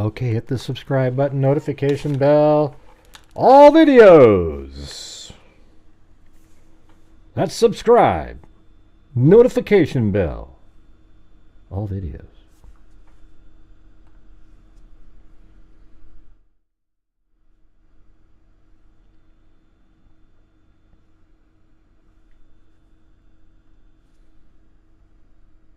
Okay, hit the subscribe button, notification bell. All videos. That's subscribe. Notification bell. All videos.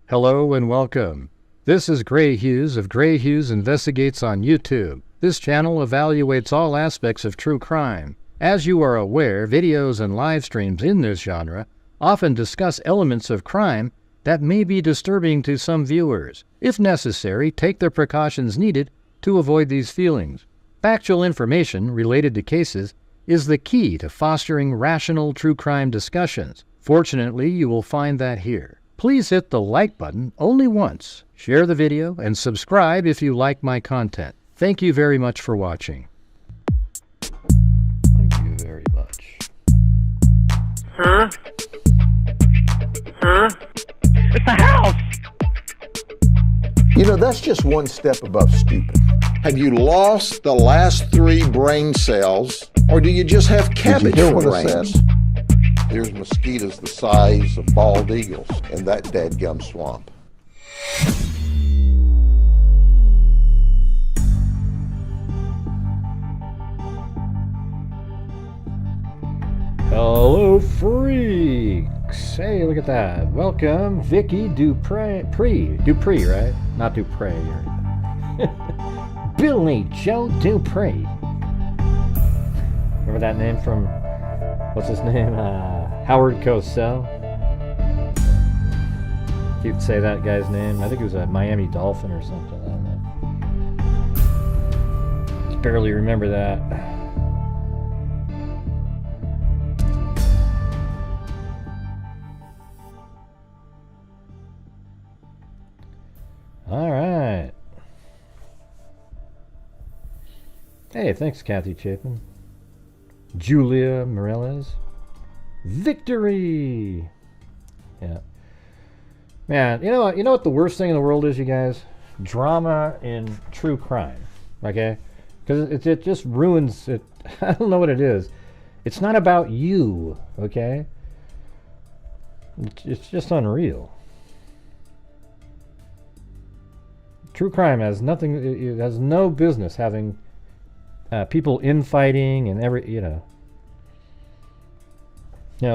Hello and welcome. This is Grant Hughes of Grant Hughes Investigates on YouTube. This channel evaluates all aspects of true crime. As you are aware, videos and live streams in this genre often discuss elements of crime that may be disturbing to some viewers. If necessary, take the precautions needed to avoid these feelings. Factual information related to cases is the key to fostering rational true crime discussions. Fortunately, you will find that here. Please hit the like button only once, share the video, and subscribe if you like my content. Thank you very much for watching. Thank you very much. Huh? It's a house! You know, that's just one step above stupid. Have you lost the last 3 brain cells, or do you just have cabbage hear for what it brains? said? There's mosquitoes the size of bald eagles in that dadgum swamp. Hello, freaks! Hey, look at that. Welcome, Vicky Dupree, right? Not Dupree. Billy Joe Dupree. Remember that name from, what's his name? Howard Cosell. You'd say that guy's name. I think it was a Miami Dolphin or something. I don't know. Just barely remember that. All right. Hey, thanks, Kathy Chapin. Julia Morales. Victory! Yeah. Man, you know what the worst thing in the world is, you guys? Drama in true crime. Okay? Because it just ruins it. I don't know what it is. It's not about you, okay? It's just unreal. True crime has nothing, it has no business having people infighting and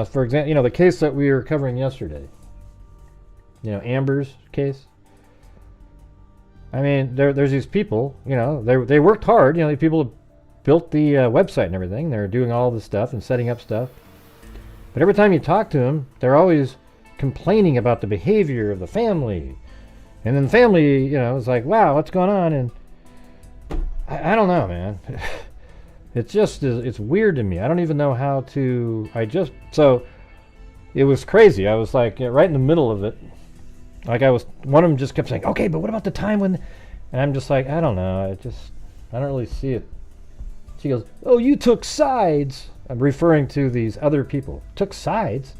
for example, the case that we were covering yesterday, Amber's case. I mean, there's these people, they worked hard, the people built the website and everything. They're doing all this stuff and setting up stuff. But every time you talk to them, they're always complaining about the behavior of the family. And then the family, is like, wow, what's going on? And I don't know, man. It's weird to me. I don't even know how to, so it was crazy. I was like right in the middle of it. Like one of them just kept saying, okay, but what about the time when, and I'm just like, I don't know. I don't really see it. She goes, oh, you took sides. I'm referring to these other people. Took sides?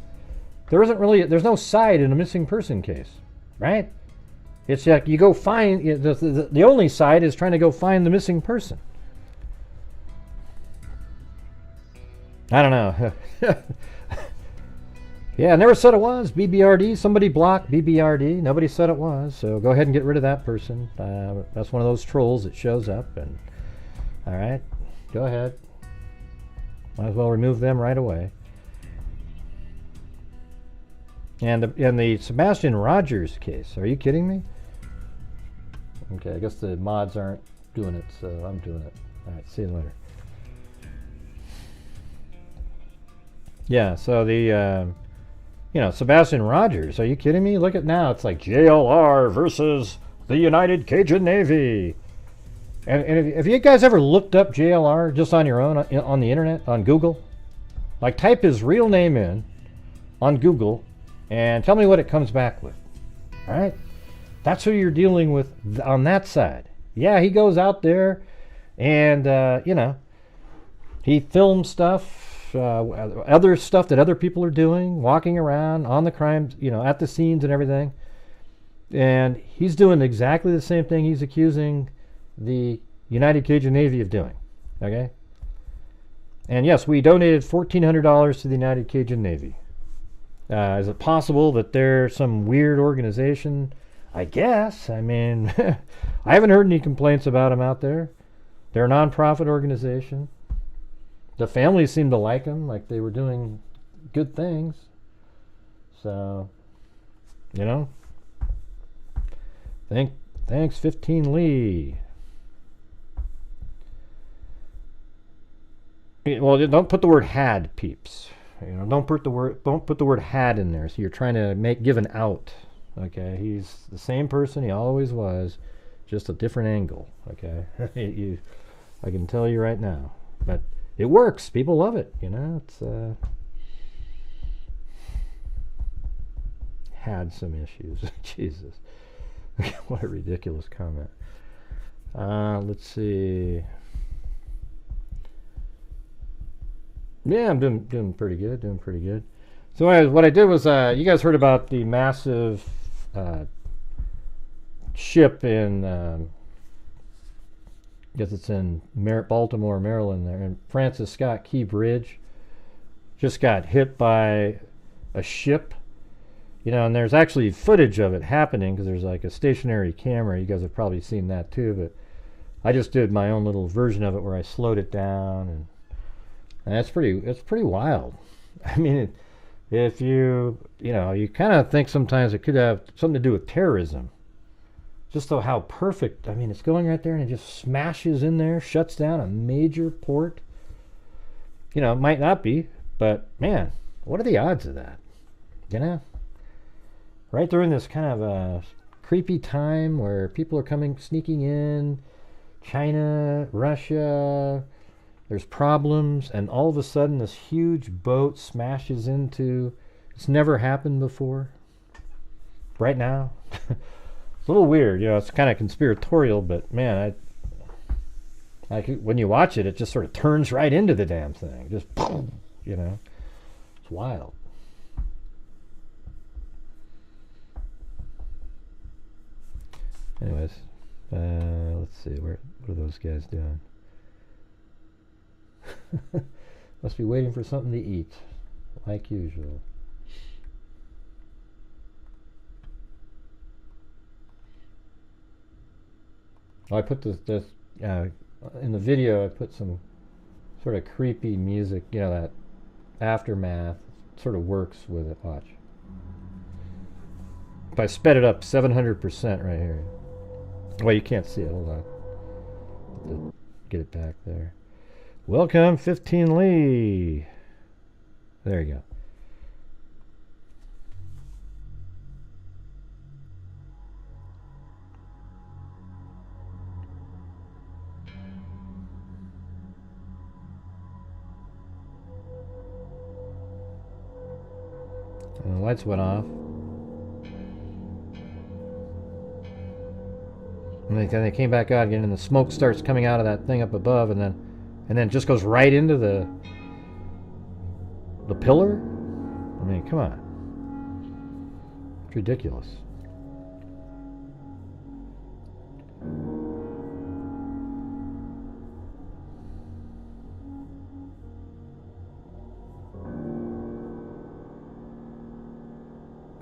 There's no side in a missing person case, right? It's like you go find, the only side is trying to go find the missing person. I don't know. Yeah, I never said it was. BBRD, somebody blocked BBRD. Nobody said it was, so go ahead and get rid of that person. That's one of those trolls that shows up. And all right, go ahead. Might as well remove them right away. And the Sebastian Rogers case, are you kidding me? Okay, I guess the mods aren't doing it, so I'm doing it. All right, see you later. Yeah, so the, Sebastian Rogers, are you kidding me? Look at now, it's like JLR versus the United Cajun Navy. And have you guys ever looked up JLR just on your own, on the internet, on Google? Like type his real name in on Google and tell me what it comes back with. All right? That's who you're dealing with on that side. Yeah, he goes out there and, he films stuff. Other stuff that other people are doing, walking around on the crime, at the scenes and everything. And he's doing exactly the same thing he's accusing the United Cajun Navy of doing. Okay? And yes, we donated $1,400 to the United Cajun Navy. Is it possible that they're some weird organization? I guess. I mean, I haven't heard any complaints about them out there. They're a non-profit organization. The families seem to like them, like they were doing good things. So, you know. Thanks, 15 Lee. Well, don't put the word had, peeps. You know, don't put the word had in there. So you're trying to give an out. Okay, he's the same person he always was, just a different angle. Okay, I can tell you right now, but it works. People love it. You know, it's had some issues. Jesus, what a ridiculous comment. Let's see. Yeah, I'm doing pretty good. So what I did was, you guys heard about the massive ship in, I guess it's in Baltimore, Maryland there, and Francis Scott Key Bridge just got hit by a ship. You know, and there's actually footage of it happening because there's like a stationary camera. You guys have probably seen that too, but I just did my own little version of it where I slowed it down, and it's pretty wild. I mean, if you kind of think sometimes it could have something to do with terrorism. Just though how perfect, I mean, it's going right there and it just smashes in there, shuts down a major port. You know, it might not be, but man, what are the odds of that? You know? Right during this kind of a creepy time where people are sneaking in, China, Russia, there's problems, and all of a sudden this huge boat smashes into, it's never happened before. Right now. It's a little weird, you know, it's kind of conspiratorial, but man, when you watch it, it just sort of turns right into the damn thing. Just, you know, it's wild. Anyways, let's see, what are those guys doing? Must be waiting for something to eat, like usual. I put this in the video. I put some sort of creepy music, you know, that aftermath sort of works with it. Watch. If I sped it up 700% right here. Well, you can't see it. Hold on. Get it back there. Welcome, 15 Lee. There you go. And the lights went off. And then they came back out again, and the smoke starts coming out of that thing up above, and then it just goes right into the pillar. I mean, come on. It's ridiculous.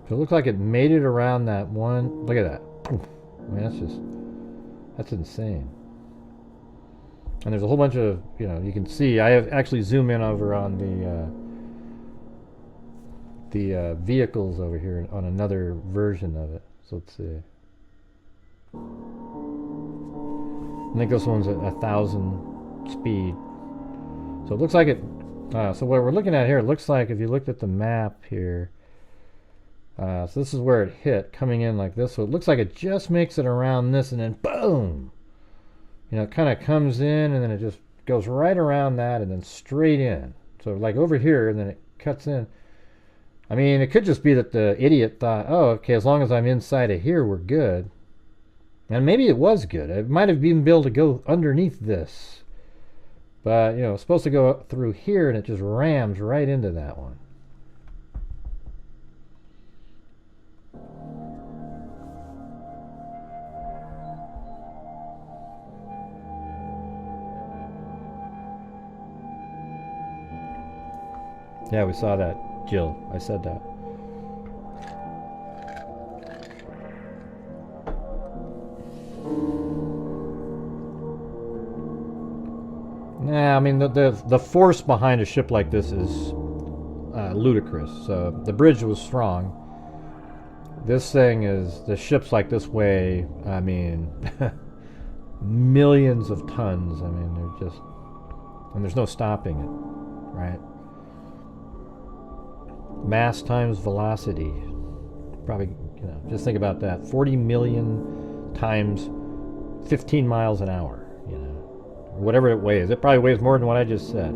So it looks like it made it around that one. Look at that. I mean, that's insane. And there's a whole bunch of, you know, you can see, I have actually zoom in over on the vehicles over here on another version of it. So let's see. I think this one's at 1,000 speed. So it looks like it, so what we're looking at here, it looks like if you looked at the map here, so this is where it hit, coming in like this. So it looks like it just makes it around this and then boom! You know, it kind of comes in and then it just goes right around that and then straight in. So like over here and then it cuts in. I mean, it could just be that the idiot thought, oh, okay, as long as I'm inside of here, we're good. And maybe it was good. It might have even been able to go underneath this. But, you know, it's supposed to go through here and it just rams right into that one. Yeah, we saw that, Jill. I said that. Nah, I mean the force behind a ship like this is ludicrous. So the bridge was strong. This thing is, the ships like this weigh, I mean, millions of tons. I mean, they're just, and there's no stopping it, right? Mass times velocity. Probably, you know, just think about that. 40 million times 15 miles an hour, you know, or whatever it weighs. It probably weighs more than what I just said.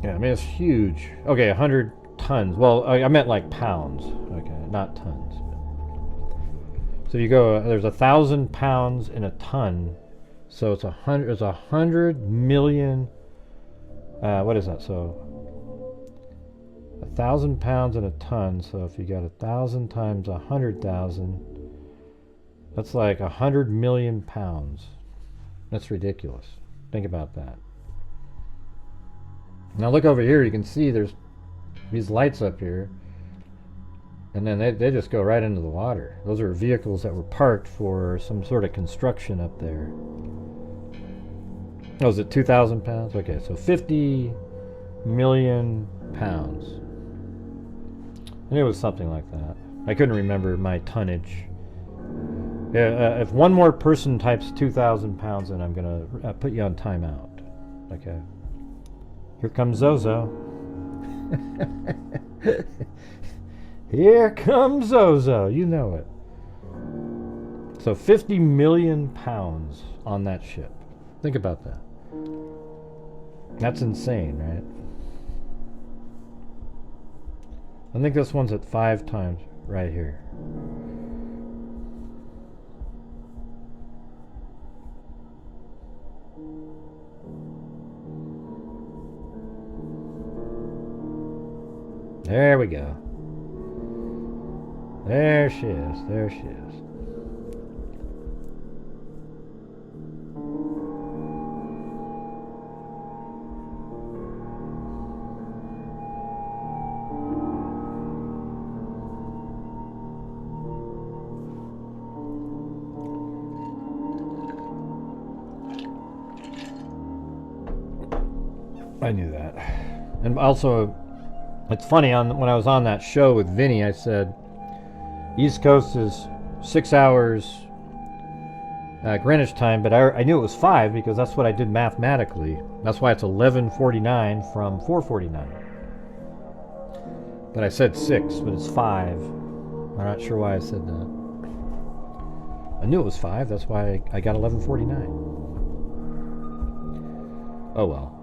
Yeah, I mean, it's huge. Okay, 100 tons. Well, I meant like pounds. Okay, not tons. So you go, there's 1,000 pounds in a ton. So it's 100. It's 100 million. What is that? So 1,000 pounds in a ton. So if you got 1,000 times 100,000, that's like 100 million pounds. That's ridiculous. Think about that. Now look over here. You can see there's these lights up here, and then they just go right into the water. Those are vehicles that were parked for some sort of construction up there. Oh, is it 2,000 pounds? Okay, so 50 million pounds. And it was something like that. I couldn't remember my tonnage. Yeah, if one more person types 2,000 pounds, then I'm going to put you on timeout. Okay. Here comes Zozo. Here comes Zozo. You know it. So 50 million pounds on that ship. Think about that. That's insane, right? I think this one's at 5 times right here. There we go. There she is. There she is. I knew that. And also, it's funny, when I was on that show with Vinny, I said East Coast is 6 hours Greenwich time, but I knew it was 5 because that's what I did mathematically. That's why it's 11:49 from 4:49. But I said 6, but it's 5. I'm not sure why I said that. I knew it was 5, that's why I got 11:49. Oh well.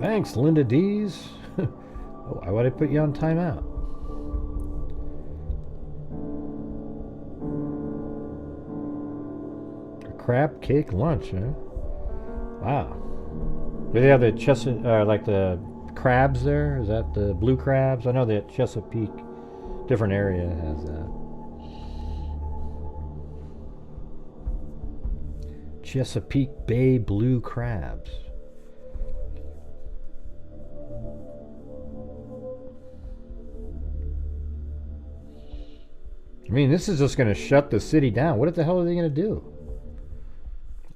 Thanks, Linda D's. Why would I put you on timeout? A crab cake lunch, huh? Wow. Do they have the like the crabs there? Is that the blue crabs? I know that Chesapeake, different area has that. Chesapeake Bay blue crabs. I mean, this is just going to shut the city down. What the hell are they going to do?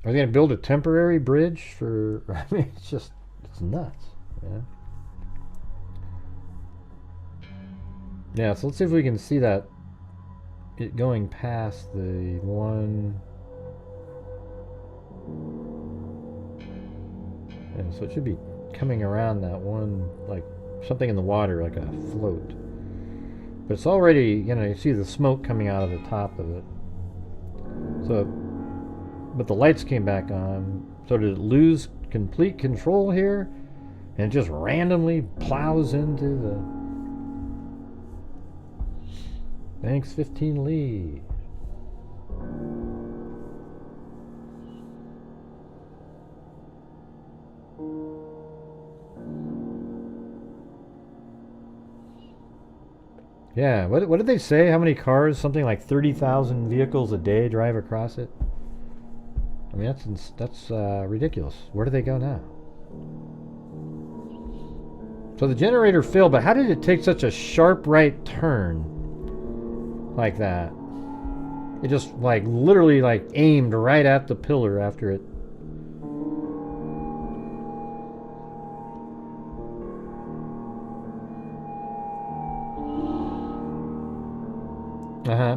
Are they going to build a temporary bridge for... I mean, it's nuts. Yeah. Yeah, so let's see if we can see that it going past the one... Yeah, so it should be coming around that one, like something in the water, like a float. But it's already, you know, you see the smoke coming out of the top of it. So, but the lights came back on. So did it lose complete control here? And it just randomly plows into the... Thanks, 15 Lee. Yeah, what did they say? How many cars? Something like 30,000 vehicles a day drive across it. I mean, that's ridiculous. Where do they go now? So the generator failed, but how did it take such a sharp right turn like that? It just like literally like aimed right at the pillar after it.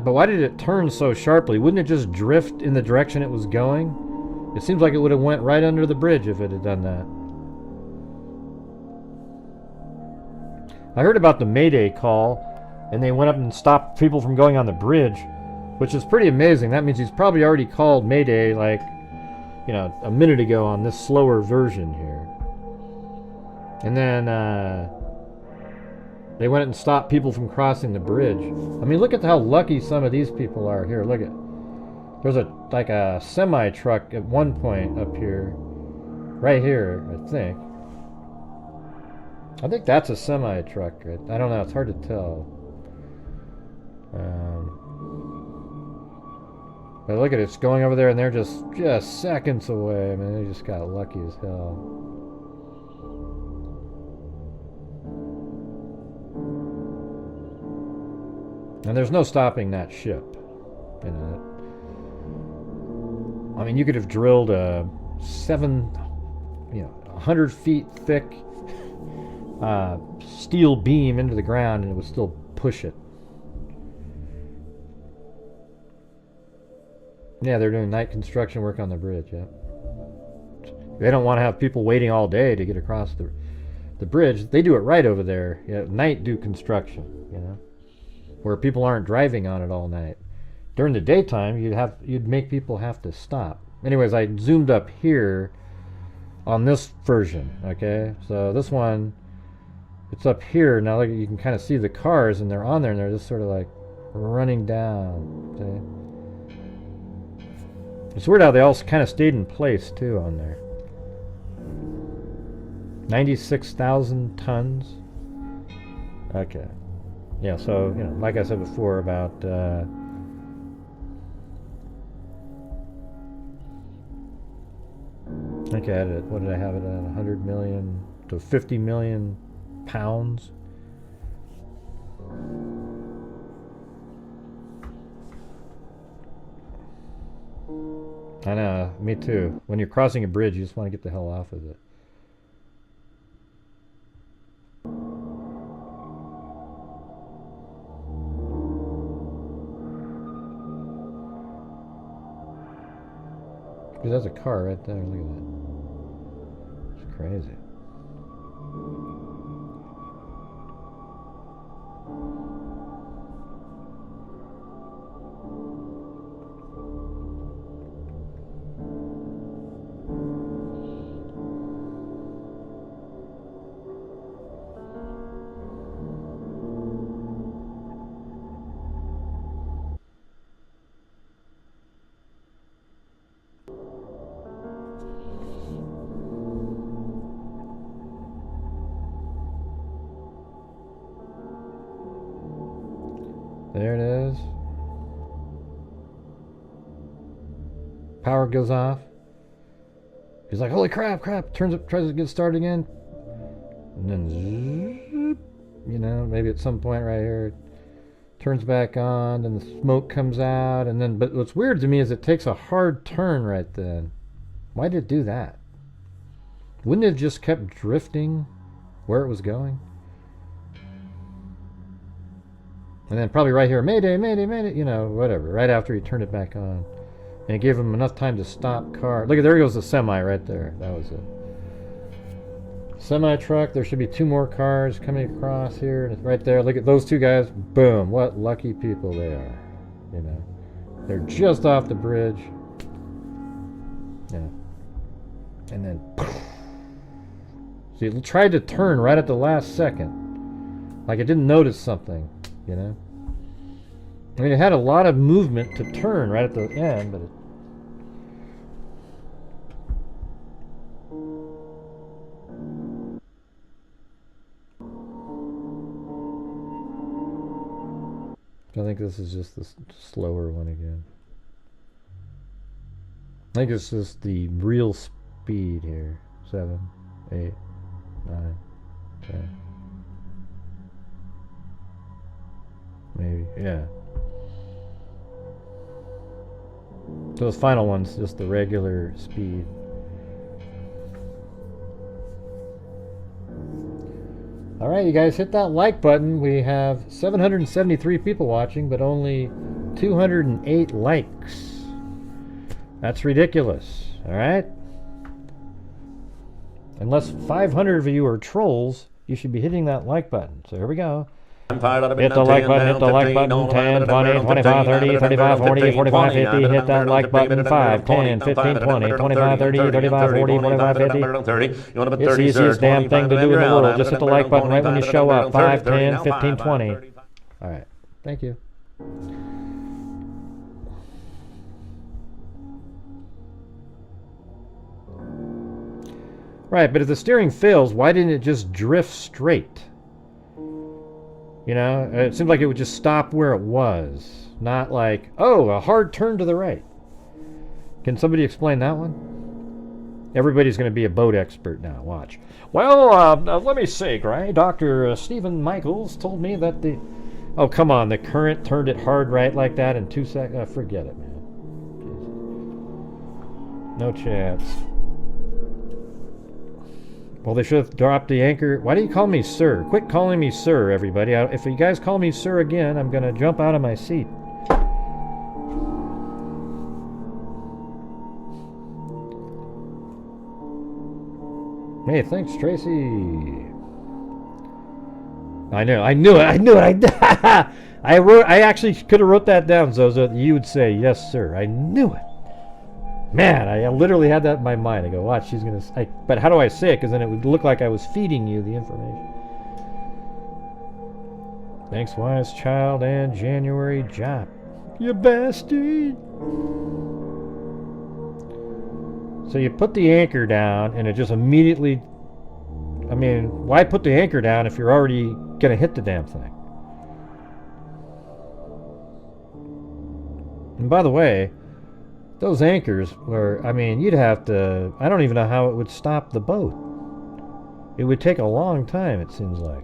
But why did it turn so sharply? Wouldn't it just drift in the direction it was going? It seems like it would have went right under the bridge if it had done that. I heard about the Mayday call, and they went up and stopped people from going on the bridge, which is pretty amazing. That means he's probably already called Mayday like, you know, a minute ago on this slower version here. And then they went and stopped people from crossing the bridge. I mean, look at how lucky some of these people are here. Look at, there's like a semi truck at one point up here, right here, I think. I think that's a semi truck. I don't know. It's hard to tell. But look at it. It's going over there, and they're just seconds away. I mean, they just got lucky as hell. And there's no stopping that ship. You know. I mean, you could have drilled a 100 feet thick steel beam into the ground, and it would still push it. Yeah, they're doing night construction work on the bridge. Yeah, they don't want to have people waiting all day to get across the bridge. They do it right over there. Yeah, at night do construction. You know, where people aren't driving on it all night. During the daytime, you'd make people have to stop. Anyways, I zoomed up here on this version. Okay, so this one, it's up here now. Look, you can kind of see the cars, and they're on there, and they're just sort of like running down. Okay? It's weird how they all kind of stayed in place too on there. 96,000 tons. Okay. Yeah, so, you know, like I said before about okay, what did I have it at? 100 million to 50 million pounds. I know, me too. When you're crossing a bridge, you just want to get the hell off of it. Because there's a car right there. Look at that. It's crazy. There it is. Power goes off. He's like, holy crap, turns up, tries to get started again. And then, zoop, you know, maybe at some point right here, turns back on, and the smoke comes out, and then, but what's weird to me is it takes a hard turn right then. Why did it do that? Wouldn't it have just kept drifting where it was going? And then probably right here, Mayday, Mayday, Mayday, you know, whatever, right after he turned it back on. And it gave him enough time to stop car. Look, there goes the semi right there. That was it. Semi truck, there should be two more cars coming across here. And it's right there. Look at those two guys. Boom. What lucky people they are. You know, they're just off the bridge. Yeah. And then, see, it tried to turn right at the last second. Like it didn't notice something. You know, I mean, it had a lot of movement to turn right at the end, but I think this is just the slower one again. I think it's just the real speed here. 7, 8, 9, 10. Maybe, yeah. So this final one's just the regular speed. Alright, you guys, hit that like button. We have 773 people watching, but only 208 likes. That's ridiculous, alright? Unless 500 of you are trolls, you should be hitting that like button. So here we go. Hit the like button, hit the like button, 10, 20, 25, 30, 35, 40, 45, 50, hit that like button, 5, 10, 15, 20, 25, 30, 35, 40, 45, 50. It's the easiest damn thing to do in the world. Just hit the like button right when you show up. 5, 10, 15, 20. Alright, thank you. Right, but if the steering fails, why didn't it just drift straight? You know, it seemed like it would just stop where it was. Not like, oh, a hard turn to the right. Can somebody explain that one? Everybody's going to be a boat expert now. Watch. Well, let me see, right? Dr. Stephen Michaels told me that the... Oh, come on. The current turned it hard right like that in 2 seconds. Forget it, man. No chance. Well, they should have dropped the anchor. Why do you call me sir? Quit calling me sir, everybody. If you guys call me sir again, I'm going to jump out of my seat. Hey, thanks, Tracy. I knew it. I actually could have wrote that down so that you would say, yes, sir. I knew it. Man, I literally had that in my mind. I go, watch, she's going to... But how do I say it? Because then it would look like I was feeding you the information. Thanks, Wise Child and January Jop. You bastard! So you put the anchor down, and it just immediately... I mean, why put the anchor down if you're already going to hit the damn thing? And by the way... Those anchors were, I mean, you'd have to, I don't even know how it would stop the boat. It would take a long time, it seems like.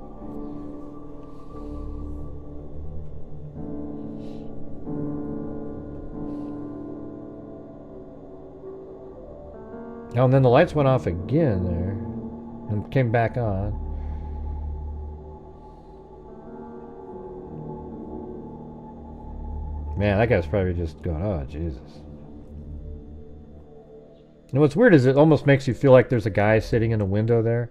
Oh, and then the lights went off again there, and came back on. Man, that guy's probably just going, oh, Jesus. And what's weird is it almost makes you feel like there's a guy sitting in a window there.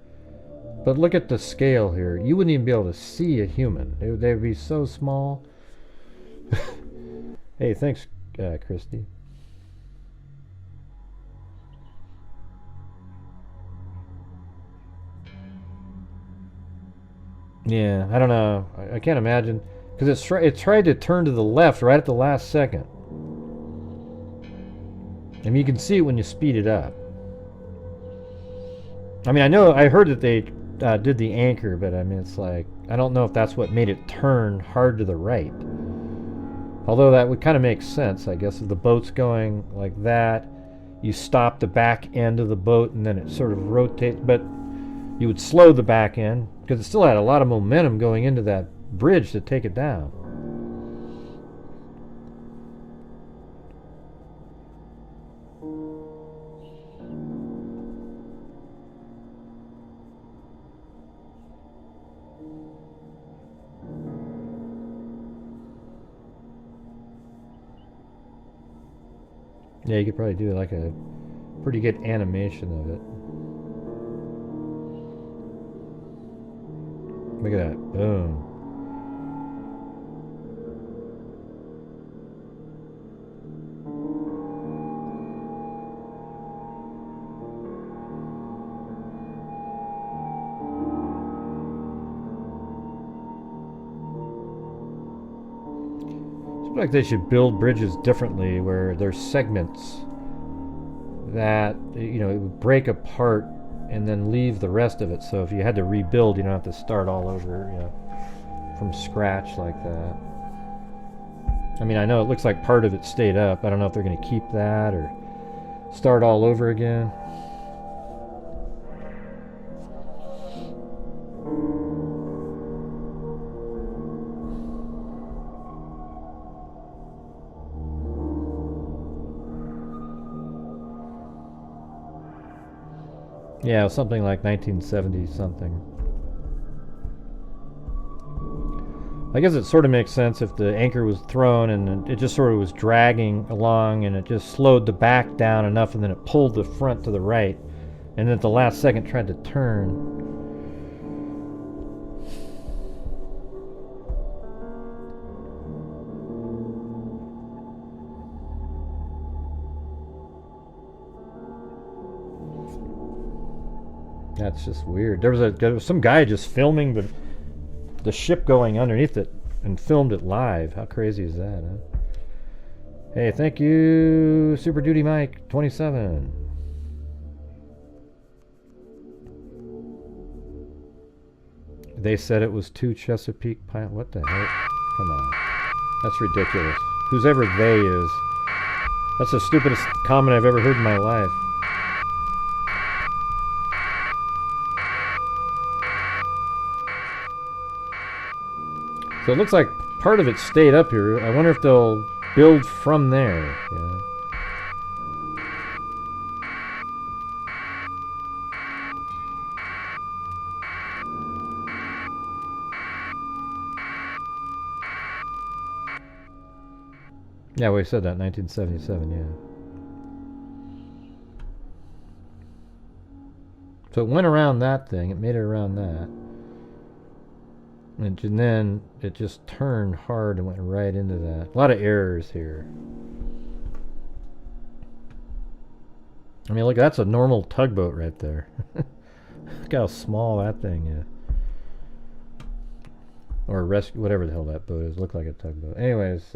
But look at the scale here. You wouldn't even be able to see a human. They would be so small. Hey, thanks, Christy. Yeah, I don't know. I can't imagine. Because it tried to turn to the left right at the last second. I mean, you can see it when you speed it up. I mean, I heard that they did the anchor, but I mean, it's like, I don't know if that's what made it turn hard to the right. Although that would kind of make sense, I guess, if the boat's going like that, you stop the back end of the boat and then it sort of rotates, but you would slow the back end because it still had a lot of momentum going into that bridge to take it down. Yeah, you could probably do like a pretty good animation of it. Look at that. Boom. Like they should build bridges differently where there's segments that, you know, it would break apart and then leave the rest of it, so if you had to rebuild, you don't have to start all over, you know, from scratch like that. I mean, I know it looks like part of it stayed up. I don't know if they're going to keep that or start all over again. Yeah, something like 1970 something. I guess it sort of makes sense if the anchor was thrown and it just sort of was dragging along and it just slowed the back down enough and then it pulled the front to the right and then at the last second tried to turn. That's just weird. There was some guy just filming the ship going underneath it and filmed it live. How crazy is that, huh? Hey, thank you, Super Duty Mike 27. They said it was 2 Chesapeake pilot. What the heck? Come on. That's ridiculous. Who's ever they is. That's the stupidest comment I've ever heard in my life. So it looks like part of it stayed up here. I wonder if they'll build from there. Yeah. Yeah, we said that, 1977, yeah. So it went around that thing. It made it around that. And then it just turned hard and went right into that. A lot of errors here. I mean, look, that's a normal tugboat right there. Look how small that thing is. Or a rescue, whatever the hell that boat is. Looked like a tugboat. Anyways,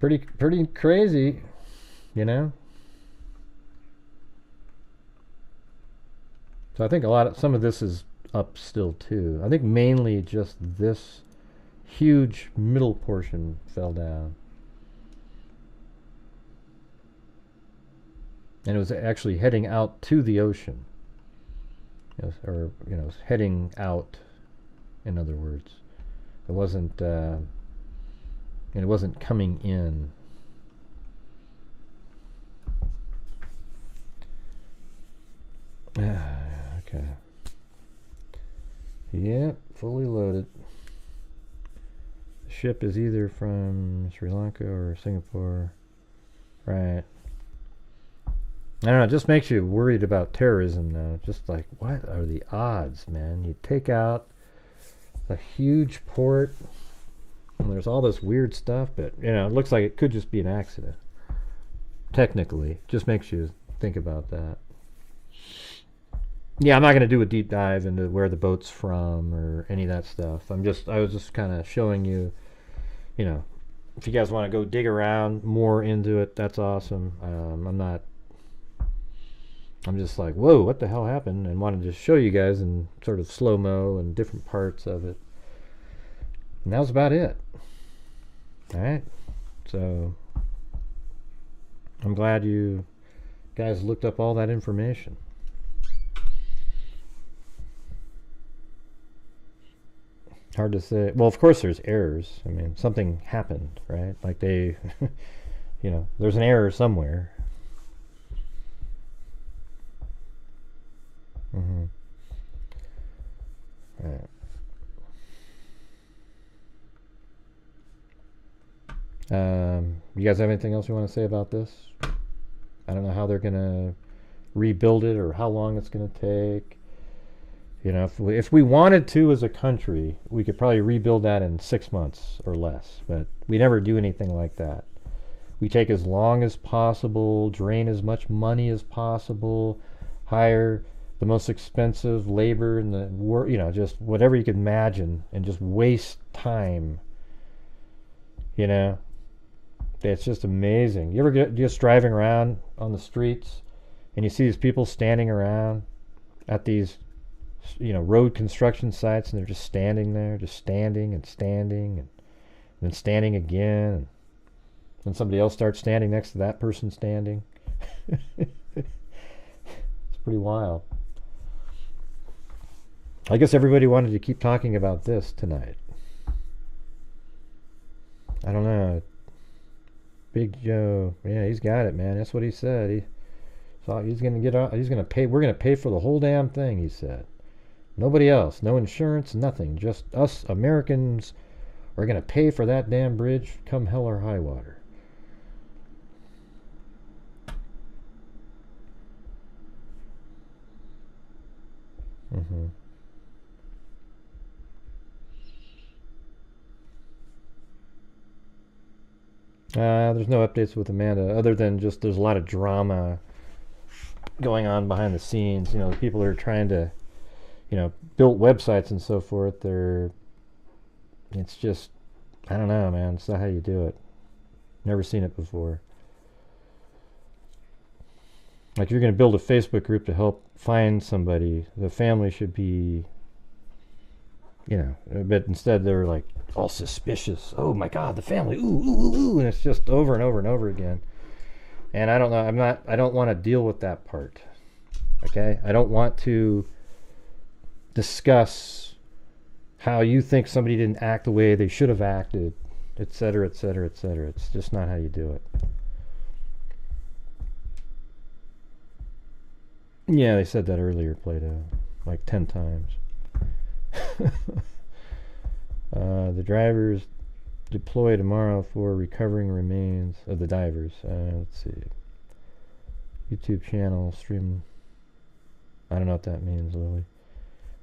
pretty crazy, you know? So I think some of this is up still too. I think mainly just this huge middle portion fell down. And it was actually heading out to the ocean. Or, you know, heading out, in other words. It wasn't, and it wasn't coming in. Okay. Yep, fully loaded. The ship is either from Sri Lanka or Singapore. Right. I don't know, it just makes you worried about terrorism now. Just like, what are the odds, man? You take out a huge port, and there's all this weird stuff, but, you know, it looks like it could just be an accident. Technically. Just makes you think about that. Yeah, I'm not going to do a deep dive into where the boat's from or any of that stuff. I was just kind of showing you, you know, if you guys want to go dig around more into it, that's awesome. I'm just like, whoa, what the hell happened? And wanted to show you guys in sort of slow-mo and different parts of it. And that was about it. All right. So I'm glad you guys looked up all that information. Hard to say. Well, of course there's errors. I mean, something happened, right? Like they, you know, there's an error somewhere. Mm-hmm. Right. You guys have anything else you want to say about this? I don't know how they're going to rebuild it or how long it's going to take. You know, if we wanted to as a country, we could probably rebuild that in 6 months or less. But we never do anything like that. We take as long as possible, drain as much money as possible, hire the most expensive labor in the world, you know, just whatever you could imagine, and just waste time. You know, it's just amazing. You ever get just driving around on the streets and you see these people standing around at these, you know, road construction sites, and they're just standing there, just standing and then standing again, and somebody else starts standing next to that person standing. It's pretty wild. I guess everybody wanted to keep talking about this tonight. I don't know. Big Joe, yeah, he's got it, man. That's what he said. He's gonna get out. He's gonna pay. We're gonna pay for the whole damn thing, he said. Nobody else. No insurance. Nothing. Just us Americans are gonna pay for that damn bridge, come hell or high water. Mm-hmm. There's no updates with Amanda other than just there's a lot of drama going on behind the scenes. You know, the people are trying to, you know, build websites and so forth. It's just, I don't know, man. It's not how you do it. Never seen it before. Like, if you're going to build a Facebook group to help find somebody, the family should be, you know, but instead they're like all suspicious. Oh my God, the family, ooh, ooh, ooh, ooh, and it's just over and over and over again. And I don't know, I don't want to deal with that part. Okay? I don't want to discuss how you think somebody didn't act the way they should have acted, etc., etc., etc. It's just not how you do it. Yeah, they said that earlier, Plato, like 10 times. The drivers deploy tomorrow for recovering remains of the divers. Let's see. YouTube channel stream. I don't know what that means, Lily.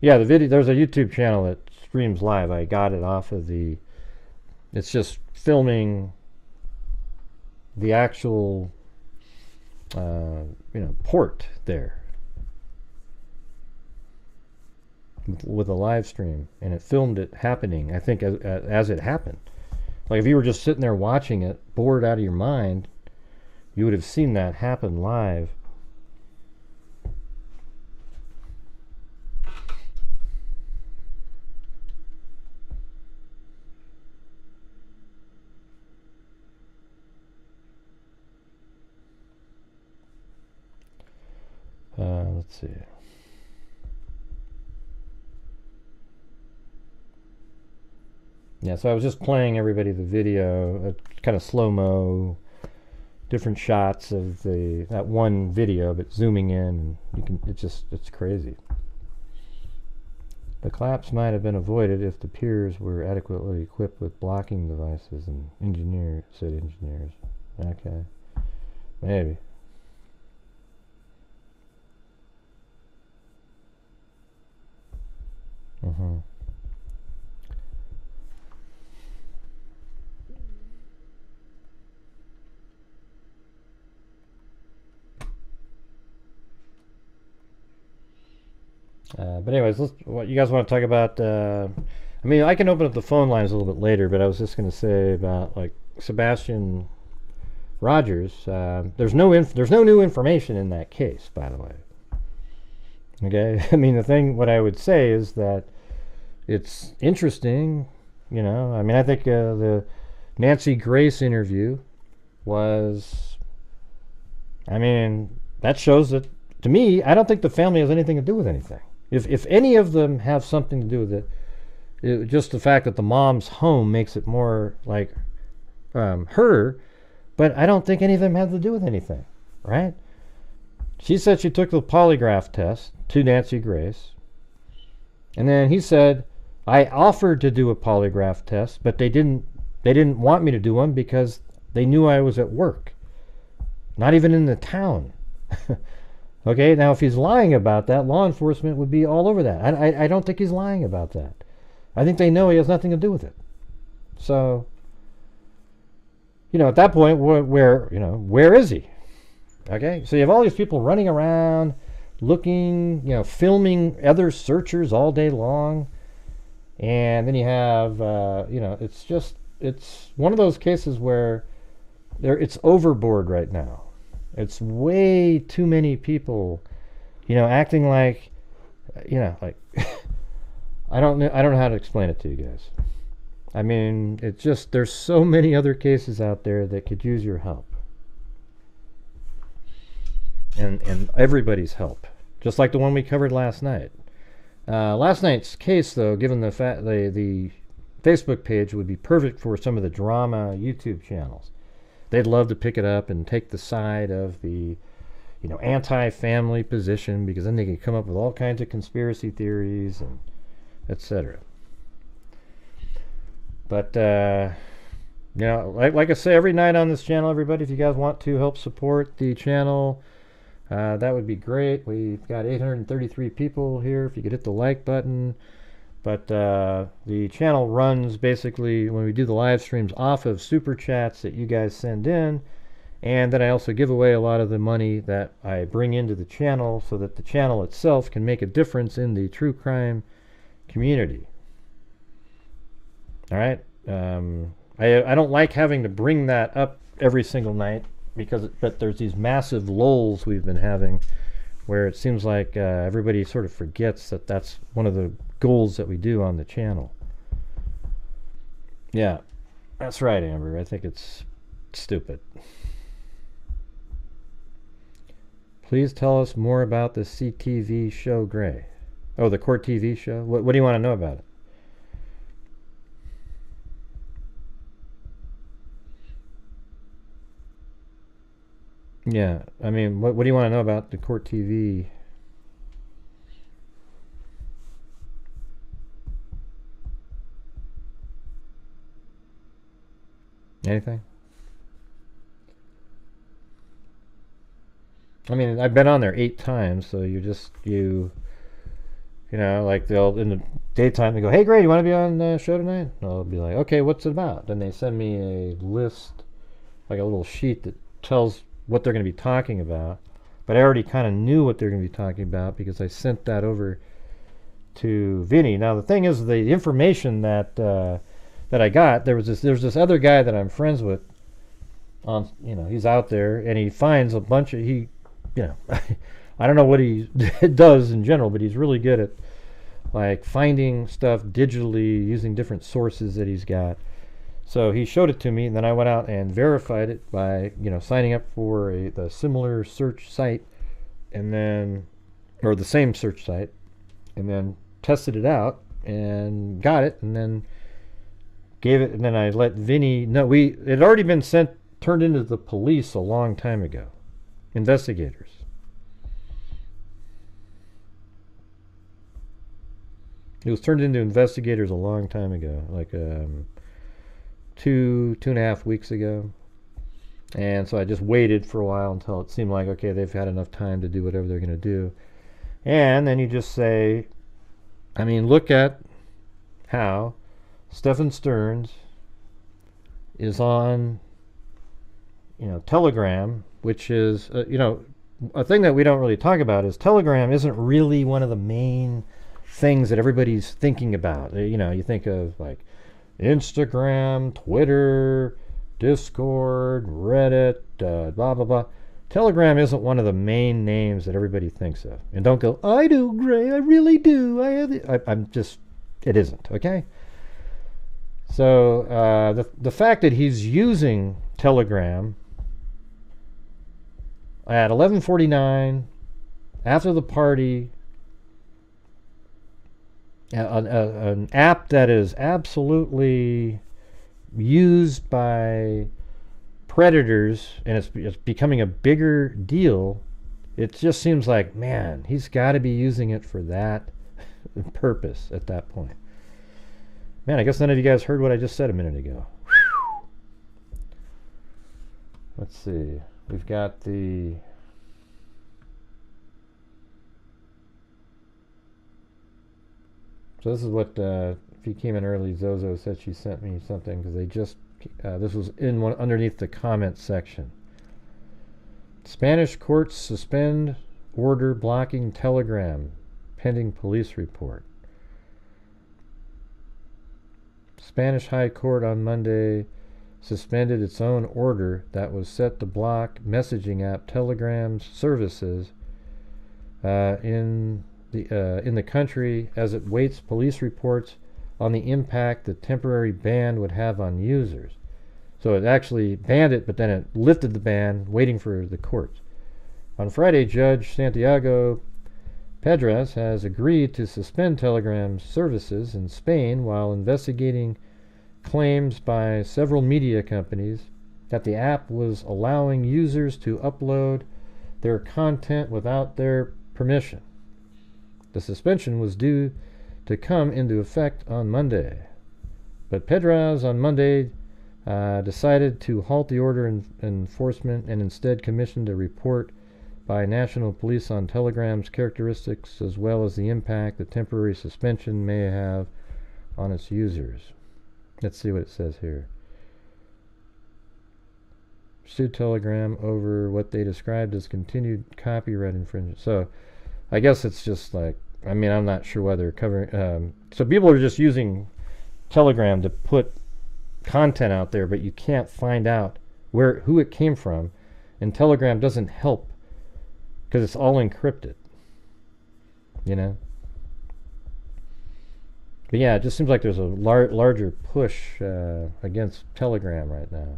Yeah, the video. There's a YouTube channel that streams live. I got it off of the. It's just filming the actual, port there with a live stream, and it filmed it happening. I think as it happened. Like if you were just sitting there watching it, bored out of your mind, you would have seen that happen live. Let's see. Yeah, so I was just playing everybody the video, kind of slow-mo, different shots of that one video, but zooming in, and it's crazy. The collapse might have been avoided if the piers were adequately equipped with blocking devices and said engineers. Okay, maybe. Mm-hmm. But anyways, what you guys want to talk about? I mean, I can open up the phone lines a little bit later, but I was just going to say about like Sebastian Rogers. There's no new information in that case, by the way. Okay, I mean what I would say is that it's interesting. You know, I mean, I think the Nancy Grace interview was. I mean, that shows that to me, I don't think the family has anything to do with anything. If any of them have something to do with it, just the fact that the mom's home makes it more like her, but I don't think any of them have to do with anything, right? She said she took the polygraph test to Nancy Grace, and then he said, I offered to do a polygraph test, but they didn't want me to do one because they knew I was at work, not even in the town. Okay, now if he's lying about that, law enforcement would be all over that. I don't think he's lying about that. I think they know he has nothing to do with it. So, at that point, where is he? Okay, so you have all these people running around, looking, filming other searchers all day long, and then you have, it's one of those cases where it's overboard right now. It's way too many people, acting like, like I don't know how to explain it to you guys. I mean, it's just, there's so many other cases out there that could use your help. And everybody's help. Just like the one we covered last night. Last night's case, though, given the fact the Facebook page would be perfect for some of the drama YouTube channels. They'd love to pick it up and take the side of the, you know, anti-family position, because then they can come up with all kinds of conspiracy theories and etc. But you know, like I say every night on this channel, everybody, if you guys want to help support the channel, that would be great. We've got 833 people here. If you could hit the like button. But the channel runs basically, when we do the live streams, off of super chats that you guys send in, and then I also give away a lot of the money that I bring into the channel so that the channel itself can make a difference in the true crime community. All right. I don't like having to bring that up every single night, but there's these massive lulls we've been having where it seems like everybody sort of forgets that that's one of the goals that we do on the channel. Yeah, that's right, Amber. I think it's stupid. Please tell us more about the CTV show, Gray. Oh, the Court TV show? What do you want to know about it? Yeah, I mean, what do you want to know about the Court TV? Anything? I mean, I've been on there 8 times, so you know, like they'll, in the daytime, they go, hey, Gray, you want to be on the show tonight? And I'll be like, okay, what's it about? Then they send me a list, like a little sheet that tells what they're going to be talking about. But I already kind of knew what they're going to be talking about because I sent that over to Vinny. Now, the thing is, the information that that I got, there's this other guy that I'm friends with, on, you know, he's out there and he finds a bunch of, you know, I don't know what he does in general, but he's really good at like finding stuff digitally using different sources that he's got. So he showed it to me, and then I went out and verified it by, you know, signing up for the similar search site, and then, or the same search site, and then tested it out and got it, and then gave it, and then I let Vinny know. It had already been turned into the police a long time ago, investigators. It was turned into investigators a long time ago, like 2.5 weeks ago. And so I just waited for a while until it seemed like, okay, they've had enough time to do whatever they're going to do. And then you just say, I mean, look at how Stephen Stearns is on, you know, Telegram, which is, you know, a thing that we don't really talk about is Telegram isn't really one of the main things that everybody's thinking about. You know, you think of like Instagram, Twitter, Discord, Reddit, blah, blah, blah. Telegram isn't one of the main names that everybody thinks of. And don't go, I do, Gray, I really do. I'm just, it isn't, okay? So the fact that he's using Telegram at 11:49 after the party, an app that is absolutely used by predators, and it's becoming a bigger deal. It just seems like, man, he's got to be using it for that purpose at that point. Man, I guess none of you guys heard what I just said a minute ago. Whew. Let's see. We've got the... So this is what, if you came in early, Zozo said she sent me something, because they just, this was in one underneath the comment section. Spanish courts suspend order blocking Telegram, pending police report. Spanish High Court on Monday suspended its own order that was set to block messaging app Telegram's services in the country as it waits police reports on the impact the temporary ban would have on users. So it actually banned it, but then it lifted the ban, waiting for the courts. On Friday, Judge Santiago Pedras has agreed to suspend Telegram's services in Spain while investigating claims by several media companies that the app was allowing users to upload their content without their permission. The suspension was due to come into effect on Monday, but Pedras on Monday decided to halt the order enforcement and instead commissioned a report by national police on Telegram's characteristics as well as the impact the temporary suspension may have on its users. Let's see what it says here. Sued Telegram over what they described as continued copyright infringement. So I guess it's just like, I mean, I'm not sure why they're covering. So people are just using Telegram to put content out there, but you can't find out who it came from, and Telegram doesn't help because it's all encrypted, you know. But yeah, it just seems like there's a larger push against Telegram right now.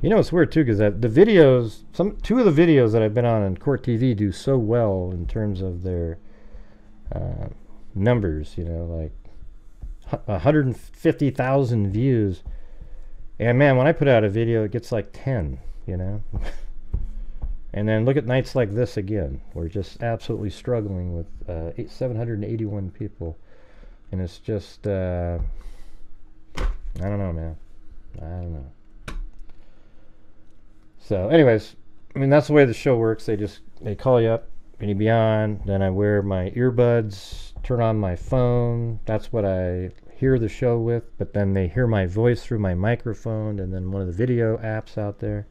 You know, it's weird too, because the videos, two of the videos that I've been on Court TV do so well in terms of their numbers. You know, like 150,000 views. And man, when I put out a video, it gets like 10. You know. And then look at nights like this again. We're just absolutely struggling with 781 people, and it's just I don't know, man. I don't know. So anyways, I mean, that's the way the show works. They call you up and you be on, then I wear my earbuds, turn on my phone. That's what I hear the show with, but then they hear my voice through my microphone and then one of the video apps out there.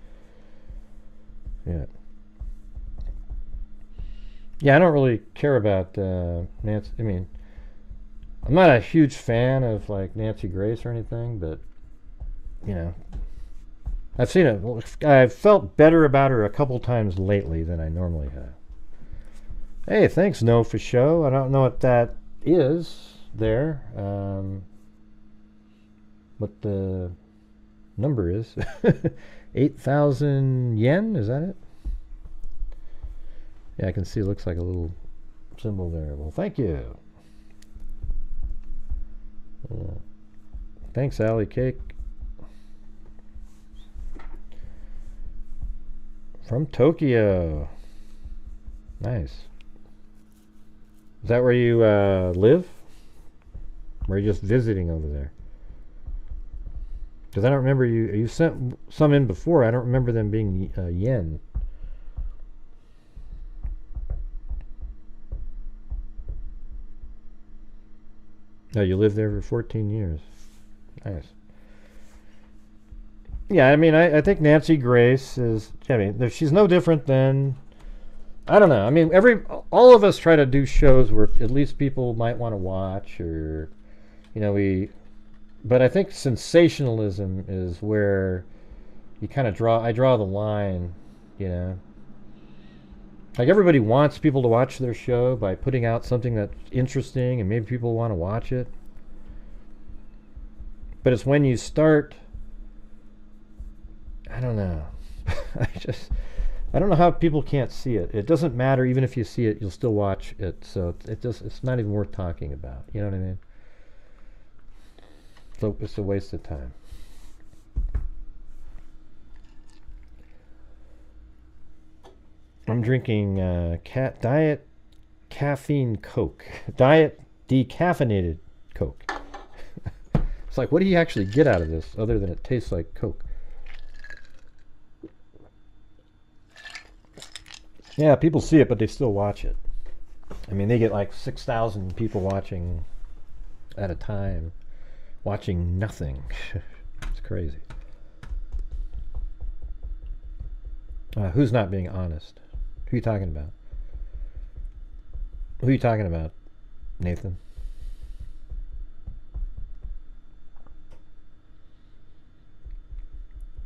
Yeah. Yeah, I don't really care about Nancy. I mean, I'm not a huge fan of like Nancy Grace or anything, but you know, I've seen it. I've felt better about her a couple times lately than I normally have. Hey, thanks, No for Show. I don't know what that is there. What the number is. 8,000 yen, is that it? Yeah, I can see it looks like a little symbol there. Well, thank you. Thanks, Allie Cake. From Tokyo. Nice. Is that where you live? Or are you just visiting over there? Because I don't remember you sent some in before. I don't remember them being yen. Oh, you lived there for 14 years. Nice. Yeah, I mean, I think Nancy Grace is, I mean, she's no different than, I don't know. I mean, all of us try to do shows where at least people might want to watch, or, you know, but I think sensationalism is where you kind of I draw the line, you know. Like, everybody wants people to watch their show by putting out something that's interesting and maybe people want to watch it. But it's when you start, I don't know. I don't know how people can't see it. It doesn't matter. Even if you see it, you'll still watch it. So it's not even worth talking about. You know what I mean? So it's a waste of time. I'm drinking Diet Caffeine Coke. Diet Decaffeinated Coke. It's like, what do you actually get out of this other than it tastes like Coke? Yeah, people see it, but they still watch it. I mean, they get like 6,000 people watching at a time, watching nothing. It's crazy. Who's not being honest? Who are you talking about? Who are you talking about, Nathan?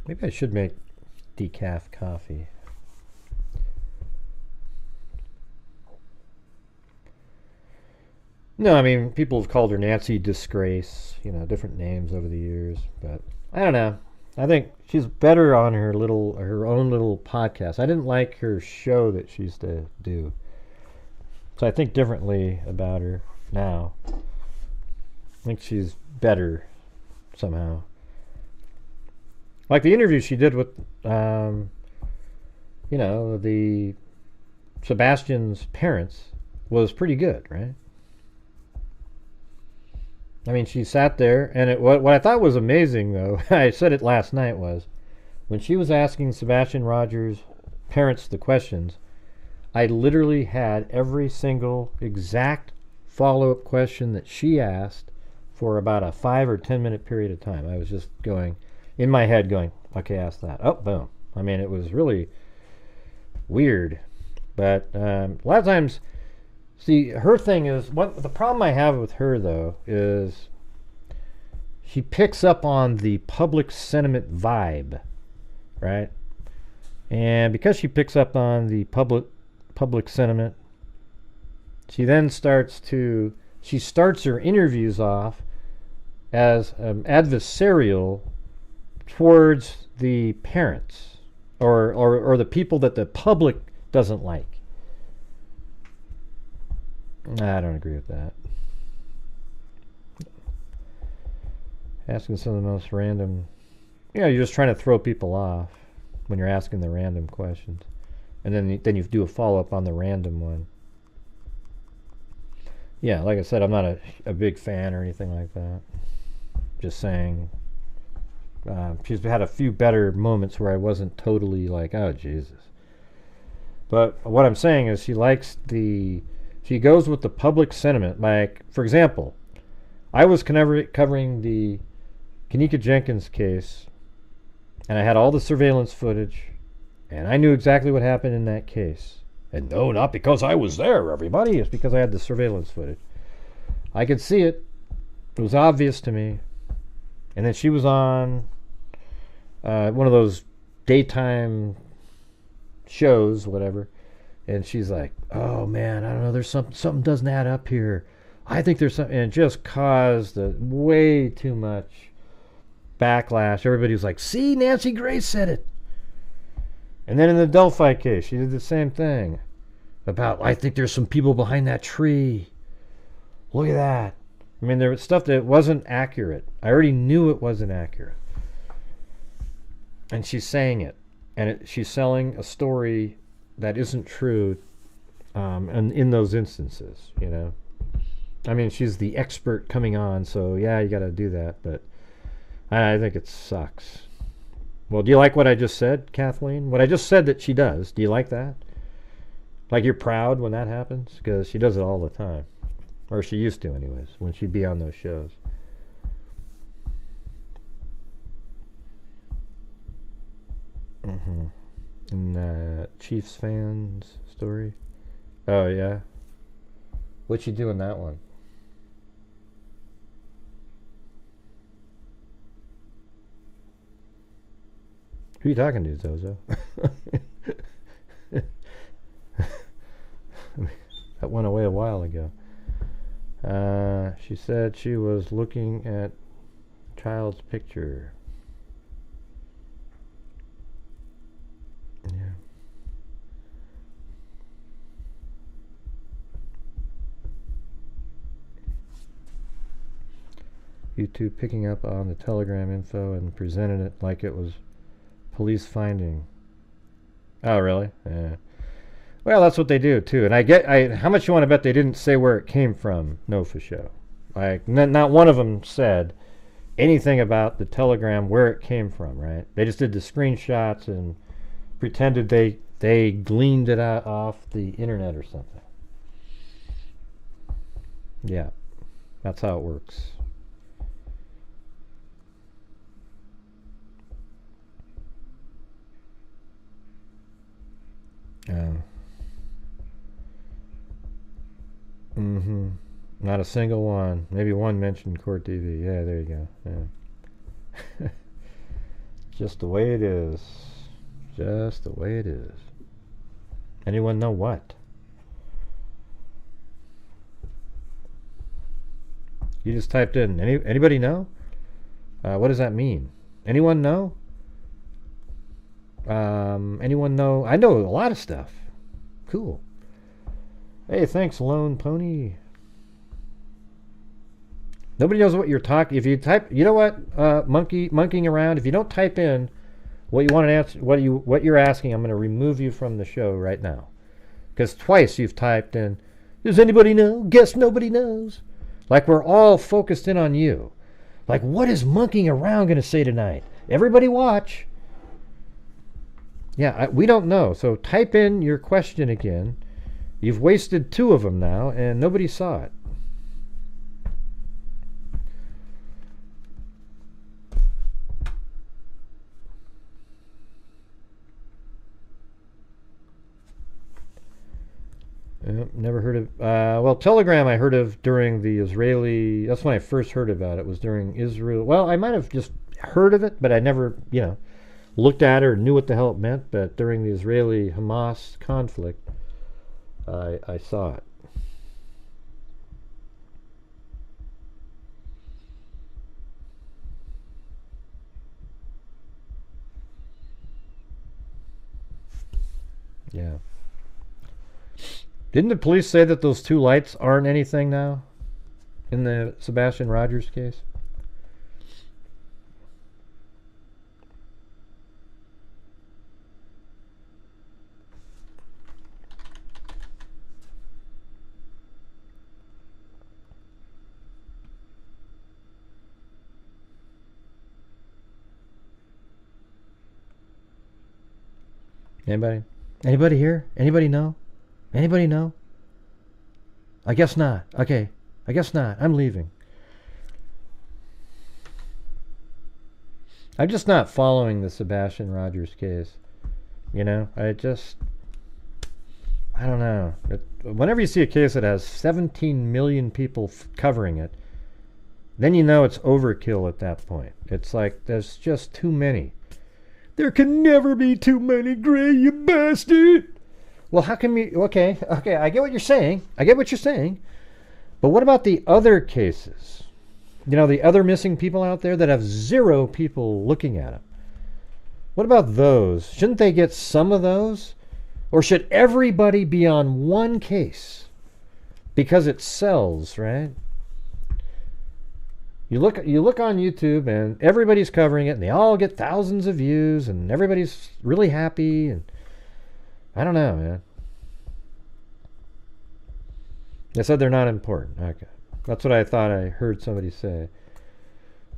Maybe I should make decaf coffee. No, I mean, people have called her Nancy Disgrace, you know, different names over the years, but I don't know. I think she's better on her own little podcast. I didn't like her show that she used to do. So I think differently about her now. I think she's better somehow. Like the interview she did with, you know, the Sebastian's parents was pretty good, right? I mean, she sat there, and what I thought was amazing, though, I said it last night, was when she was asking Sebastian Rogers' parents the questions, I literally had every single exact follow-up question that she asked for about a 5 or 10 minute period of time. I was just going, in my head going, okay, ask that. Oh, boom. I mean, it was really weird. But a lot of times, see, her thing is, the problem I have with her, though, is she picks up on the public sentiment vibe, right? And because she picks up on the public sentiment, she then starts her interviews off as adversarial towards the parents or the people that the public doesn't like. I don't agree with that. Asking some of the most random, you're just trying to throw people off when you're asking the random questions. And then you do a follow-up on the random one. Yeah, like I said, I'm not a big fan or anything like that. Just saying, she's had a few better moments where I wasn't totally like, oh, Jesus. But what I'm saying is she goes with the public sentiment. Like, for example, I was covering the Kanika Jenkins case, and I had all the surveillance footage, and I knew exactly what happened in that case. And no, not because I was there, everybody. It's because I had the surveillance footage. I could see it. It was obvious to me. And then she was on one of those daytime shows, whatever. And she's like, oh, man, I don't know. There's something doesn't add up here. I think there's something. And it just caused way too much backlash. Everybody was like, see, Nancy Grace said it. And then in the Delphi case, she did the same thing. About, I think there's some people behind that tree. Look at that. I mean, there was stuff that wasn't accurate. I already knew it wasn't accurate. And she's saying it. And she's selling a story that isn't true and in those instances, you know. I mean, she's the expert coming on, so yeah, you got to do that. But I think it sucks. Well, do you like what I just said, Kathleen? What I just said that she does. Do you like that? Like you're proud when that happens? Because she does it all the time. Or she used to anyways, when she'd be on those shows. Mm-hmm. And Chiefs fans story? Oh, yeah? What'd she do in that one? Who are you talking to, Zozo? That went away a while ago. She said she was looking at child's picture. Yeah. YouTube picking up on the Telegram info and presented it like it was police finding. Oh, really? Yeah. Well, that's what they do too. And how much you want to bet they didn't say where it came from? No, for sure. Like, not one of them said anything about the Telegram where it came from, right? They just did the screenshots and pretended they gleaned it out off the internet or something. Yeah, that's how it works. Mm-hmm. Not a single one. Maybe one mentioned Court TV. Yeah, there you go. Yeah. Just the way it is. Just the way it is. Anyone know what? You just typed in, anybody know? What does that mean? Anyone know? Anyone know? I know a lot of stuff. Cool. Hey, thanks, Lone Pony. Nobody knows what you're talking. If you type, you know what, monkeying around. If you don't type in what you want to answer, what you're asking, I'm going to remove you from the show right now. Because twice you've typed in, does anybody know? Guess nobody knows. Like we're all focused in on you. Like, what is monkeying around going to say tonight? Everybody watch. Yeah, we don't know. So type in your question again. You've wasted 2 of them now, and nobody saw it. Never heard of... well, Telegram I heard of during the Israeli... That's when I first heard about it, was during Israel... Well, I might have just heard of it, but I never, looked at it or knew what the hell it meant. But during the Israeli-Hamas conflict, I saw it. Yeah. Didn't the police say that those 2 lights aren't anything now? In the Sebastian Rogers case? Anybody? Anybody here? Anybody know? Anybody know? I guess not. Okay. I guess not. I'm leaving. I'm just not following the Sebastian Rogers case. I don't know. Whenever you see a case that has 17 million people covering it, then you know it's overkill at that point. It's like, there's just too many. There can never be too many, Gray, you bastard! Well, how can we... Okay, I get what you're saying. But what about the other cases? The other missing people out there that have 0 people looking at them? What about those? Shouldn't they get some of those? Or should everybody be on one case? Because it sells, right? You look on YouTube and everybody's covering it and they all get thousands of views and everybody's really happy and I don't know, man. They said they're not important. Okay. That's what I thought I heard somebody say.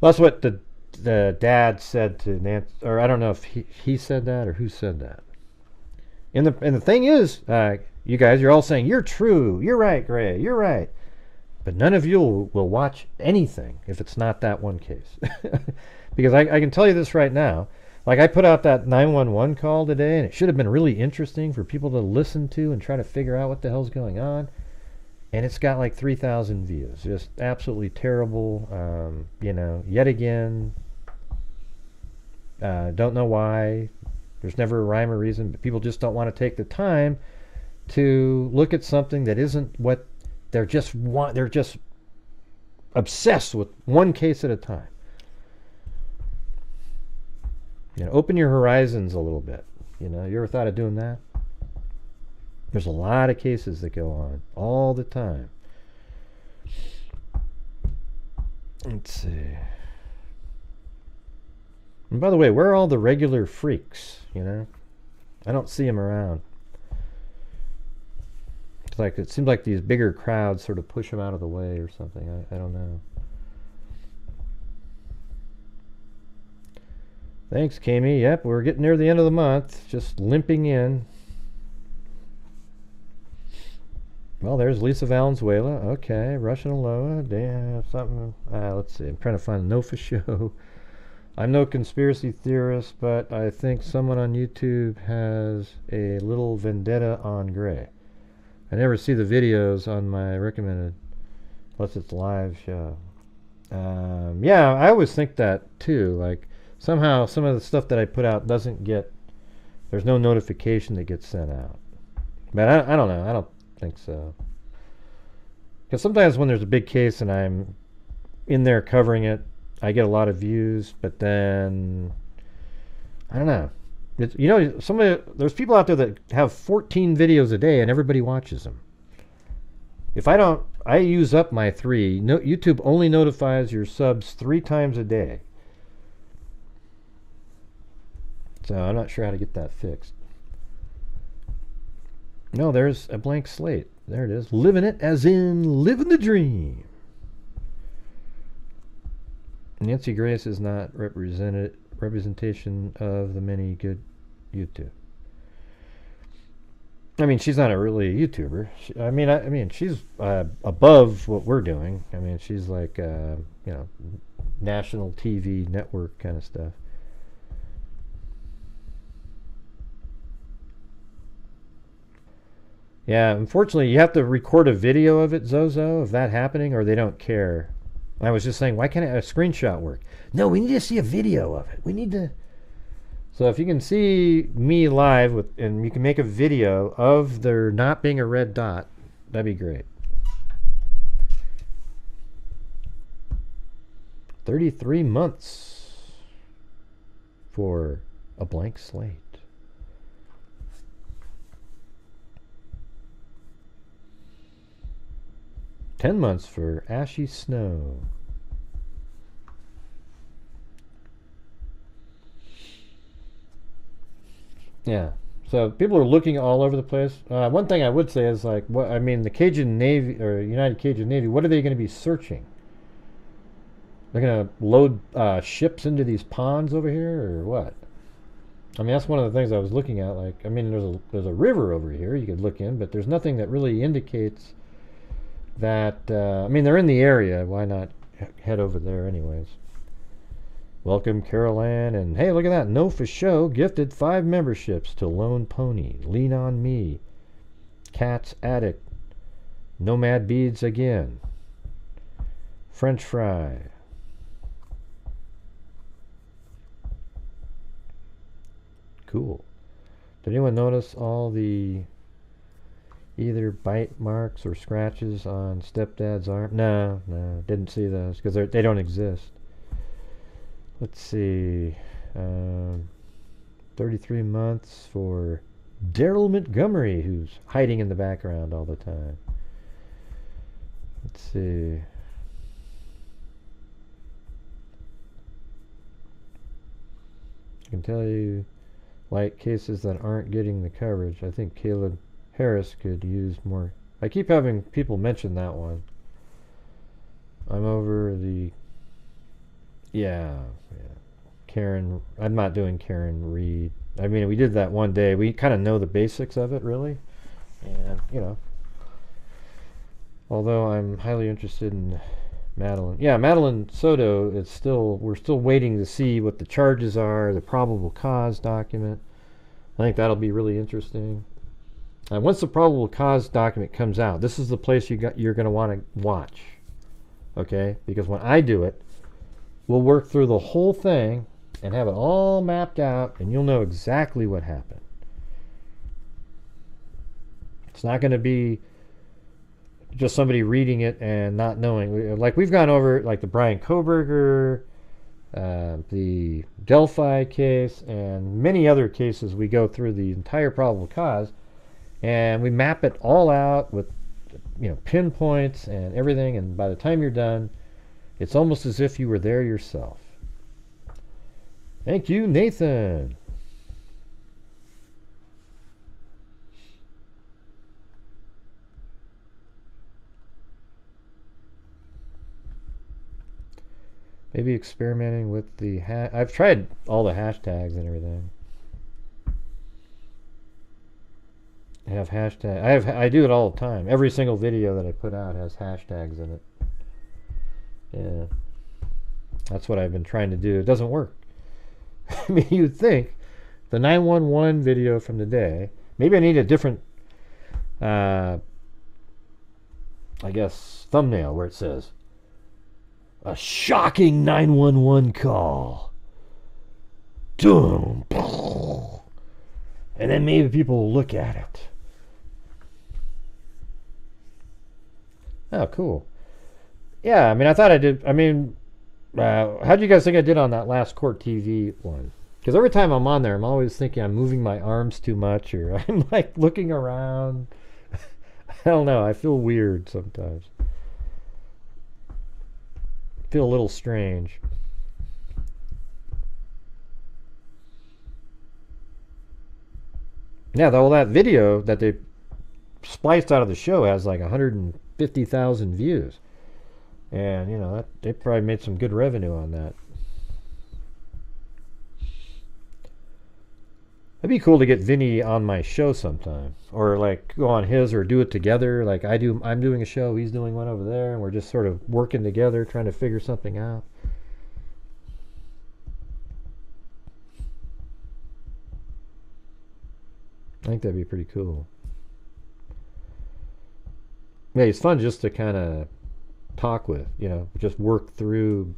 Well, that's what the dad said to Nancy, or I don't know if he said that or who said that. And the thing is, you guys, you're all saying, you're true, you're right, Gray, you're right. But none of you will watch anything if it's not that one case. Because I can tell you this right now. Like, I put out that 911 call today, and it should have been really interesting for people to listen to and try to figure out what the hell's going on. And it's got like 3,000 views. Just absolutely terrible. Yet again, don't know why. There's never a rhyme or reason, but people just don't want to take the time to look at something that isn't what they're just obsessed with, one case at a time. Open your horizons a little bit. You ever thought of doing that? There's a lot of cases that go on all the time. Let's see. And by the way, where are all the regular freaks? I don't see them around. It seems like these bigger crowds sort of push them out of the way or something. I don't know. Thanks, Kami. Yep, we're getting near the end of the month. Just limping in. Well, there's Lisa Valenzuela. Okay, Russian Aloha. Damn, something. Let's see. I'm trying to find a Nofa show. I'm no conspiracy theorist, but I think someone on YouTube has a little vendetta on Gray. I never see the videos on my recommended, unless it's live show. Yeah, I always think that too. Like, somehow some of the stuff that I put out doesn't get, there's no notification that gets sent out. But I don't know. I don't think so. Because sometimes when there's a big case and I'm in there covering it, I get a lot of views, but then I don't know. There's people out there that have 14 videos a day and everybody watches them. If I don't, I use up my 3. No, YouTube only notifies your subs 3 times a day. So I'm not sure how to get that fixed. No, there's a blank slate. There it is. Living it as in living the dream. Nancy Grace is not representation of the many good YouTube. I mean, she's not a really YouTuber. I mean, she's above what we're doing. I mean, she's like, national TV network kind of stuff. Yeah, unfortunately, you have to record a video of it, Zozo, of that happening, or they don't care. I was just saying, why can't a screenshot work? No, we need to see a video of it. We need to... So if you can see me live, and you can make a video of there not being a red dot, that'd be great. 33 months for a blank slate. 10 months for ashy snow. Yeah. So people are looking all over the place. One thing I would say is like, the Cajun Navy or United Cajun Navy, what are they going to be searching? They're going to load ships into these ponds over here, or what? I mean, that's one of the things I was looking at. Like, I mean, there's a river over here you could look in, but there's nothing that really indicates that. I mean, they're in the area. Why not head over there, anyways? Welcome, Carol Ann, and hey, look at that. No for show gifted 5 memberships to Lone Pony, Lean on Me, Cat's Addict, Nomad Beads again, French Fry. Cool. Did anyone notice all the either bite marks or scratches on stepdad's arm? No, didn't see those because they don't exist. Let's see. 33 months for Daryl Montgomery, who's hiding in the background all the time. Let's see. I can tell you, like, cases that aren't getting the coverage. I think Caleb Harris could use more. I keep having people mention that one. I'm over the... Yeah. Karen, I'm not doing Karen Reed. I mean, we did that one day. We kind of know the basics of it, really. And, although I'm highly interested in Madeline. Yeah, Madeline Soto, we're still waiting to see what the charges are, the probable cause document. I think that'll be really interesting. And once the probable cause document comes out, this is the place you're going to want to watch. Okay? Because when I do it, we'll work through the whole thing and have it all mapped out, and you'll know exactly what happened. It's not going to be just somebody reading it and not knowing. Like, we've gone over, like, the Brian Koberger, the Delphi case, and many other cases. We go through the entire probable cause, and we map it all out with, pinpoints and everything, and by the time you're done, it's almost as if you were there yourself. Thank you, Nathan. Maybe experimenting with the I've tried all the hashtags and everything. I do it all the time. Every single video that I put out has hashtags in it. Yeah. That's what I've been trying to do. It doesn't work. I mean, you'd think the 911 video from the day, maybe I need a different, I guess, thumbnail where it says, a shocking 911 call. Doom. And then maybe people will look at it. Oh, cool. Yeah, I mean, I thought I did. I mean, how do you guys think I did on that last Court TV one? Because every time I'm on there, I'm always thinking I'm moving my arms too much, or I'm like looking around. I don't know. I feel weird sometimes. Feel a little strange. Yeah, well, that video that they spliced out of the show has like 150,000 views. And, you know, they probably made some good revenue on that. It'd be cool to get Vinny on my show sometime. Or like go on his or do it together. Like I'm doing a show, he's doing one over there, and we're just sort of working together trying to figure something out. I think that'd be pretty cool. Yeah, it's fun just to kind of talk with, you know, just work through.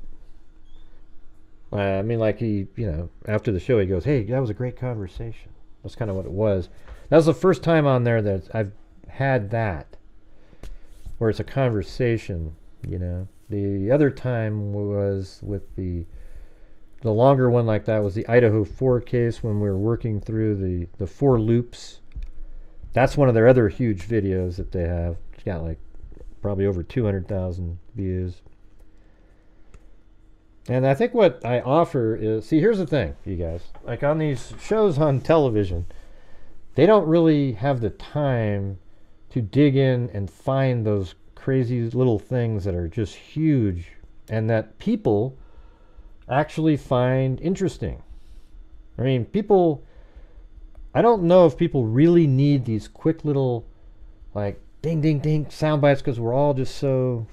I mean, like he, you know, after the show he goes, "Hey, that was a great conversation." That's kind of what it was. That was the first time on there that I've had that, where it's a conversation, you know. The other time was with the longer one like that was the Idaho 4 case when we were working through the 4 loops. That's one of their other huge videos that they have. It's got like probably over 200,000 views. And I think what I offer is, see, here's the thing, you guys. Like on these shows on television, they don't really have the time to dig in and find those crazy little things that are just huge and that people actually find interesting. I mean, people, I don't know if people really need these quick little, like, ding, ding, ding sound bites because we're all just so...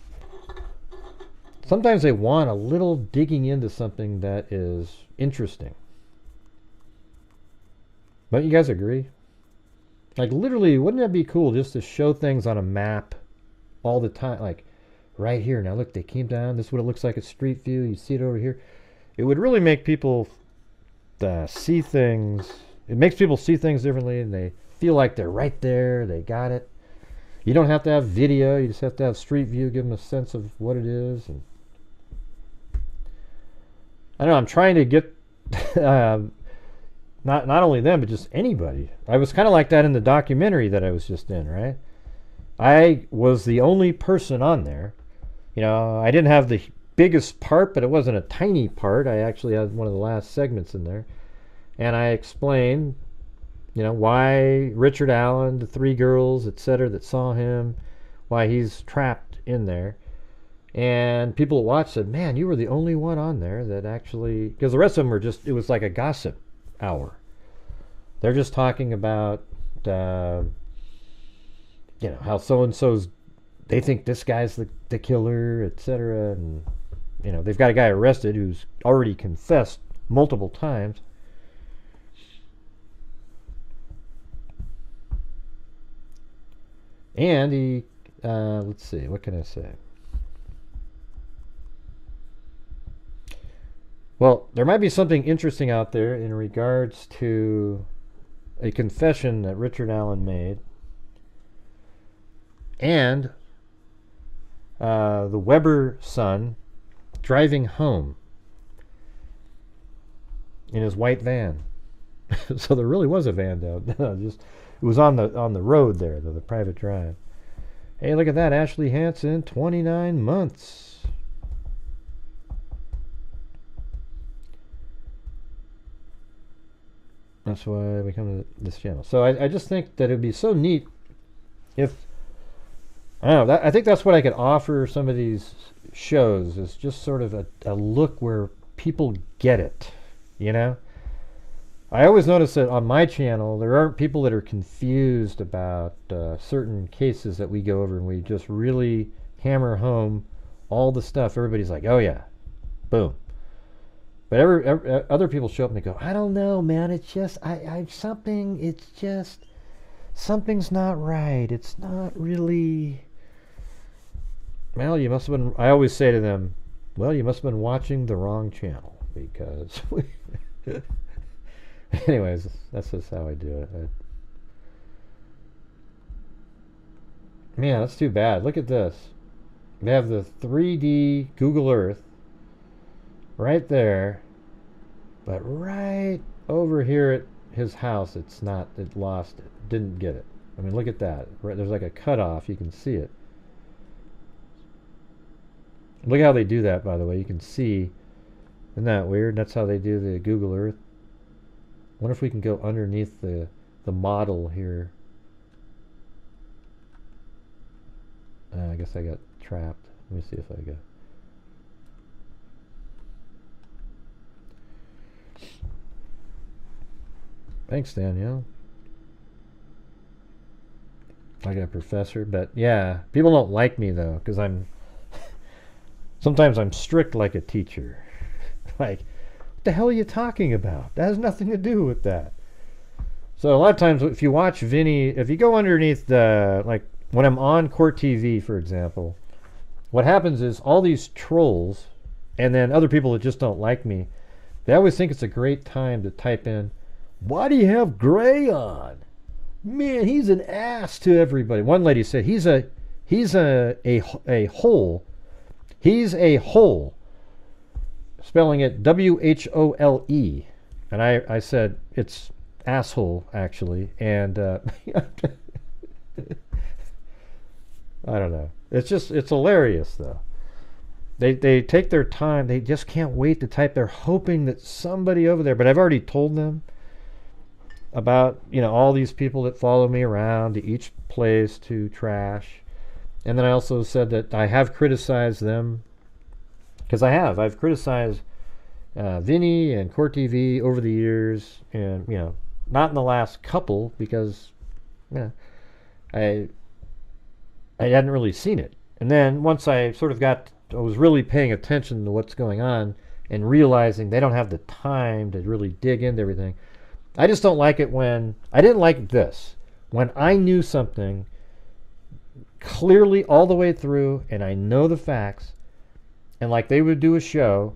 Sometimes they want a little digging into something that is interesting. Don't you guys agree? Like, literally, wouldn't it be cool just to show things on a map all the time? Like, right here. Now, look, they came down. This is what it looks like at street view. You see it over here. It would really make people see things. It makes people see things differently, and they feel like they're right there. They got it. You don't have to have video. You just have to have street view. Give them a sense of what it is. And I don't know. I'm trying to get not only them, but just anybody. I was kind of like that in the documentary that I was just in, right? I was the only person on there. You know, I didn't have the biggest part, but it wasn't a tiny part. I actually had one of the last segments in there. And I explained, you know, why Richard Allen, the 3 girls, etc., that saw him, why he's trapped in there. And people that watched said, "Man, you were the only one on there that actually..." Because the rest of them were just, it was like a gossip hour. They're just talking about, you know, how so-and-so's, they think this guy's the killer, etc. And, you know, they've got a guy arrested who's already confessed multiple times. And he, let's see, what can I say? Well, there might be something interesting out there in regards to a confession that Richard Allen made, and the Weber son driving home in his white van. So there really was a van down. Just it was on the road there, the private drive. Hey, look at that, Ashley Hansen, 29 months. That's why we come to this channel. So I just think that it would be so neat if, I don't know, I think that's what I could offer some of these shows, is just sort of a look where people get it, you know? I always notice that on my channel, there aren't people that are confused about certain cases that we go over, and we just really hammer home all the stuff. Everybody's like, "Oh yeah, boom." But other people show up and they go, "I don't know, man. It's just it's just something's not right. It's not really." Well, you must have been. I always say to them, "Well, you must have been watching the wrong channel," because. Anyways, that's just how I do it. Man, that's too bad. Look at this. They have the 3D Google Earth right there, but right over here at his house, it's not. It lost it. Didn't get it. I mean, look at that. Right, there's like a cutoff. You can see it. Look how they do that, by the way. You can see. Isn't that weird? That's how they do the Google Earth. Wonder if we can go underneath the model here. I guess I got trapped. Let me see if I go. Thanks, Danielle. Like a professor, but yeah, people don't like me though, because sometimes I'm strict like a teacher. Like, what the hell are you talking about? That has nothing to do with that. So a lot of times, if you watch Vinny, if you go underneath the, like when I'm on Court TV, for example, what happens is all these trolls, and then other people that just don't like me, they always think it's a great time to type in, "Why do you have gray on? Man, he's an ass to everybody." One lady said, he's a hole. He's a hole. Spelling it W-H-O-L-E. And I said, it's asshole, actually. And I don't know. It's hilarious, though. They take their time. They just can't wait to type. They're hoping that somebody over there, but I've already told them about, all these people that follow me around to each place to trash. And then I also said that I have criticized them, because I've criticized Vinny and Court TV over the years, and not in the last couple, because I hadn't really seen it. And then once I sort of I was really paying attention to what's going on and realizing they don't have the time to really dig into everything. I just don't like it I didn't like this. When I knew something clearly all the way through and I know the facts, and like they would do a show,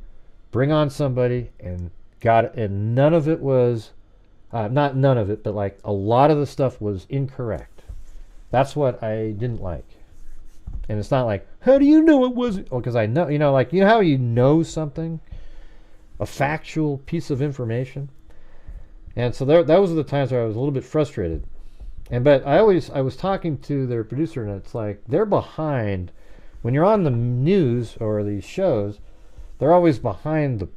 bring on somebody and none of it was, not none of it, but like a lot of the stuff was incorrect. That's what I didn't like. And it's not like, how do you know it wasn't? Well, because I know, like, how you know something, a factual piece of information. And so that was the times where I was a little bit frustrated. But I was talking to their producer, and it's like they're behind. When you're on the news or these shows, they're always behind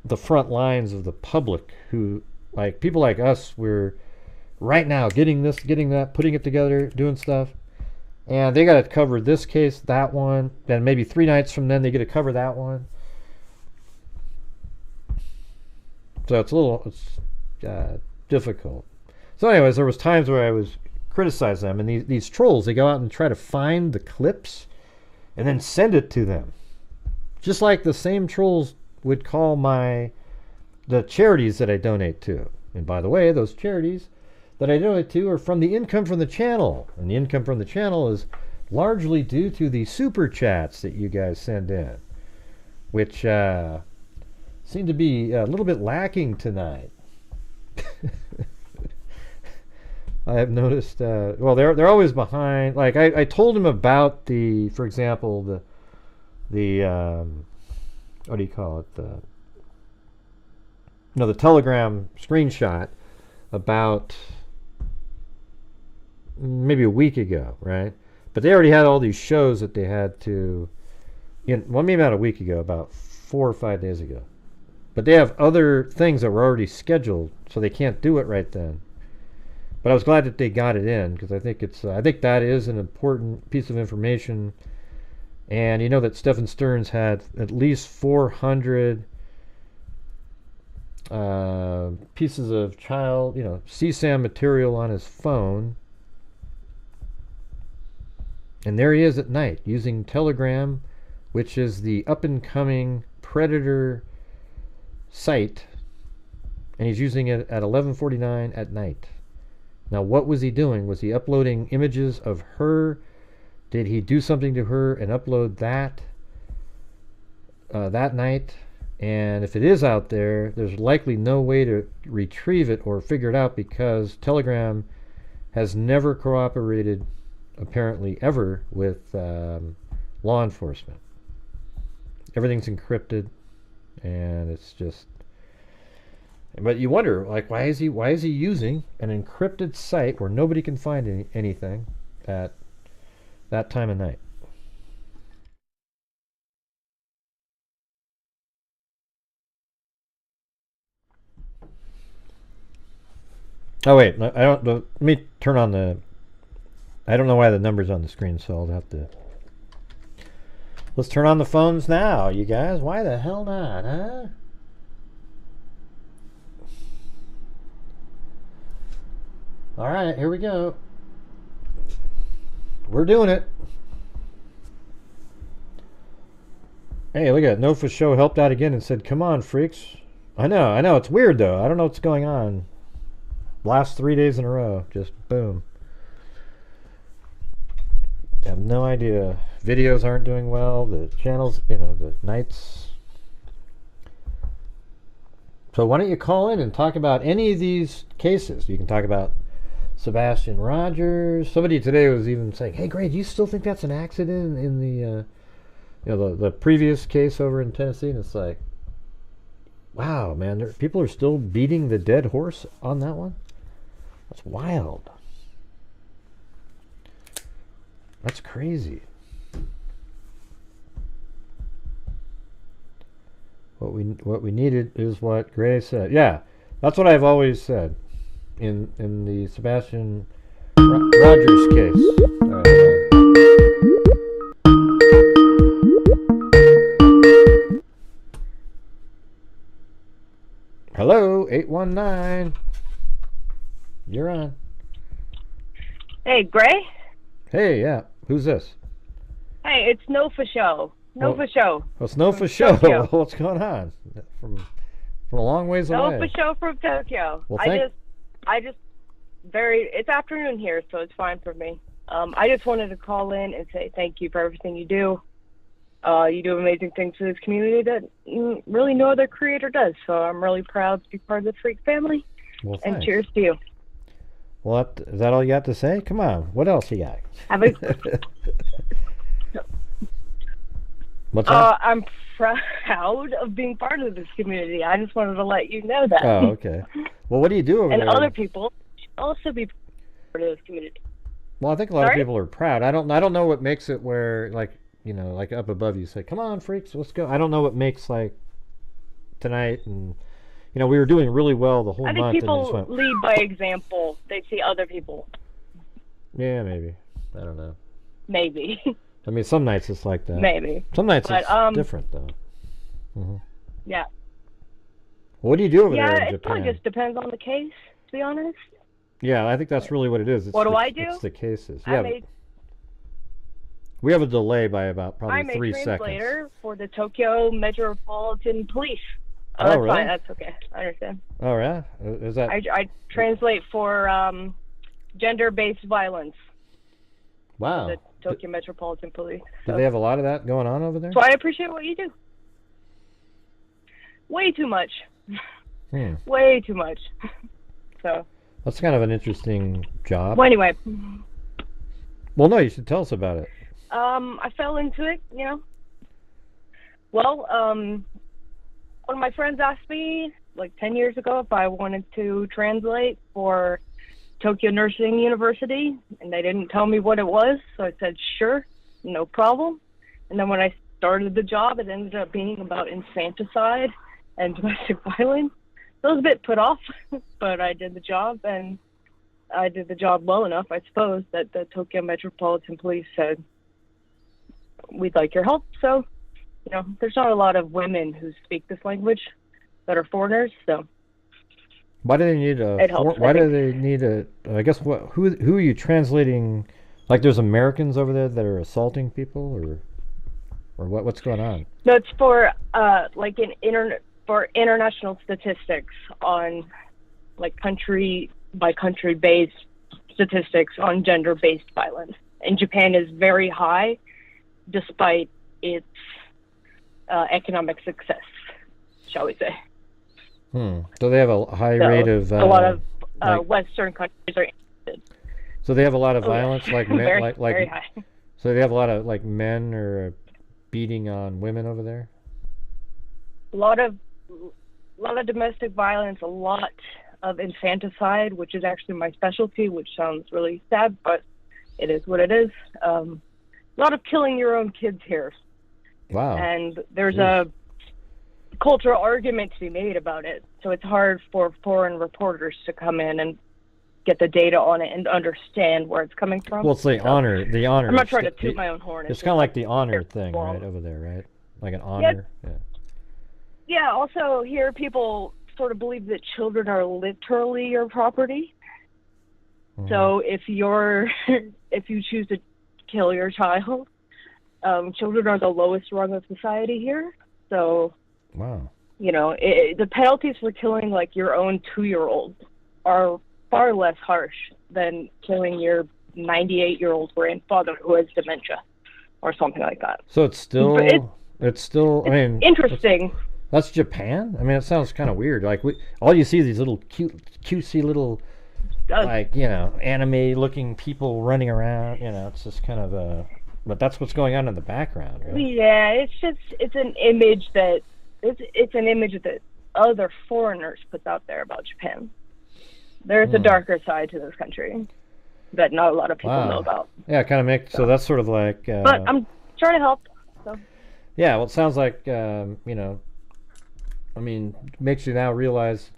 the front lines of the public, who, like people like us, we're right now getting this, getting that, putting it together, doing stuff. And they got to cover this case, that one, then maybe 3 nights from then they get to cover that one. So it's difficult. So anyways, there was times where I was criticize them, and these trolls, they go out and try to find the clips and then send it to them. Just like the same trolls would call the charities that I donate to. And by the way, those charities that I donate to are from the income from the channel. And the income from the channel is largely due to the super chats that you guys send in, which seem to be a little bit lacking tonight. I have noticed, well, they're always behind. Like I told him about for example, the what do you call it? The Telegram screenshot about maybe a week ago, right? But they already had all these shows that they had to, well, maybe not a week ago, about 4 or 5 days ago. But they have other things that were already scheduled, so they can't do it right then. But I was glad that they got it in, because I think that is an important piece of information. And that Stephen Stearns had at least 400 pieces of child, CSAM material on his phone. And there he is at night using Telegram, which is the up-and-coming predator site, and he's using it at 11:49 at night. Now, what was he doing? Was he uploading images of her? Did he do something to her and upload that that night? And if it is out there, there's likely no way to retrieve it or figure it out, because Telegram has never cooperated, apparently ever, with law enforcement. Everything's encrypted, and it's just. But you wonder, like, why is he using an encrypted site where nobody can find anything at that time of night? Oh wait, I don't. Let me turn on the. I don't know why the number's on the screen, so I'll have to. Let's turn on the phones now, you guys. Why the hell not, huh? All right, here we go. We're doing it. Hey, look at it. No for Show helped out again and said, "Come on, freaks." I know. It's weird though. I don't know what's going on. Last 3 days in a row, just boom. I have no idea. Videos aren't doing well. The channels, the nights. So why don't you call in and talk about any of these cases? You can talk about Sebastian Rogers. Somebody today was even saying, "Hey, Gray, do you still think that's an accident in the, the previous case over in Tennessee?" And it's like, wow, man, people are still beating the dead horse on that one. That's wild. That's crazy. What we needed is what Gray said. Yeah, that's what I've always said in the Sebastian Rogers case. All right, hello, 819. You're on. Hey, Gray? Hey, yeah. Who's this? Hey, it's No for Show. No for Show. Oh, it's No for Show. Tokyo. What's going on? From a long ways away. No for Show from Tokyo. Well, it's afternoon here, so it's fine for me. I just wanted to call in and say thank you for everything you do. You do amazing things for this community that really no other creator does. So I'm really proud to be part of the Freak family. Well, and thanks. cheers to you. What? Is that all you got to say? Come on. What else you got? What's that? I'm proud of being part of this community. I just wanted to let you know that. Oh, okay. Well, what do you do over there? And other people should also be part of this community. Well, I think a lot of people are proud. I don't know what makes it where, like up above you say, "Come on, freaks, let's go." I don't know what makes, like, tonight and we were doing really well the whole month. I think people and went, lead by example. They see other people. Yeah, maybe. I don't know. Maybe. I mean, some nights it's like that. Maybe. Some nights it's different, though. Mm-hmm. Yeah. What do you do over there in Yeah, it Japan? probably just depends on the case, to be honest. Yeah, I think that's really what it is. What do I do? It's the cases. Yeah. We have a delay by about probably 3 seconds. I'm a translator for the Tokyo Metropolitan Police. Oh, that's really? fine. That's okay. I understand. Oh, yeah? Is that... I translate for gender-based violence. Wow. The Tokyo Metropolitan Police. Do they have a lot of that going on over there? So I appreciate what you do. Way too much. Way too much. So. That's kind of an interesting job. Well, anyway. Well, no, you should tell us about it. I fell into it, Well, one of my friends asked me, like 10 years ago, if I wanted to translate for Tokyo Nursing University, and they didn't tell me what it was, so I said, sure, no problem. And then when I started the job, it ended up being about infanticide and domestic violence. So I was a bit put off, but I did the job, and I did the job well enough, I suppose, that the Tokyo Metropolitan Police said, we'd like your help. So, there's not a lot of women who speak this language that are foreigners, so. Why do they need I guess who are you translating? Like, there's Americans over there that are assaulting people, or what's going on? No, it's for for international statistics on, like, country by country based statistics on gender based violence. And Japan is very high, despite its economic success, shall we say. So they have a high rate of... a lot of Western countries are interested. So they have a lot of violence, very high. So they have a lot of like men are beating on women over there. A lot of domestic violence, a lot of infanticide, which is actually my specialty, which sounds really sad, but it is what it is. A lot of killing your own kids here. Wow. And there's a cultural argument to be made about it. So it's hard for foreign reporters to come in and get the data on it and understand where it's coming from. Well, it's the honor. The honor. I'm not trying to toot my own horn. It's kind of like the honor thing, right, over there, right? Like an honor. Yeah. Yeah. Also, here people sort of believe that children are literally your property. Mm-hmm. So if you choose to kill your child, children are the lowest rung of society here. So, wow. You know, the penalties for killing like your own 2-year-old are far less harsh than killing your 98-year-old grandfather who has dementia or something like that. So it's still, I mean, interesting. That's Japan? I mean, it sounds kind of weird. Like, all you see is these little cutesy little, like, you know, anime-looking people running around. You know, it's just kind of but that's what's going on in the background, right? Yeah, it's an image that other foreigners put out there about Japan. There's a darker side to this country that not a lot of people know about. Yeah, it kind of makes, so that's sort of like... but I'm trying to help, so... Yeah, well, it sounds like, you know, I mean, makes you now realize,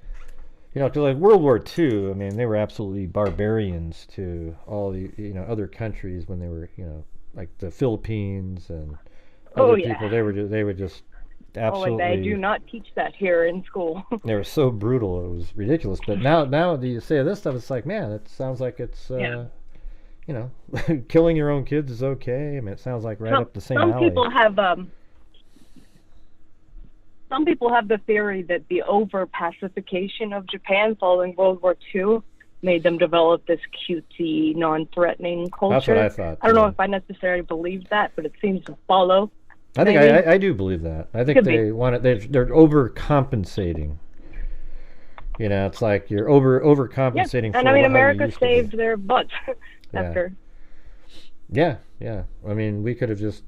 you know, like World War II, I mean, they were absolutely barbarians to all the, you know, other countries when they were, you know, like the Philippines and other people. They were just absolutely... and they do not teach that here in school. They were so brutal, it was ridiculous. But now you say this stuff, it's like, man, it sounds like it's, you know, killing your own kids is okay. I mean, it sounds like right up the same alley. Some people have the theory that the over-pacification of Japan following World War II made them develop this cutesy, non-threatening culture. That's what I thought. I don't know if I necessarily believe that, but it seems to follow. I think I do believe that. I think they want it. They're overcompensating. You know, it's like you're overcompensating. Yeah. And I mean, America saved their butts after. Yeah. I mean, we could have just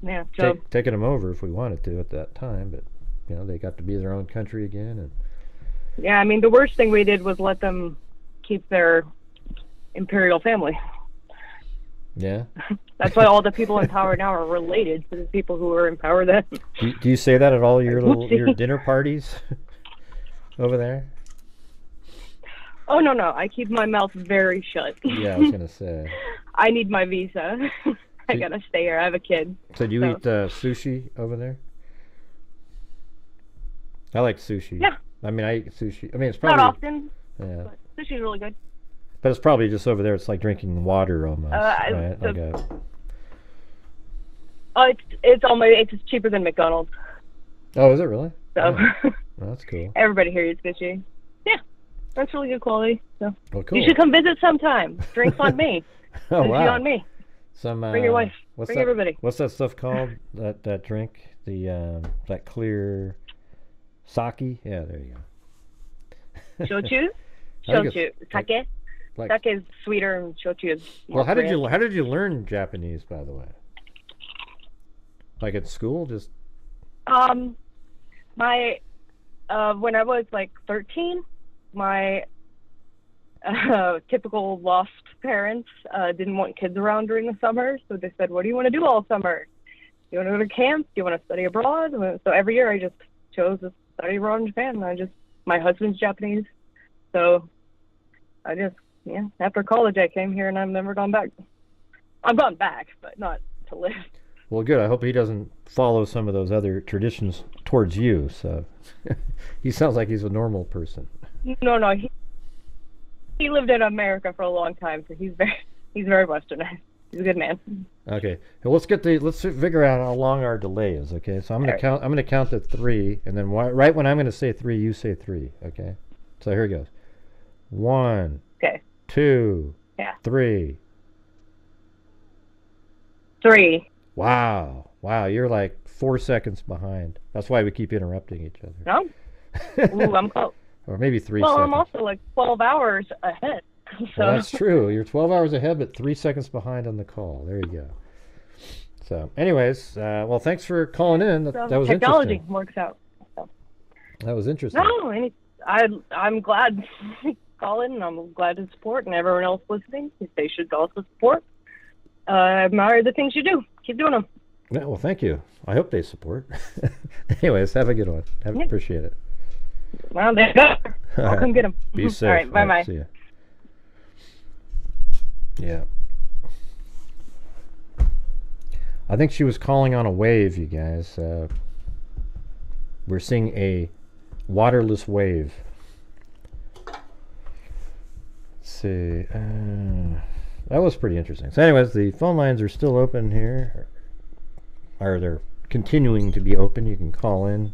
taken them over if we wanted to at that time, but you know, they got to be their own country again. And yeah, I mean, the worst thing we did was let them keep their imperial family. Yeah. That's why all the people in power now are related to the people who were in power then. Do you say that at all your dinner parties over there? Oh, no. I keep my mouth very shut. Yeah, I was going to say. I need my visa. I got to stay here. I have a kid. So do you eat sushi over there? I like sushi. Yeah. I mean, I eat sushi. I mean, it's probably... Not often. Yeah. But sushi's really good. But it's probably just over there. It's like drinking water almost, right? It's cheaper than McDonald's. Oh, is it really? So well, that's cool. Everybody here eats sushi. Yeah, that's really good quality. So cool. You should come visit sometime. Drinks on me. Oh, sushi on me. Bring your wife. Bring everybody. What's that stuff called? that drink? That clear sake? Yeah, there you go. Shochu. Sake. Sake is sweeter and shochu is more how did you learn Japanese, by the way? Like at school, just when I was like 13, my typical lost parents didn't want kids around during the summer, so they said, "What do you want to do all summer? Do you want to go to camp? Do you want to study abroad?" So every year I just chose to study abroad in Japan. My husband's Japanese, so after college I came here and I've never gone back. I've gone back, but not to live. Well, good. I hope he doesn't follow some of those other traditions towards you. So he sounds like he's a normal person. No. He lived in America for a long time, so he's very westernized. He's a good man. Okay. Well, let's figure out how long our delay is. Okay. So I'm gonna count to 3, and then right when I'm gonna say 3, you say 3. Okay. So here it goes. 1. Okay. 2. Yeah. 3. 3. Wow. You're like 4 seconds behind. That's why we keep interrupting each other. No. Ooh, I'm close. Or maybe 3 well, seconds. I'm also like 12 hours ahead. So. Well, that's true. You're 12 hours ahead, but 3 seconds behind on the call. There you go. So, anyways, well, thanks for calling in. That was technology interesting. works out. So. That was interesting. No, I'm glad to call in, and I'm glad to support, and everyone else listening, they should also support. I admire the things you do. Keep doing them. Yeah, well, thank you. I hope they support. Anyways, have a good one. Appreciate it. Well, there you go. I'll come get them. Be safe. All right, bye-bye. See ya. Yeah. I think she was calling on a wave, you guys. We're seeing a waterless wave. Let's see. That was pretty interesting. So anyways, the phone lines are still open here. Or they're continuing to be open. You can call in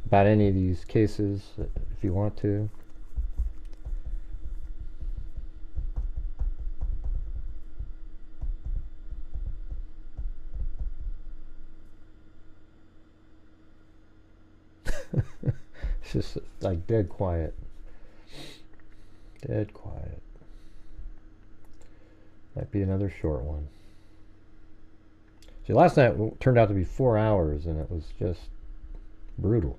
about any of these cases if you want to. It's just like dead quiet. Dead quiet. Might be another short one. See, last night turned out to be 4 hours, and it was just brutal.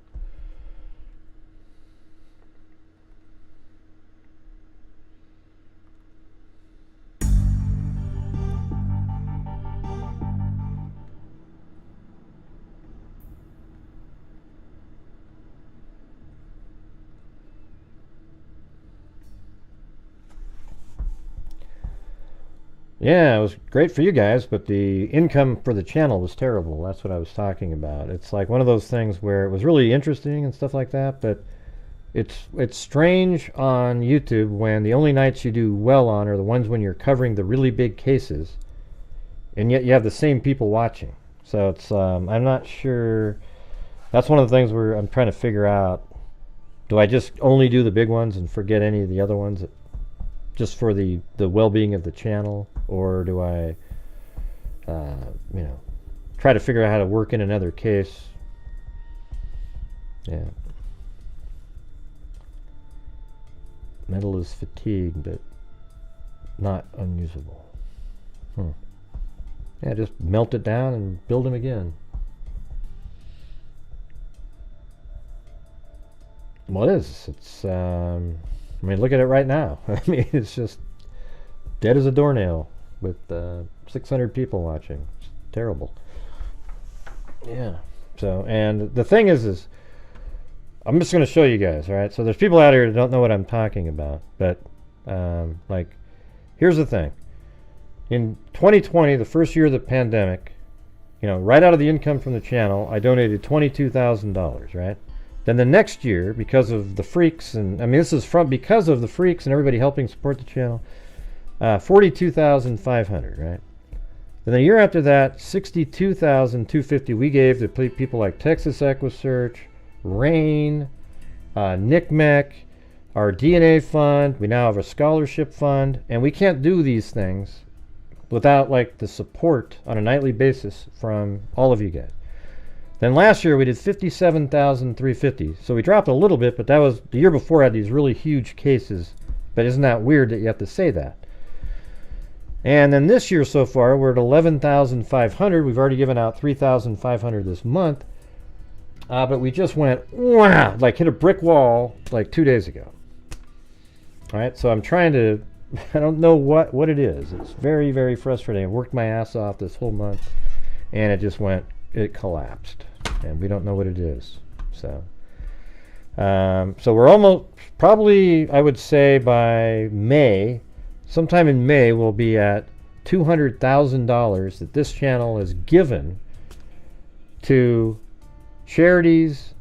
Yeah, it was great for you guys, but the income for the channel was terrible. That's what I was talking about. It's like one of those things where it was really interesting and stuff like that, but it's strange on YouTube when the only nights you do well on are the ones when you're covering the really big cases, and yet you have the same people watching. So it's I'm not sure. That's one of the things where I'm trying to figure out, do I just only do the big ones and forget any of the other ones just for the well-being of the channel, or do I try to figure out how to work in another case? Yeah. Metal is fatigued, but not unusable. Yeah, just melt it down and build them again. Well, it is. It's I mean, look at it right now. I mean, it's just dead as a doornail with 600 people watching. It's terrible. Yeah. So, and the thing is I'm just going to show you guys, all right? So there's people out here that don't know what I'm talking about, but like, here's the thing. In 2020, the first year of the pandemic, right out of the income from the channel, I donated $22,000, right? Then the next year, because of the freaks, and I mean, this is because of the freaks and everybody helping support the channel, $42,500, right? Then the year after that, $62,250 we gave to people like Texas EquiSearch, Rain, NCMEC, our DNA fund. We now have a scholarship fund, and we can't do these things without like the support on a nightly basis from all of you guys. Then last year we did $57,350. So we dropped a little bit, but that was the year before. I had these really huge cases. But isn't that weird that you have to say that? And then this year so far we're at $11,500. We've already given out $3,500 this month. But we just went wow, like hit a brick wall like 2 days ago. All right, so I'm trying to. I don't know what it is. It's very, very frustrating. I worked my ass off this whole month, and it collapsed, and we don't know what it is. So we're almost, probably, I would say by May, sometime in May, we'll be at $200,000 that this channel has given to charities,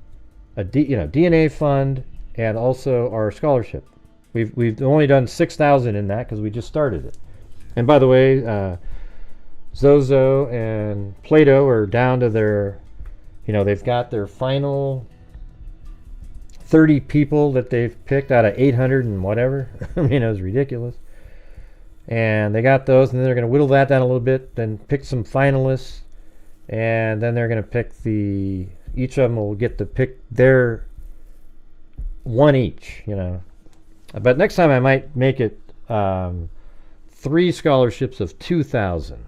a DNA fund, and also our scholarship. We've only done 6,000 in that because we just started it. And by the way, Zozo and Plato are down to their, they've got their final 30 people that they've picked out of 800 and whatever. I mean, it was ridiculous. And they got those, and then they're going to whittle that down a little bit, then pick some finalists, and then they're going to pick each of them will get to pick their one each, But next time I might make it 3 scholarships of 2,000.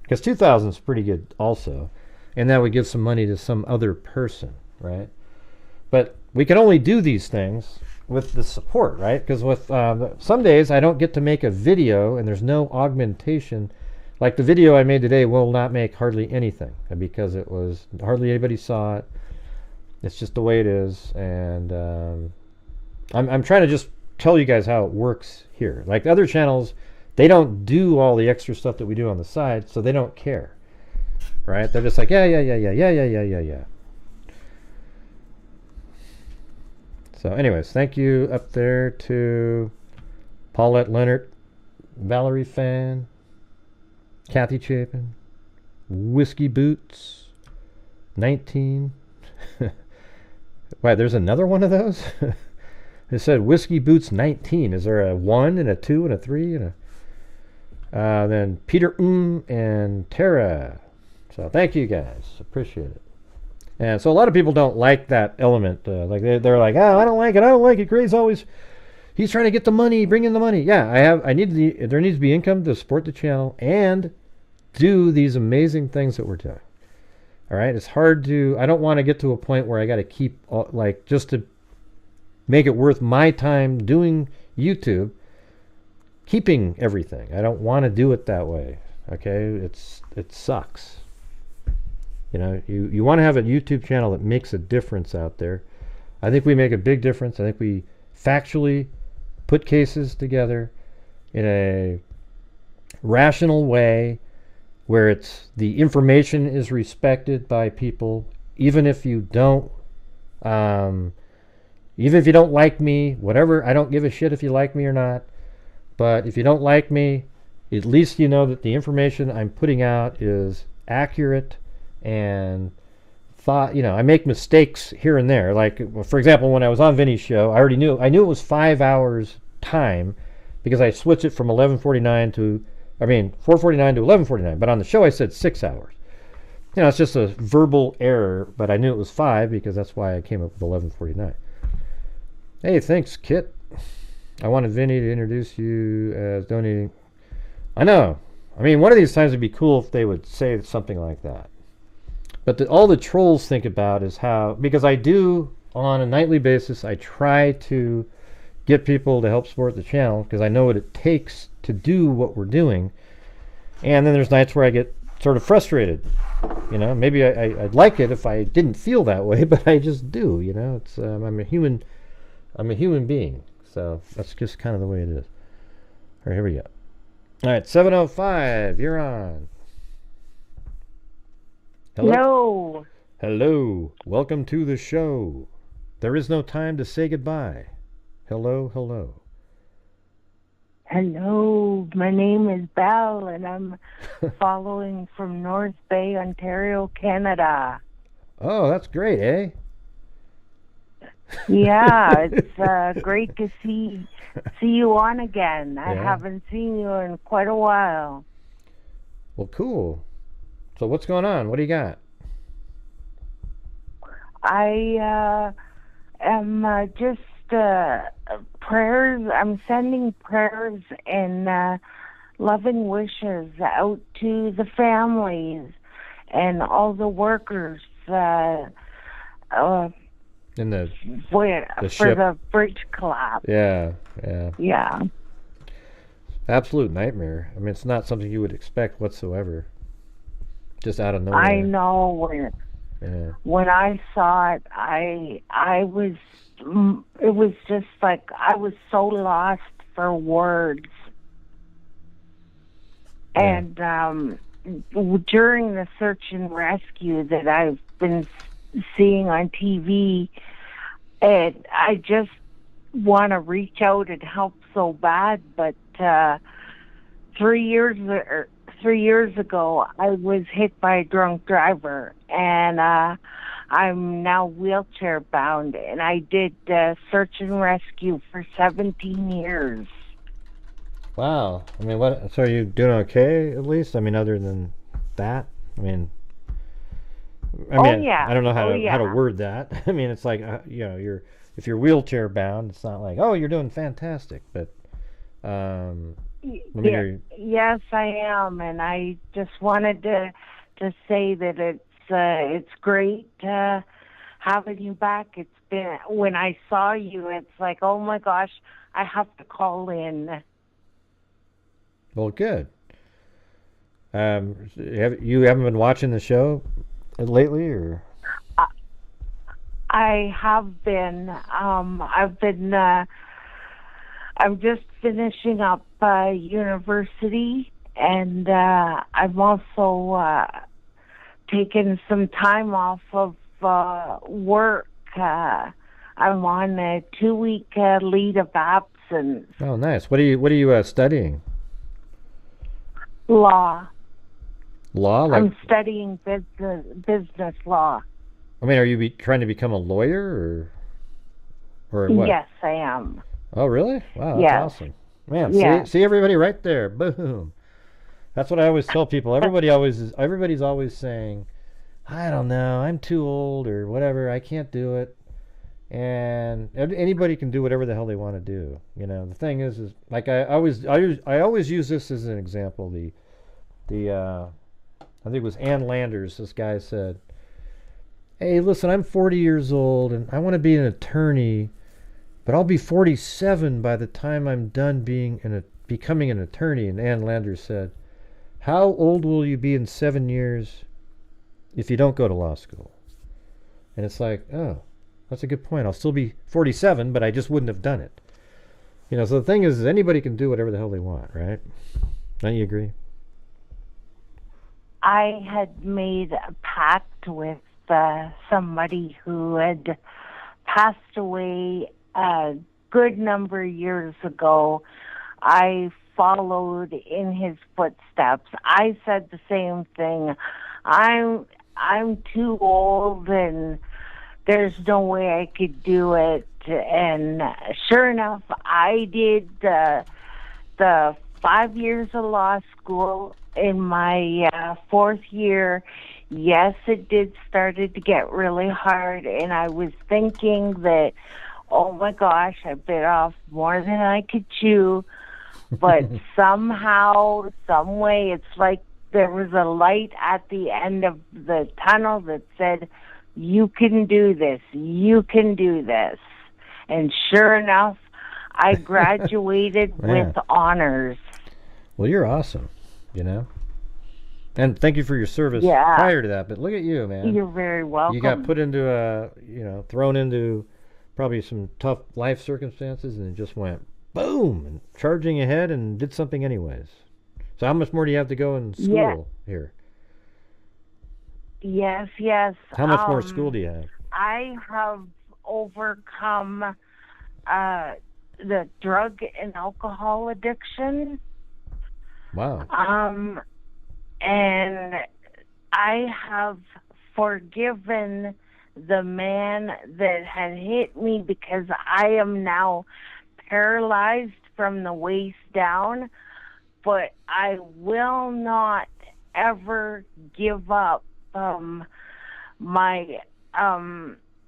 Because 2,000 is pretty good also. And that would give some money to some other person, right? But we can only do these things with the support, right? Because with some days I don't get to make a video and there's no augmentation. Like the video I made today will not make hardly anything because it was hardly anybody saw it. It's just the way it is, and I'm trying to just tell you guys how it works here. Like the other channels, they don't do all the extra stuff that we do on the side, so they don't care, right? They're just like, yeah. So anyways, thank you up there to Paulette Leonard, Valerie Fan, Kathy Chapin, Whiskey Boots, 19. Why, there's another one of those? It said Whiskey Boots 19. Is there a 1 and a 2 and a 3 and a... then Peter and Tara. So thank you guys. Appreciate it. And so a lot of people don't like that element. Like they're like, oh, I don't like it. Gray's always... He's trying to get the money, bring in the money. Yeah, there needs to be income to support the channel and do these amazing things that we're doing. All right, it's hard to, I don't want to get to a point where I got to keep, like, just to make it worth my time doing YouTube, keeping everything. I don't want to do it that way, okay? It sucks. You know, you want to have a YouTube channel that makes a difference out there. I think we make a big difference. I think we factually put cases together in a rational way, where the information is respected by people, even if you don't like me, whatever. I don't give a shit if you like me or not. But if you don't like me, at least you know that the information I'm putting out is accurate and I make mistakes here and there. Like, for example, when I was on Vinny's show, I knew it was 5 hours time because I switched it from 4:49 to 11:49, but on the show I said 6 hours. You know, it's just a verbal error, but I knew it was 5 because that's why I came up with 11:49. Hey, thanks, Kit. I wanted Vinny to introduce you as donating. I know. I mean, one of these times it'd be cool if they would say something like that. But all the trolls think about is how, because I do on a nightly basis, I try to get people to help support the channel because I know what it takes to do what we're doing. And then there's nights where I get sort of frustrated. You know, maybe I'd like it if I didn't feel that way, but I just do. You know, it's I'm a human being, so that's just kind of the way it is. All right, here we go. All right, 7:05. You're on. Hello. Hello. Welcome to the show. There is no time to say goodbye. Hello. Hello, my name is Belle, and I'm following from North Bay, Ontario, Canada. Oh, that's great, eh? Yeah, it's great to see you on again. I haven't seen you in quite a while. Well, cool. So what's going on? What do you got? I am just prayers. I'm sending prayers and loving wishes out to the families and all the workers In the for ship. the bridge collapse. Yeah. Yeah. Absolute nightmare. I mean, it's not something you would expect whatsoever. Just out of nowhere. I know when I saw it, it was just like I was so lost for words. Yeah. And during the search and rescue that I've been seeing on TV, and I just want to reach out and help so bad, but 3 years ago, I was hit by a drunk driver, and I'm now wheelchair bound, and I did search and rescue for 17 years. Wow. I mean, so are you doing okay, at least? I mean, other than that? I mean, I don't know how to word that. I mean, it's like, if you're wheelchair bound, it's not like, oh, you're doing fantastic, but... Yes, I am, and I just wanted to say that it's great having you back. It's been, when I saw you, it's like, oh my gosh, I have to call in. Well, good. You haven't been watching the show lately, or? I have been. I'm just finishing up university, and I'm also taking some time off of work. I'm on a 2-week leave of absence. Oh, nice. What are you studying? Law. Law? I'm studying business law. I mean, are you trying to become a lawyer, or what? Yes, I am. Oh, really? Wow, that's awesome. Man, Yeah. see everybody right there. Boom. That's what I always tell people. Everybody's always saying, I don't know, I'm too old or whatever, I can't do it. And anybody can do whatever the hell they want to do. You know, the thing is like I always use this as an example. I think it was Ann Landers, this guy said, hey, listen, I'm 40 years old and I want to be an attorney, but I'll be 47 by the time I'm done becoming an attorney. And Ann Landers said, how old will you be in 7 years if you don't go to law school? And it's like, oh, that's a good point. I'll still be 47, but I just wouldn't have done it. You know, so the thing is anybody can do whatever the hell they want, right? Don't you agree? I had made a pact with somebody who had passed away a good number of years ago. I followed in his footsteps. I said the same thing. I'm too old and there's no way I could do it. And sure enough, I did the 5 years of law school. In my 4th year, yes, it did started to get really hard, and I was thinking that, oh my gosh, I bit off more than I could chew. But somehow, some way, it's like there was a light at the end of the tunnel that said, you can do this, you can do this. And sure enough, I graduated with honors. Well, you're awesome, you know? And thank you for your service prior to that, but look at you, man. You're very welcome. You got put into thrown into probably some tough life circumstances, and it just went boom, and charging ahead and did something anyways. So how much more do you have to go in school here? Yes. How much more school do you have? I have overcome the drug and alcohol addiction. Wow. And I have forgiven the man that had hit me because I am now paralyzed from the waist down, but I will not ever give up my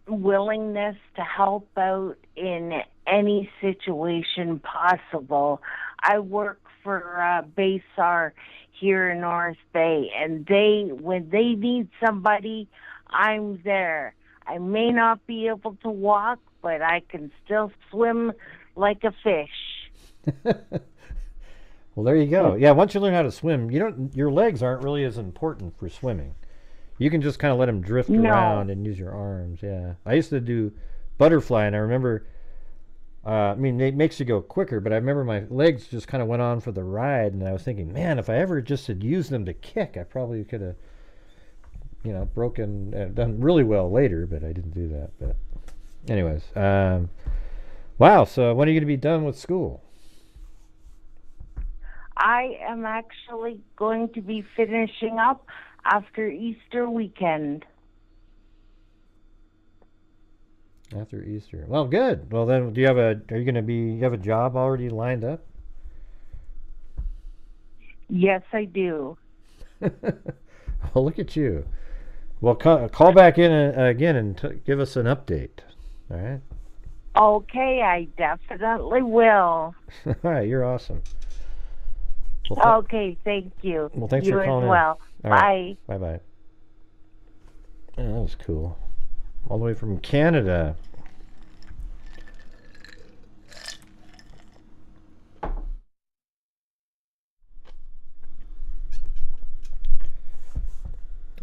willingness to help out in any situation possible. I work for Baysar here in North Bay, and when they need somebody, I'm there. I may not be able to walk, but I can still swim like a fish. Well, there you go. Yeah, once you learn how to swim, your legs aren't really as important for swimming. You can just kind of let them drift around and use your arms. Yeah, I used to do butterfly, and I remember. I mean, it makes you go quicker, but I remember my legs just kind of went on for the ride, and I was thinking, man, if I ever just had used them to kick, I probably could have, broken, done really well later, but I didn't do that. But anyways, wow, so when are you going to be done with school? I am actually going to be finishing up after Easter weekend. After Easter. Well, good. Well, then, you have a job already lined up? Yes, I do. Well, look at you. Well, call back in again and give us an update. All right? Okay, I definitely will. All right, you're awesome. Okay, thank you. Well, thanks you for calling as well. in. Bye. Right. Bye-bye. Yeah, that was cool. All the way from Canada.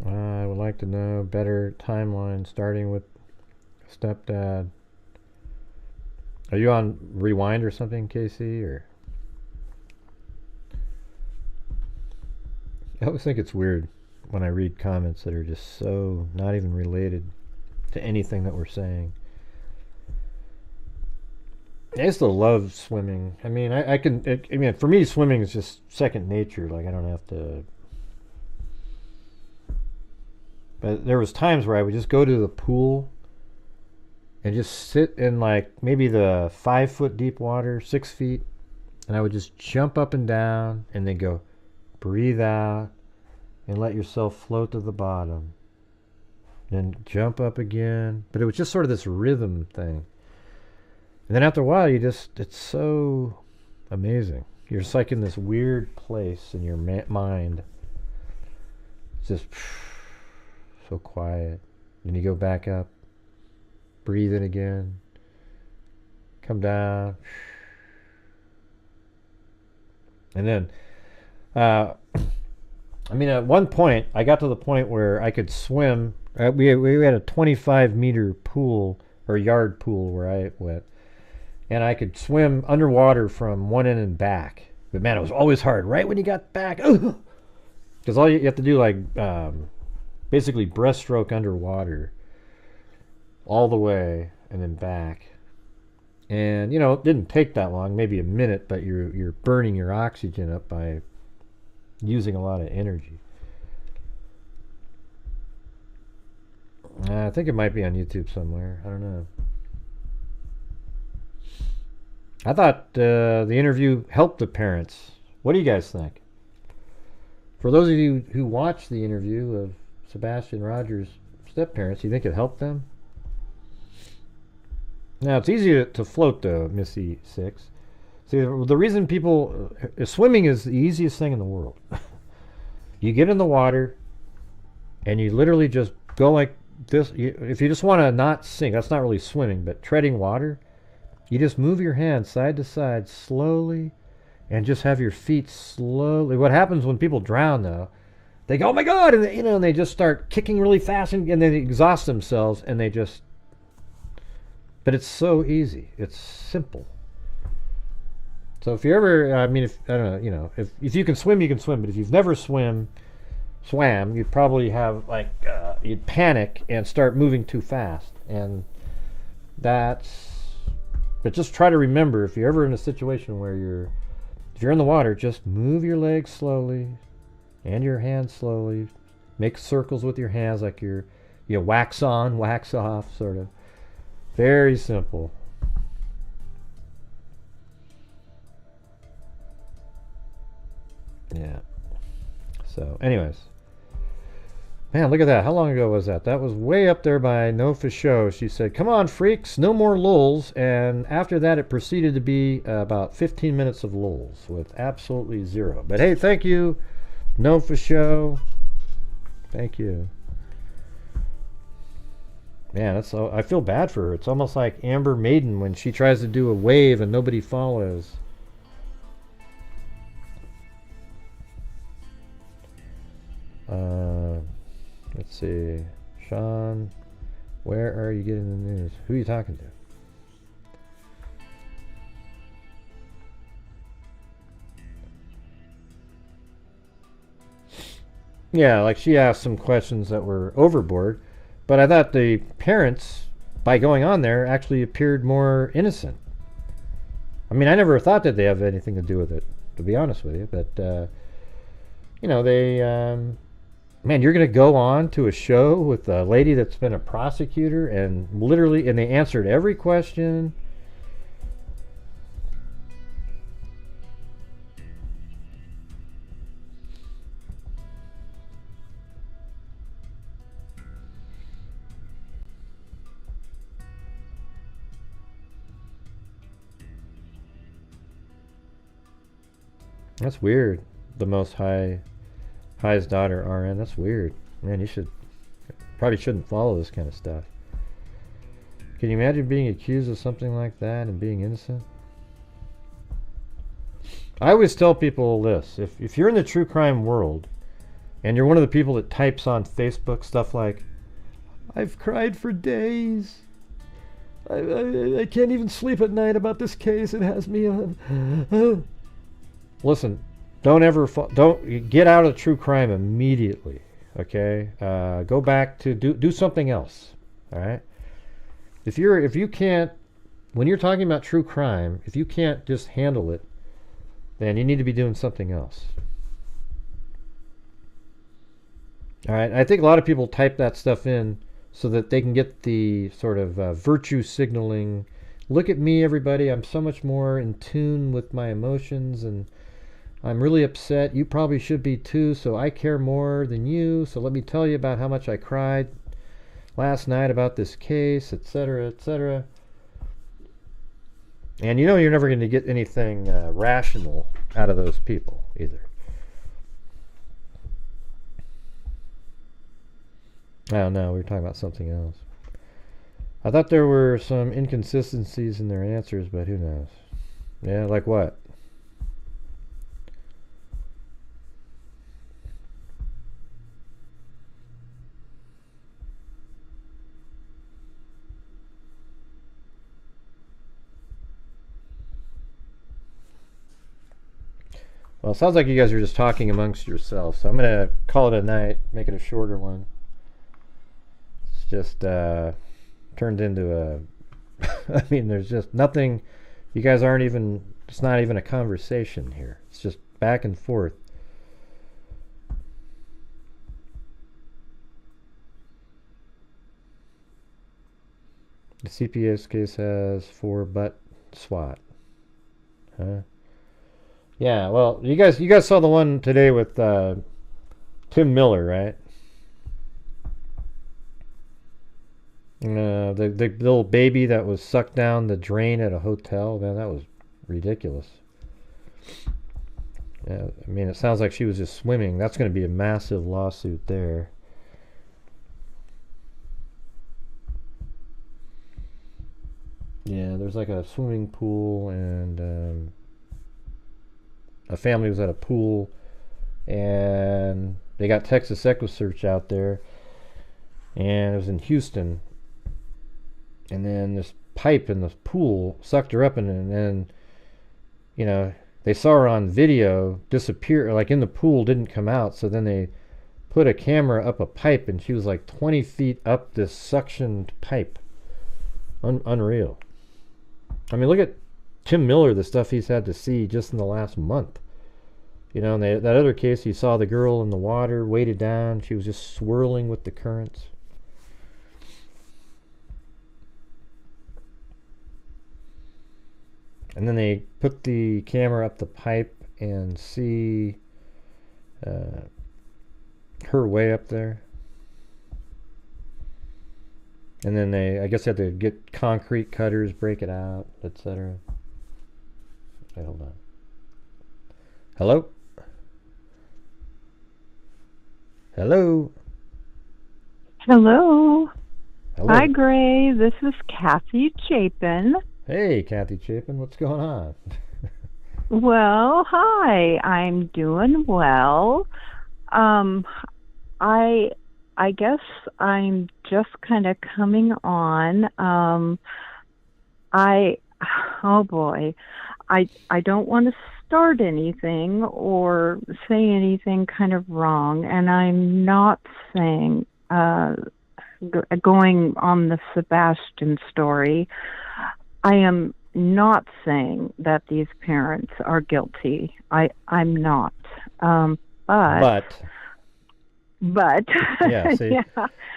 I would like to know better timeline starting with stepdad. Are you on Rewind or something, Casey? Or I always think it's weird when I read comments that are just so not even related to anything that we're saying. I used to love swimming. I mean, I mean, for me, swimming is just second nature. Like, I don't have to. But there was times where I would just go to the pool and just sit in like maybe the 5 foot deep water, 6 feet, and I would just jump up and down and then go breathe out and let yourself float to the bottom. Then jump up again. But it was just sort of this rhythm thing. And then after a while, it's so amazing. You're just like in this weird place in your mind. It's just so quiet. Then you go back up, breathe in again, come down. And then, I mean, at one point, I got to the point where I could swim. We had a 25-meter pool, or yard pool where I went. And I could swim underwater from one end and back. But man, it was always hard. Right when you got back, because all you have to do, like, basically breaststroke underwater all the way and then back. And you know, it didn't take that long, maybe a minute, but you're burning your oxygen up by using a lot of energy. I think it might be on YouTube somewhere. I don't know. I thought the interview helped the parents. What do you guys think? For those of you who watched the interview of Sebastian Rogers' step-parents, do you think it helped them? Now, it's easy to float, though, Missy 6. See, the reason people... swimming is the easiest thing in the world. You get in the water, and you literally just go like this. If you just want to not sink, that's not really swimming, but treading water, you just move your hands side to side slowly, and just have your feet slowly... What happens when people drown, though, they go, oh my God, and and they just start kicking really fast, and then they exhaust themselves, and they just... But it's so easy. It's simple. So if you ever, I mean, I don't know, if you can swim, you can swim. But if you've never swam, you'd probably have like, you'd panic and start moving too fast. And but just try to remember, if you're ever in a situation where if you're in the water, just move your legs slowly and your hands slowly. Make circles with your hands like you wax on, wax off, sort of. Very simple. Yeah. So, anyways. Man, look at that. How long ago was that? That was way up there by No For Show. She said, come on, freaks, no more lulls. And after that, it proceeded to be about 15 minutes of lulls with absolutely zero. But hey, thank you, No For Show. Thank you. Man, I feel bad for her. It's almost like Amber Maiden when she tries to do a wave and nobody follows. Let's see. Sean, where are you getting the news? Who are you talking to? Yeah, like she asked some questions that were overboard. But I thought the parents, by going on there, actually appeared more innocent. I mean, I never thought that they have anything to do with it, to be honest with you. But, they... man, you're going to go on to a show with a lady that's been a prosecutor and they answered every question. That's weird. the most highest daughter, RN. That's weird. Man, you probably shouldn't follow this kind of stuff. Can you imagine being accused of something like that and being innocent? I always tell people this. If you're in the true crime world and you're one of the people that types on Facebook stuff like, I've cried for days. I can't even sleep at night about this case. It has me Listen, don't get out of true crime immediately. Okay? Go back to do something else. All right? If you can't, when you're talking about true crime, if you can't just handle it, then you need to be doing something else. All right? I think a lot of people type that stuff in so that they can get the sort of virtue signaling. Look at me, everybody. I'm so much more in tune with my emotions, and I'm really upset. You probably should be too, so I care more than you. So let me tell you about how much I cried last night about this case, etc., etc. And you know you're never going to get anything rational out of those people either. Oh no, we were talking about something else. I thought there were some inconsistencies in their answers, but who knows? Yeah, like what? Well, it sounds like you guys are just talking amongst yourselves, so I'm going to call it a night, make it a shorter one. It's just turned into a... I mean, there's just nothing... You guys aren't even... It's not even a conversation here. It's just back and forth. The CPS case has 4 butt SWAT. Huh? Yeah, well, you guys saw the one today with Tim Miller, right? The little baby that was sucked down the drain at a hotel. Man, that was ridiculous. Yeah, I mean, it sounds like she was just swimming. That's going to be a massive lawsuit there. Yeah, there's like a swimming pool, and a family was at a pool, and they got Texas EquuSearch out there, and it was in Houston, and then this pipe in the pool sucked her up, and then, you know, they saw her on video disappear, like in the pool, didn't come out, so then they put a camera up a pipe, and she was like 20 feet up this suctioned pipe. Unreal. I mean, look at Tim Miller, the stuff he's had to see just in the last month. You know, and that other case, you saw the girl in the water, weighted down. She was just swirling with the currents. And then they put the camera up the pipe and see her way up there. And then they, I guess, had to get concrete cutters, break it out, etc. Okay, hold on. Hello? Hello? Hello. Hello. Hi, Gray. This is Kathy Chapin. Hey, Kathy Chapin. What's going on? Well, hi. I'm doing well. I guess I'm just kind of coming on. Oh boy, I don't want to start anything or say anything kind of wrong, and I'm not saying going on the Sebastian story. I am not saying that these parents are guilty. I'm not. But yeah, see,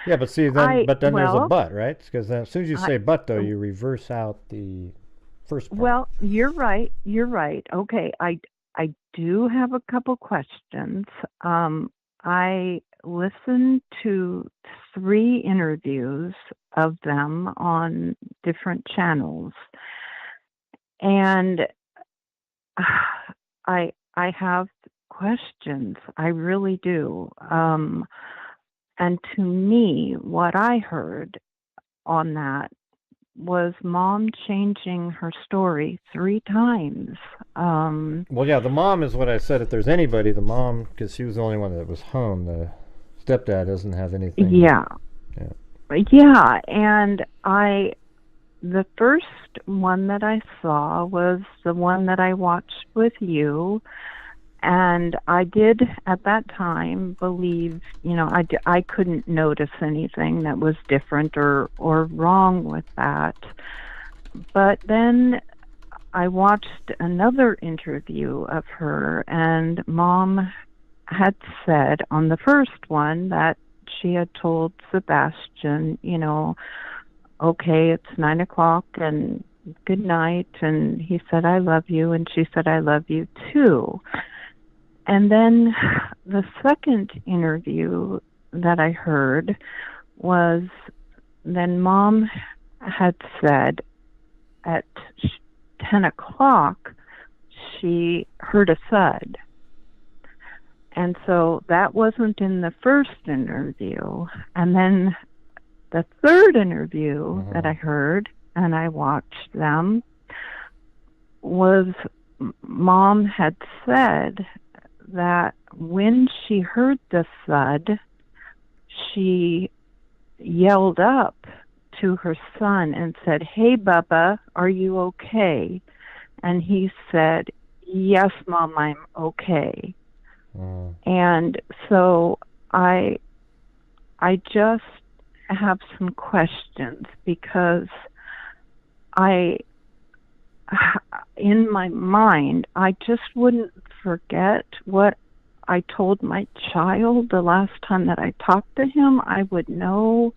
yeah, but see, then there's a but, right? Because as soon as you say but, though, you reverse out the first part. Well, you're right. Okay, I do have a couple questions. I listened to 3 interviews of them on different channels, and I have questions. I really do. And to me, what I heard on that was Mom changing her story 3 times. Well, yeah, the mom is what I said. If there's anybody, the mom, because she was the only one that was home. The stepdad doesn't have anything. Yeah. Yeah, and the first one that I saw was the one that I watched with you, and I did at that time believe, I couldn't notice anything that was different or wrong with that. But then I watched another interview of her, and Mom had said on the first one that she had told Sebastian, okay, it's 9 o'clock and good night. And he said, I love you. And she said, I love you too. And then the second interview that I heard was then Mom had said at 10 o'clock she heard a thud. And so that wasn't in the first interview. And then the third interview that I heard, and I watched them, was Mom had said that when she heard the thud, she yelled up to her son and said, "Hey, Bubba, are you okay?" And he said, "Yes, Mom, I'm okay." And so I just have some questions because in my mind, I just wouldn't forget what I told my child the last time that I talked to him. I would know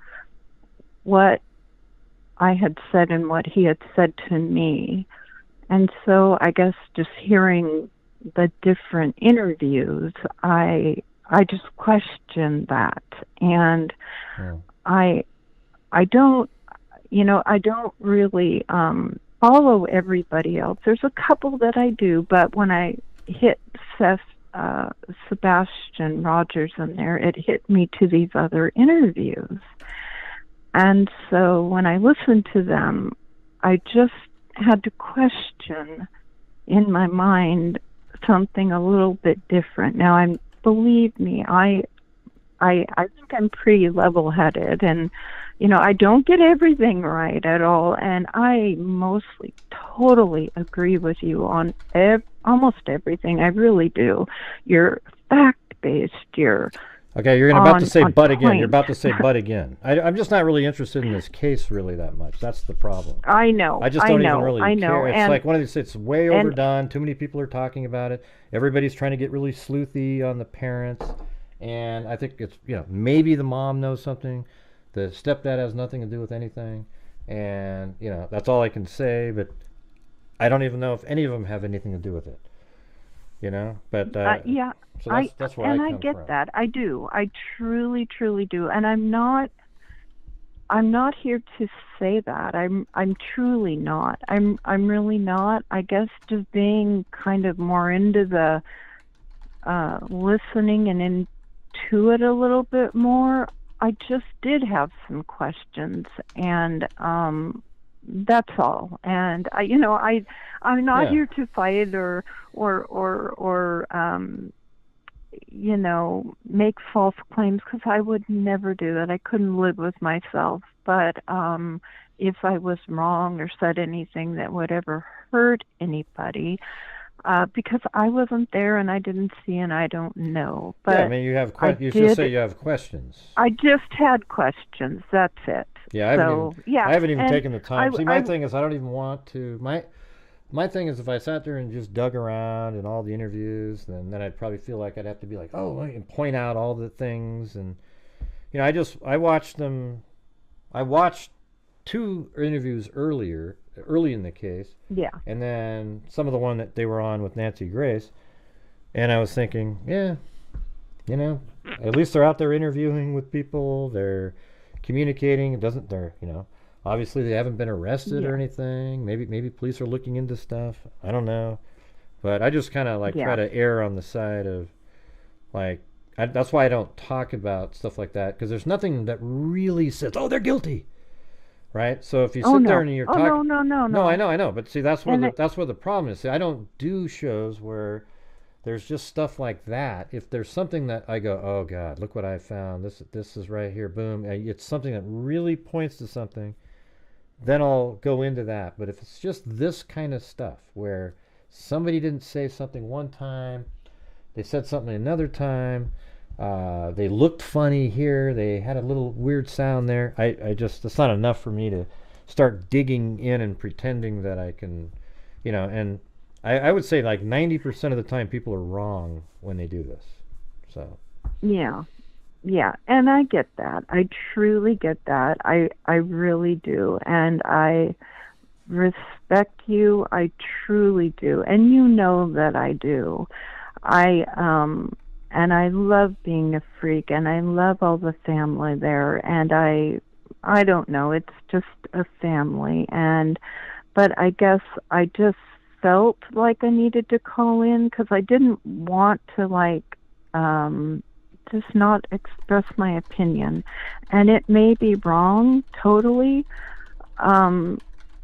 what I had said and what he had said to me. And so I guess just hearing the different interviews, I just questioned that. And I don't really follow everybody else. There's a couple that I do, but when I hit Sebastian Rogers in there, it hit me to these other interviews. And so when I listened to them, I just had to question in my mind something a little bit different. Now, believe me, I think I'm pretty level-headed, and I don't get everything right at all, and I mostly totally agree with you on almost everything. I really do. You're fact-based. You're okay. You're about to say "but" again. point. You're about to say "but" again. I'm just not really interested in this case really that much. That's the problem. I know. I just don't even really care. It's and, like one of these. It's way overdone. Too many people are talking about it. Everybody's trying to get really sleuthy on the parents, and I think it's maybe the mom knows something. The stepdad has nothing to do with anything, and that's all I can say. But I don't even know if any of them have anything to do with it. But yeah. So that's where I come get from. that. I do. I truly, truly do. And I'm not here to say that. I'm truly not. I'm really not. I guess just being kind of more into the listening and into it a little bit more. I just did have some questions, and that's all. And I'm not here to fight or make false claims, because I would never do that. I couldn't live with myself. But if I was wrong or said anything that would ever hurt anybody, because I wasn't there and I didn't see and I don't know. But yeah, I mean, you just say you have questions. I just had questions. That's it. Yeah, I haven't even taken the time. See, my thing is I don't even want to. My thing is if I sat there and just dug around in all the interviews, then I'd probably feel like I'd have to be like, oh, and point out all the things. And I watched them. I watched 2 interviews early in the case. Yeah. And then some of the one that they were on with Nancy Grace, and I was thinking, yeah, at least they're out there interviewing with people. They're communicating. Obviously they haven't been arrested or anything. Maybe police are looking into stuff. I don't know. But I just kind of try to err on the side of Like, that's why I don't talk about stuff like that, because there's nothing that really says, oh, they're guilty, right? So if you sit there and you're talking, no, I know, but see, that's where that's where the problem is. See, I don't do shows where there's just stuff like that. If there's something that I go, oh God, look what I found. This is right here. Boom. It's something that really points to something. Then I'll go into that. But if it's just this kind of stuff where somebody didn't say something one time, they said something another time, they looked funny here, they had a little weird sound there, I just, it's not enough for me to start digging in and pretending that I can, and I would say like 90% of the time people are wrong when they do this. So. Yeah, and I get that. I truly get that. I really do. And I respect you. I truly do. And you know that I do. And I love being a freak, and I love all the family there. And I don't know, it's just a family. But I guess I just felt like I needed to call in because I didn't want to just not express my opinion. And it may be wrong, totally. And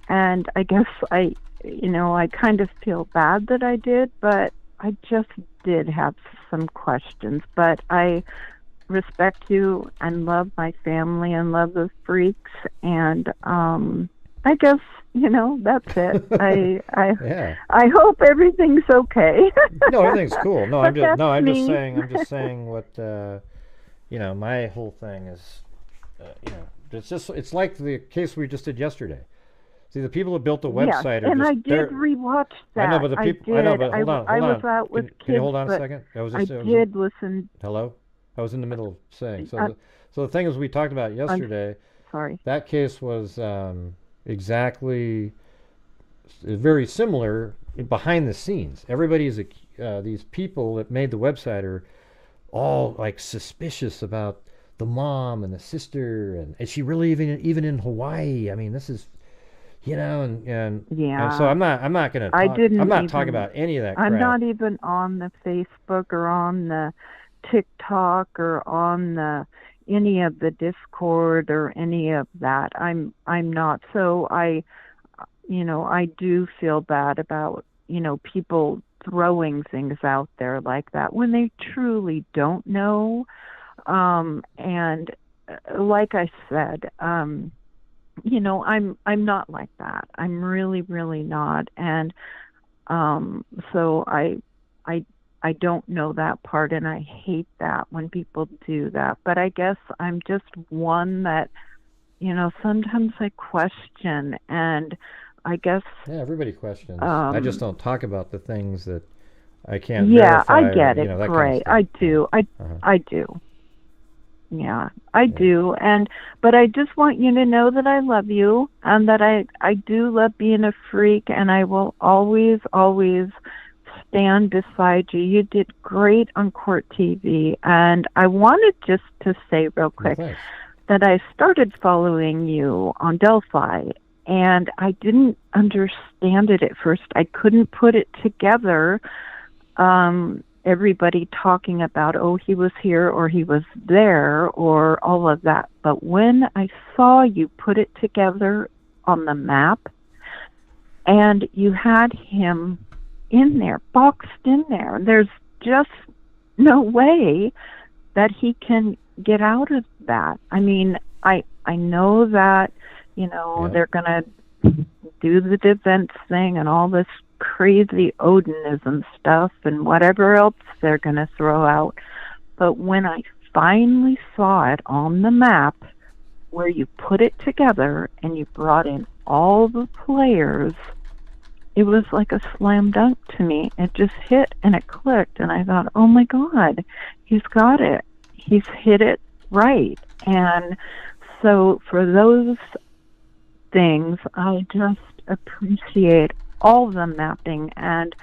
I guess I kind of feel bad that I did, but I just did have some questions. But I respect you and love my family and love the freaks. And I guess, that's it. I hope everything's okay. No, everything's cool. No, I'm just saying what my whole thing is. It's like the case we just did yesterday. See, the people who built the website are and just, I did rewatch that. I know, but the people. I know, but hold on. I was out with kids. Can you hold on a second? I did listen. Hello, I was in the middle of saying. So the thing is, we talked about yesterday. Sorry. That case was exactly very similar behind the scenes. Everybody is these people that made the website are all like suspicious about the mom and the sister, and is she really even in Hawaii? I mean, this is, and so I'm not gonna. I'm not talking about any of that crap. I'm not even on the Facebook or on the TikTok or on the any of the Discord or any of that. I'm not. So I do feel bad about, people throwing things out there like that when they truly don't know. And like I said, I'm not like that. I'm really, really not. And so I don't know that part, and I hate that when people do that. But I guess I'm just one that, sometimes I question, and I guess... Yeah, everybody questions. I just don't talk about the things that I can't verify. I get it, Gray. I do. I do. Yeah, I do. But I just want you to know that I love you, and that I do love being a freak, and I will always, always stand beside you. You did great on Court TV, and I wanted just to say real quick that I started following you on Delphi, and I didn't understand it at first. I couldn't put it together. Everybody talking about, oh, he was here or he was there or all of that. But when I saw you put it together on the map, and you had him in there, boxed in there, there's just no way that he can get out of that. I mean, I know that, they're going to do the defense thing and all this crazy Odinism stuff and whatever else they're going to throw out. But when I finally saw it on the map where you put it together and you brought in all the players, it was like a slam dunk to me. It just hit and it clicked, and I thought, oh my God, he's got it. He's hit it right. And so for those things, I just appreciate all the mapping. And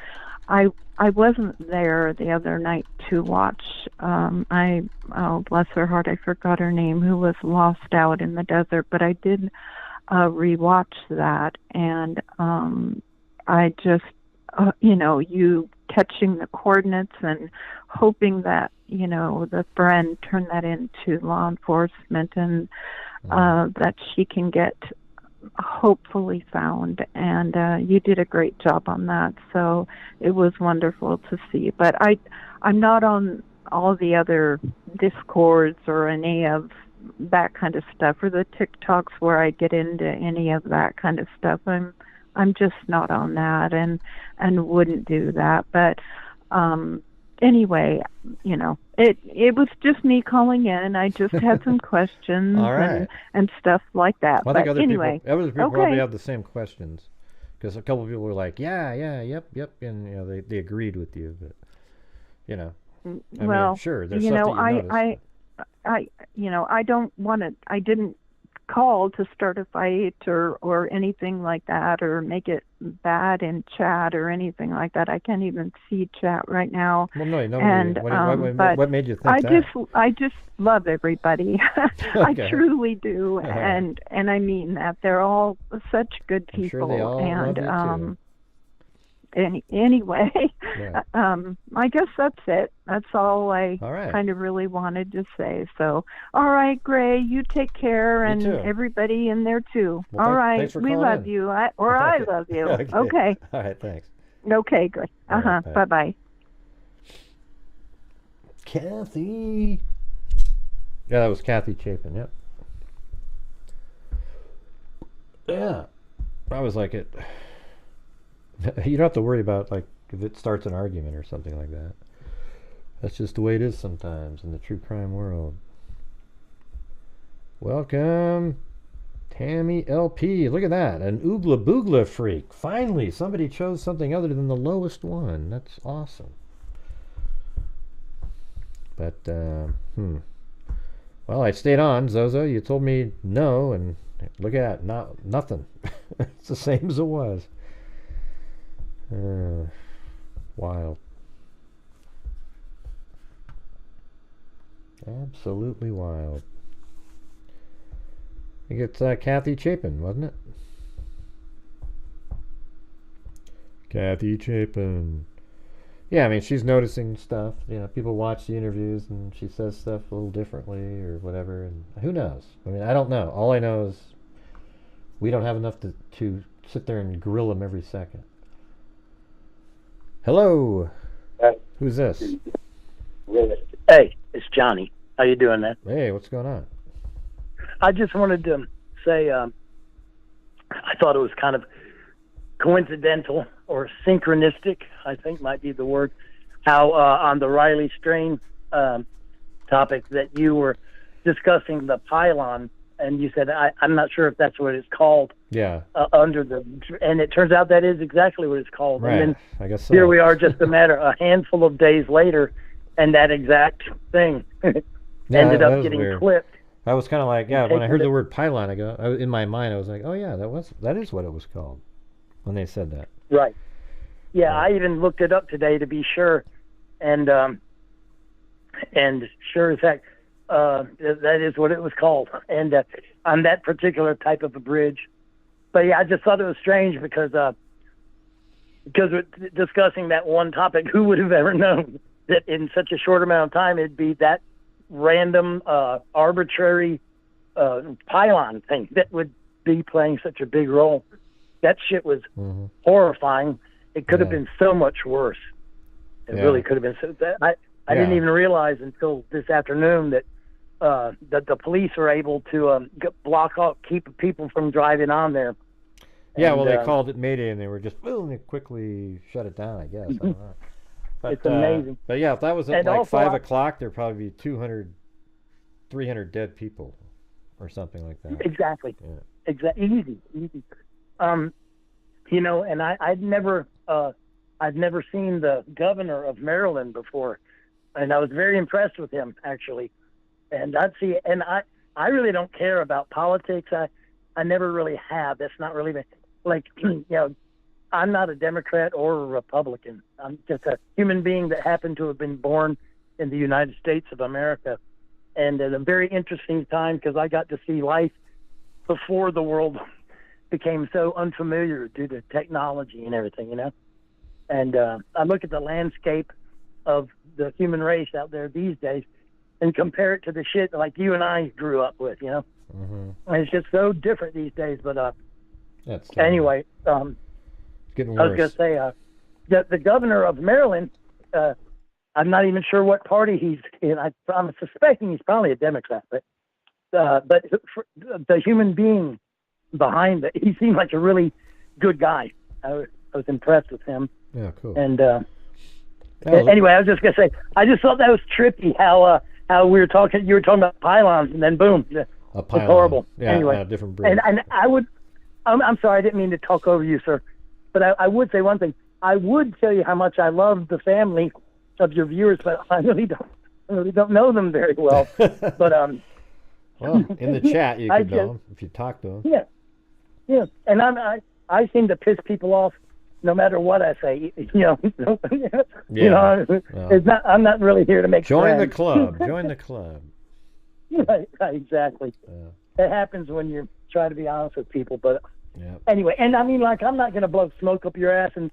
I wasn't there the other night to watch, bless her heart, I forgot her name, who was lost out in the desert, but I did rewatch that, and I just, you catching the coordinates and hoping that, the friend turn that into law enforcement and that she can get hopefully found. And you did a great job on that. So it was wonderful to see. But I'm not on all the other Discords or any of that kind of stuff, or the TikToks where I get into any of that kind of stuff. I'm just not on that and wouldn't do that. But anyway, it was just me calling in. I just had some questions All right. and stuff like that. Well, I think but other anyway, people okay. probably have the same questions, because a couple of people were like, yeah, yep, and they agreed with you, but I well, mean, sure, there's stuff that you noticed. I don't want to. I didn't call to start a fight or anything like that, or make it bad in chat or anything like that. I can't even see chat right now. Well, no, and what made you think that? I just love everybody. Okay. I truly do, Uh-huh. and I mean that. They're all such good people. I'm sure they all and love you too. Anyway, Yeah. I guess that's it. That's all I All right. kind of really wanted to say. So, all right, Gray, you take care, You and too. everybody in there too. Well, all right, thanks for we calling love in. you, I love you. Okay. All right, thanks. Okay, good. All right, bye. Bye-bye. Kathy. Yeah, that was Kathy Chapin, yep. Yeah. I was like it. You don't have to worry about, like, if it starts an argument or something like that. That's just the way it is sometimes in the true crime world. Welcome, Tammy LP. Look at that. An Oogla Boogla freak. Finally, somebody chose something other than the lowest one. That's awesome. But, well, I stayed on, Zozo. You told me no, and look at that. Nothing. It's the same as it was. Wild. Absolutely wild. I think it's Kathy Chapin, wasn't it? Kathy Chapin. Yeah, I mean, she's noticing stuff. People watch the interviews and she says stuff a little differently or whatever. And who knows? I mean, I don't know. All I know is we don't have enough to sit there and grill them every second. Hello. Who's this? Hey, it's Johnny. How you doing, man? Hey, what's going on? I just wanted to say I thought it was kind of coincidental or synchronistic, I think might be the word, how on the Riley Strain topic that you were discussing the pylon, and you said, I'm not sure if that's what it's called. Yeah. And it turns out that is exactly what it's called. Right. And then I guess so. here we are just a handful of days later, and that exact thing ended up getting weird. clipped. I was kind of like, when I heard the word pylon, in my mind, I was like, oh yeah, that is what it was called when they said that. Right. Yeah, I even looked it up today to be sure, and sure as heck, that is what it was called, and on that particular type of a bridge. But yeah, I just thought it was strange because we're discussing that one topic. Who would have ever known that in such a short amount of time it'd be that random, arbitrary pylon thing that would be playing such a big role? That shit was horrifying. It could have been so much worse. It really could have been. I didn't even realize until this afternoon that the police were able to block off, keep people from driving on there. Yeah, well, they called it Mayday, and they were just boom, they quickly shut it down, I guess. I don't know. But, it's amazing. But yeah, if that was at like 5 o'clock, there'd probably be 200, 300 dead people or something like that. Exactly. Yeah. Exactly. Easy. And I'd never seen the governor of Maryland before, and I was very impressed with him actually. And I really don't care about politics. I never really have. That's not really I'm not a Democrat or a Republican. I'm just a human being that happened to have been born in the United States of America, and at a very interesting time because I got to see life before the world became so unfamiliar due to technology and everything, And I look at the landscape of the human race out there these days and compare it to the shit like you and I grew up with, you know? Mm-hmm. And it's just so different these days. But That's anyway, getting I was worse. going to say, the governor of Maryland, I'm not even sure what party he's in. I'm suspecting he's probably a Democrat, but the human being behind it, he seemed like a really good guy. I was impressed with him. Yeah, cool. And anyway, I was just gonna say, I just thought that was trippy how you were talking about pylons, and then boom, it's horrible. Yeah, anyway, different bridge. and I'm sorry, I didn't mean to talk over you, sir, but I would say one thing. I would tell you how much I love the family of your viewers, but I really don't know them very well. But well, in the chat you could know them if you talk to them. Yeah, and I seem to piss people off no matter what I say. You know, it's not. I'm not really here to make Join friends. the club. Join the club. Right, exactly. It happens when you try to be honest with people. But anyway, and I mean, like, I'm not going to blow smoke up your ass and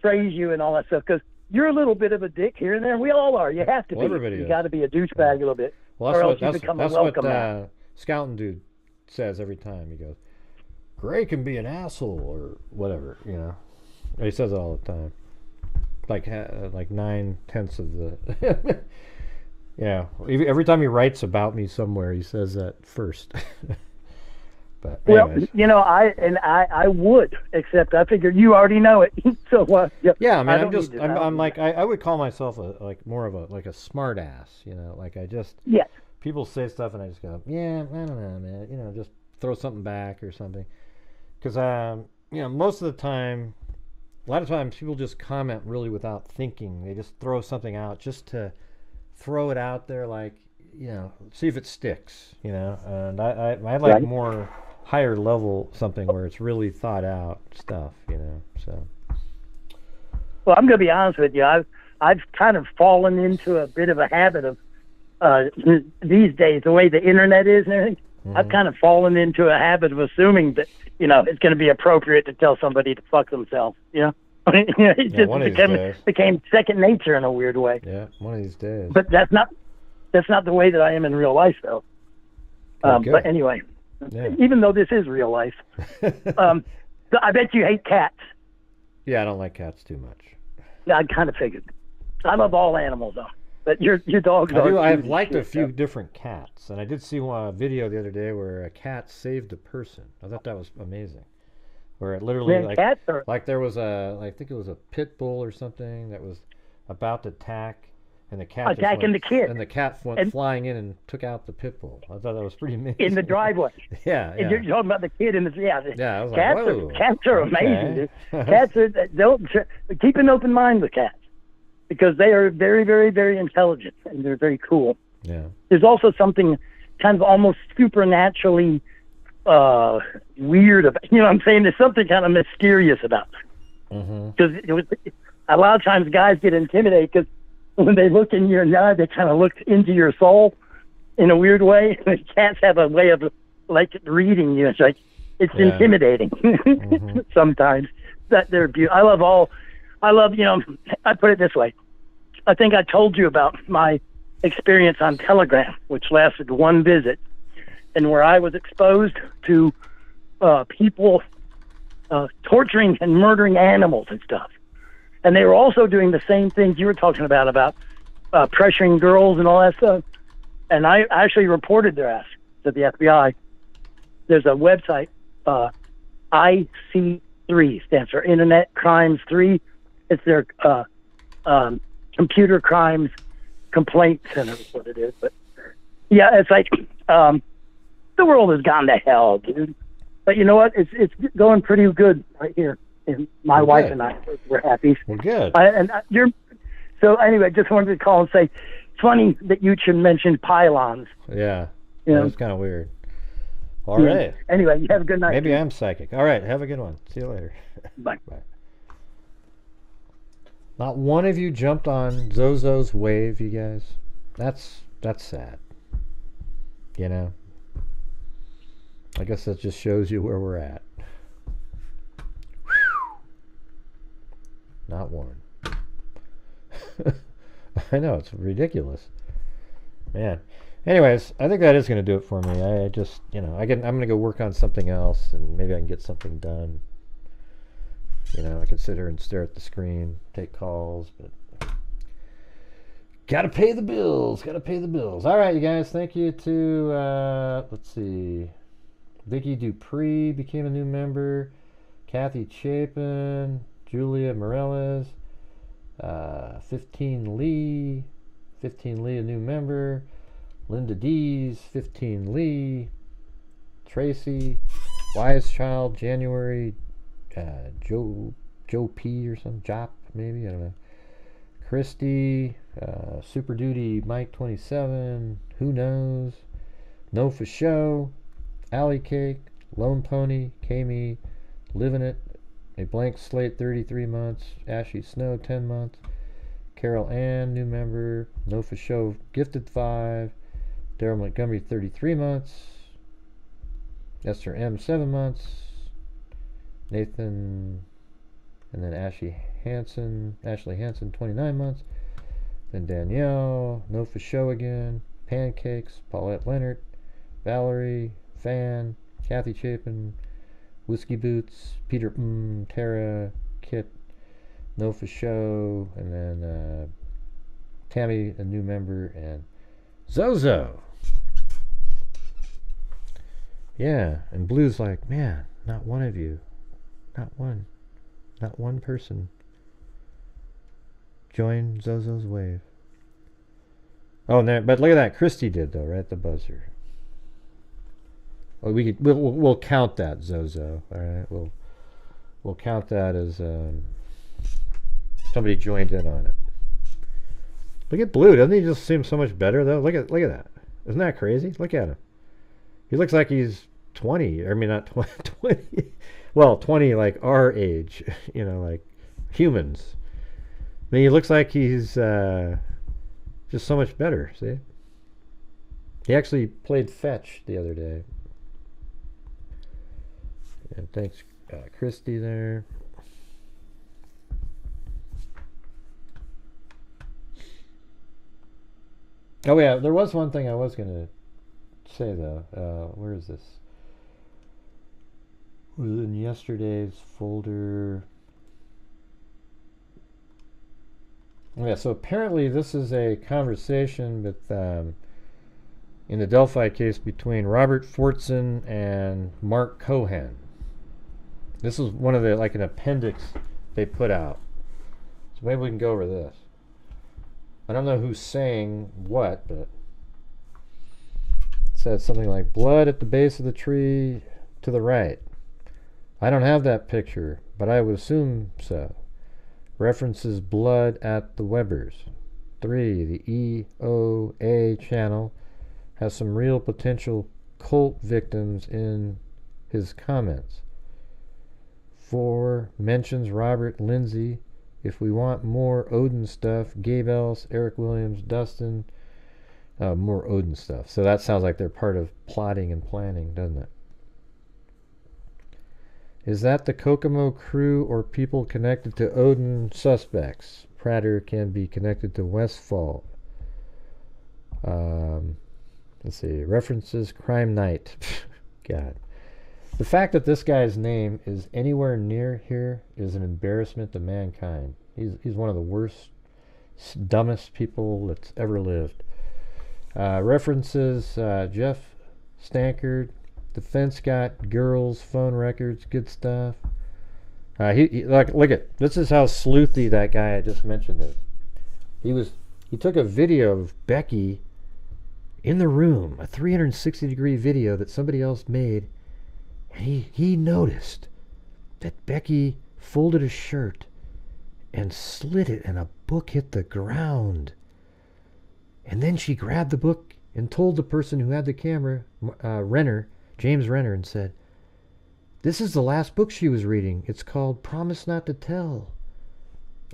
praise you and all that stuff, because you're a little bit of a dick here and there. We all are. You have to be. Everybody You is. got to be a douchebag a little bit, Well, or else that's you become what a welcome Scouting Dude says every time. He goes, Gray can be an asshole or whatever, you know. He says it all the time. Like 9/10 of the. Yeah, every time he writes about me somewhere, he says that first. But anyways. Well, you know, I would, except I figured you already know it. So yeah, I mean, I'm like I would call myself more of a smart ass, you know, like I just people say stuff and I just go, yeah, I don't know, man, you know, just throw something back or something, because you know, most of the time, a lot of times people just comment really without thinking. They just throw something out just to throw it out there, like, you know, see if it sticks, you know. And I like more higher level something where it's really thought out stuff, you know. So. Well, I'm going to be honest with you. I've kind of fallen into a bit of a habit of these days, the way the internet is and everything. Mm-hmm. I've kind of fallen into a habit of assuming that, you know, it's going to be appropriate to tell somebody to fuck themselves, you know. It just became second nature in a weird way. Yeah, one of these days. But that's not the way that I am in real life, though. But anyway, even though this is real life, I bet you hate cats. Yeah, I don't like cats too much. I kind of figured. I love all animals, though. But your dogs are. I've liked a few different cats, and I did see a video the other day where a cat saved a person. I thought that was amazing. Where it literally, like there was I think it was a pit bull or something that was about to attack, and the cat attacking the kid, and the cat went flying in and took out the pit bull. I thought that was pretty amazing. In the driveway. Yeah. And you're talking about the kid in the I was cats like, whoa. Cats are amazing, dude. Cats don't keep an open mind with cats, because they are very, very, very intelligent and they're very cool. Yeah. There's also something kind of almost supernaturally weird about, you know what I'm saying? There's something kind of mysterious about them. Because a lot of times guys get intimidated because when they look in your eye, they kind of look into your soul in a weird way. Cats have a way of like reading you. It's like it's intimidating sometimes. That they're beautiful. I love, you know, I put it this way. I think I told you about my experience on Telegram, which lasted one visit, and where I was exposed to people torturing and murdering animals and stuff. And they were also doing the same things you were talking about pressuring girls and all that stuff. And I actually reported their ass to the FBI. There's a website, IC3, stands for Internet Crimes 3. It's their computer crimes complaint center is what it is. But yeah, it's like the world has gone to hell, dude. But you know what? It's going pretty good right here. And my wife and I, we're happy. Well, good. So anyway, just wanted to call and say, it's funny that you should mention pylons. Yeah, you know? That was kind of weird. All right. Anyway, you have a good night. Maybe I'm psychic. All right, have a good one. See you later. Bye. Bye. Not one of you jumped on Zozo's wave, you guys. That's sad. You know? I guess that just shows you where we're at. Not one. I know, it's ridiculous. Man. Anyways, I think that is going to do it for me. I just, I'm going to go work on something else, and maybe I can get something done. I can sit here and stare at the screen, take calls, but gotta pay the bills. All right, you guys. Thank you to, let's see, Vicky Dupree became a new member. Kathy Chapin, Julia Morales, 15 Lee, a new member. Linda Dees, 15 Lee, Tracy, Wise Child, January, Joe P or some Jop maybe, I don't know. Christy, Super Duty, Mike 27, Who Knows, No For Show, Alley Cake, Lone Pony, Kami, Living It, A Blank Slate 33 months, Ashy Snow 10 months, Carol Ann, new member, No For Show, Gifted 5, Daryl Montgomery 33 months, Esther M 7 months, Nathan, and then Ashley Hansen 29 months, then Danielle, No For Show again, Pancakes, Paulette Leonard, Valerie, Fan, Kathy Chapin, Whiskey Boots, Peter Tara, Kit, No For Show, and then Tammy, a new member, and Zozo. Yeah, and Blue's like, man, not one of you, not one person joined Zozo's wave. Oh, no, but look at that, Christy did though, right at the buzzer. Well, we'll count that, Zozo. All right, we'll count that as somebody joined in on it. Look at Blue, doesn't he just seem so much better though? Look at that, isn't that crazy? Look at him. He looks like he's 20. I mean, not 20. Well, 20 like our age, like humans. I mean, he looks like he's just so much better. See, he actually played fetch the other day. And thanks, Christy there. Oh yeah, there was one thing I was gonna say though. Where is this? It was in yesterday's folder. Oh, yeah, so apparently this is a conversation with in the Delphi case between Robert Fortson and Mark Cohen. This is one of the, like an appendix they put out. So maybe we can go over this. I don't know who's saying what, but it says something like blood at the base of the tree to the right. I don't have that picture, but I would assume so. References blood at the Webbers. 3. The EOA channel has some real potential cult victims in his comments. 4. Mentions Robert Lindsay. If we want more Odin stuff, Gabe Ellis, Eric Williams, Dustin, more Odin stuff. So that sounds like they're part of plotting and planning, doesn't it? Is that the Kokomo crew or people connected to Odin suspects? Prater can be connected to Westfall. Let's see. References Crime Night. God. The fact that this guy's name is anywhere near here is an embarrassment to mankind. He's one of the worst, dumbest people that's ever lived. References Jeff Stankard, Defense got girls, phone records, good stuff. Look at this is how sleuthy that guy I just mentioned is. He took a video of Becky in the room, a 360-degree video that somebody else made, and he noticed that Becky folded a shirt and slid it, and a book hit the ground. And then she grabbed the book and told the person who had the camera, James Renner, and said, "This is the last book she was reading. It's called Promise Not to Tell."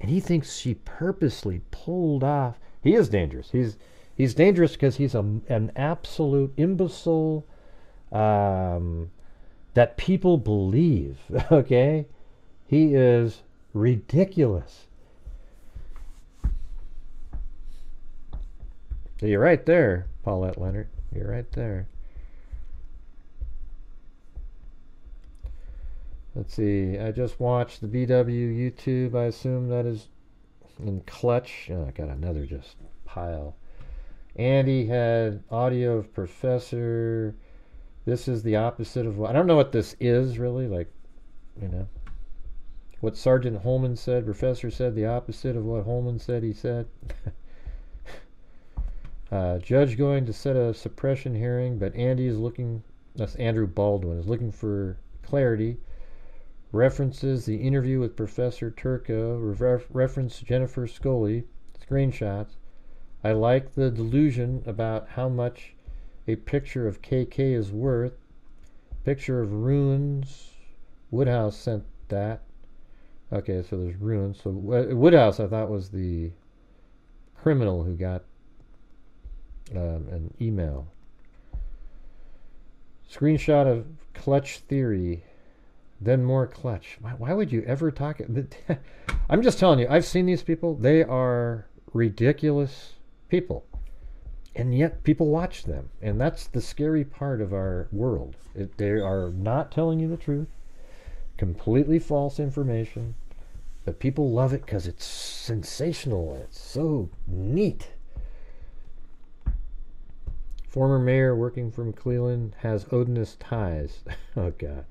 And he thinks she purposely pulled off. He is dangerous. He's dangerous because he's an absolute imbecile that people believe. Okay? He is ridiculous. So you're right there, Paulette Leonard. You're right there. Let's see. I just watched the BW YouTube. I assume that is in Clutch. Oh, I got another just pile. Andy had audio of Professor. This is the opposite of what... I don't know what this is, really. Like, you know. What Sergeant Holman said. Professor said the opposite of what Holman said he said. Judge going to set a suppression hearing, but Andy is looking... That's Andrew Baldwin. Is looking for clarity. References the interview with Professor Turco. Reference Jennifer Scully. Screenshots. I like the delusion about how much a picture of KK is worth. Picture of ruins. Woodhouse sent that. Okay, so there's ruins. So Woodhouse, I thought, was the criminal who got an email. Screenshot of Clutch Theory. Then more Clutch. Why would you ever talk? I'm just telling you, I've seen these people. They are ridiculous people. And yet people watch them. And that's the scary part of our world. They are not telling you the truth. Completely false information. But people love it because it's sensational. It's so neat. Former mayor working from Cleveland has Odinist ties. Oh, God.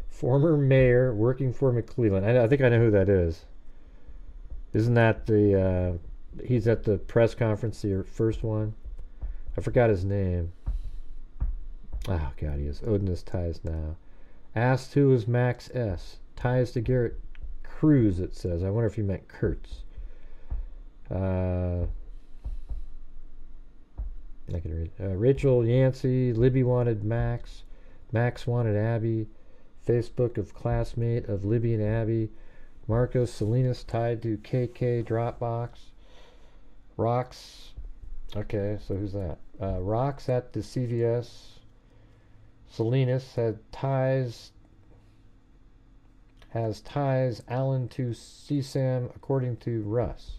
Former mayor working for McClelland. I think I know who that is. Isn't that the... he's at the press conference, the first one. I forgot his name. Oh, God, he has Odinist ties now. Asked who is Max S. Ties to Garrett Cruz, it says. I wonder if he meant Kurtz. I can read. Rachel Yancey. Libby wanted Max. Max wanted Abby. Facebook of classmate of Libby and Abby. Marcos Salinas tied to KK Dropbox. Rocks. Okay, so who's that? Rocks at the CVS. Salinas has ties Allen to CSAM according to Russ.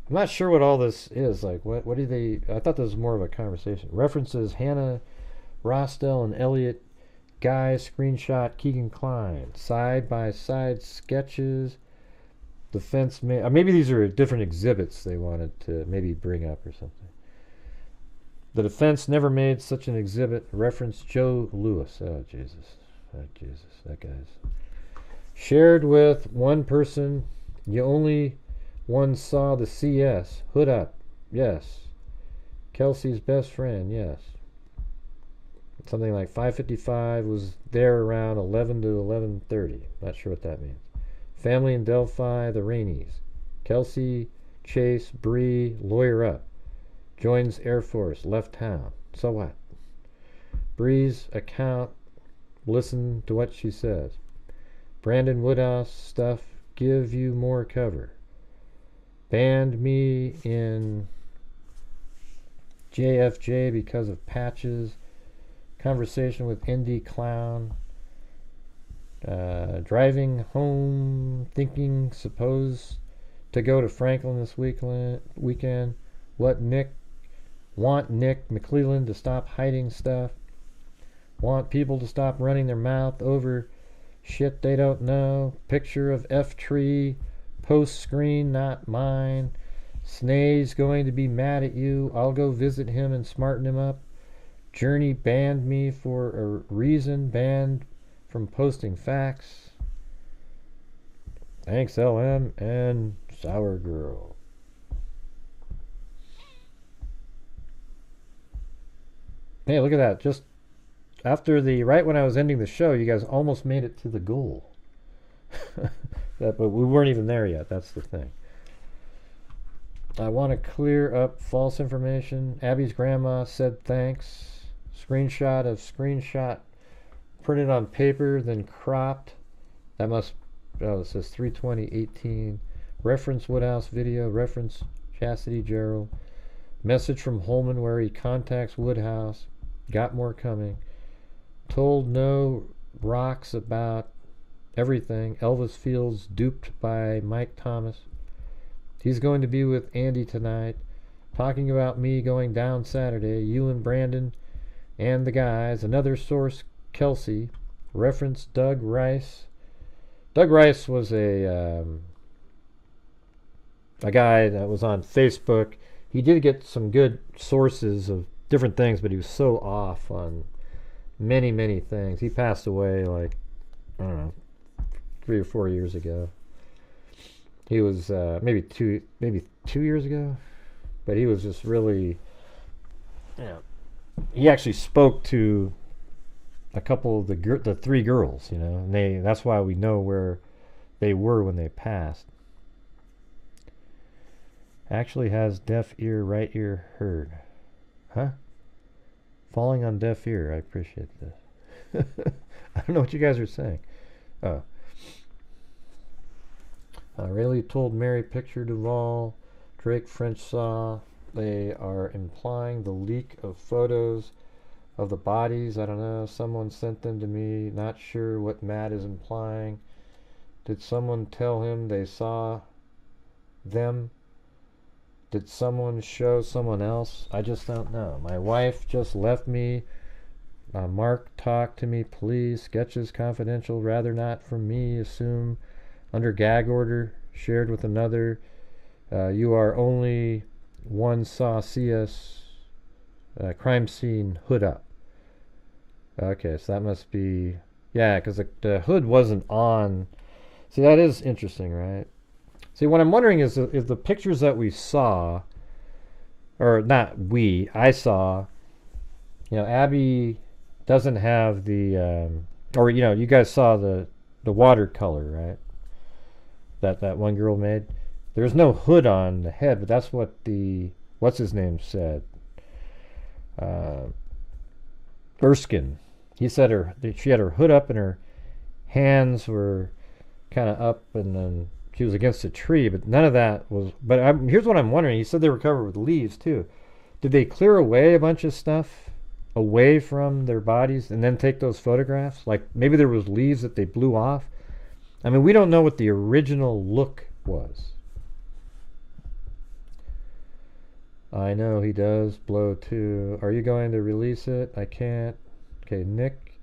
I'm not sure what all this is. Like, what do they... I thought this was more of a conversation. References Hannah Rostel and Elliot Guy. Screenshot Keegan Klein. Side-by-side sketches. Defense... maybe these are different exhibits they wanted to maybe bring up or something. The defense never made such an exhibit. Reference Joe Lewis. Oh, Jesus. Oh, Jesus. That guy's... Shared with one person. You only... One saw the CS. Hood up. Yes. Kelsey's best friend. Yes. Something like 5:55 was there around 11 to 11:30. Not sure what that means. Family in Delphi, the Rainies. Kelsey, Chase, Bree, lawyer up. Joins Air Force, left town. So what? Bree's account. Listen to what she says. Brandon Woodhouse stuff. Give you more cover. Banned me in JFJ because of patches. Conversation with Indy Clown. Driving home, thinking, supposed to go to Franklin this weekend. Want Nick McClelland to stop hiding stuff. Want people to stop running their mouth over shit they don't know. Picture of F Tree. Post screen, not mine. Snae's going to be mad at you. I'll go visit him and smarten him up. Journey banned me for a reason. Banned from posting facts. Thanks, LM and Sour Girl. Hey, look at that. Just after right when I was ending the show, you guys almost made it to the goal. But we weren't even there yet. That's the thing. I want to clear up false information. Abby's grandma said thanks. Screenshot of screenshot printed on paper, then cropped. That must... Oh, it says 3/20/18. Reference Woodhouse video. Reference Chastity Gerald. Message from Holman where he contacts Woodhouse. Got more coming. Told no rocks about everything. Elvis Fields duped by Mike Thomas. He's going to be with Andy tonight. talking about me going down Saturday. You and Brandon and the guys. Another source, Kelsey, referenced Doug Rice. Doug Rice was a guy that was on Facebook. He did get some good sources of different things, but he was so off on many, many things. He passed away like, I don't know, 3 or 4 years ago. He was maybe two years ago, but he was just really, he actually spoke to a couple of the 3 girls, and that's why we know where they were when they passed. Actually has deaf ear, right ear heard. Huh? Falling on deaf ear. I appreciate this. I don't know what you guys are saying. Oh. Rayleigh told Mary picture Duval. Drake French saw. They are implying the leak of photos of the bodies. I don't know. Someone sent them to me. Not sure what Matt is implying. Did someone tell him they saw them? Did someone show someone else? I just don't know. My wife just left me. Mark, talk to me, please. Sketches confidential. Rather not from me. Assume under gag order. Shared with another. You are only one saw CS crime scene hood up. Okay, so that must be... Yeah, because the hood wasn't on. See, that is interesting, right? See, what I'm wondering is if the pictures that we saw, or not we, I saw, Abby doesn't have the, or, you guys saw the watercolor, right? That one girl made. There's no hood on the head, but that's what what's his name said. Erskine. He said she had her hood up and her hands were kind of up, and then she was against a tree, but none of that was... But here's what I'm wondering. He said they were covered with leaves, too. Did they clear away a bunch of stuff away from their bodies and then take those photographs? Like, maybe there was leaves that they blew off? I mean, we don't know what the original look was. I know he does blow, too. Are you going to release it? I can't. Okay, Nick,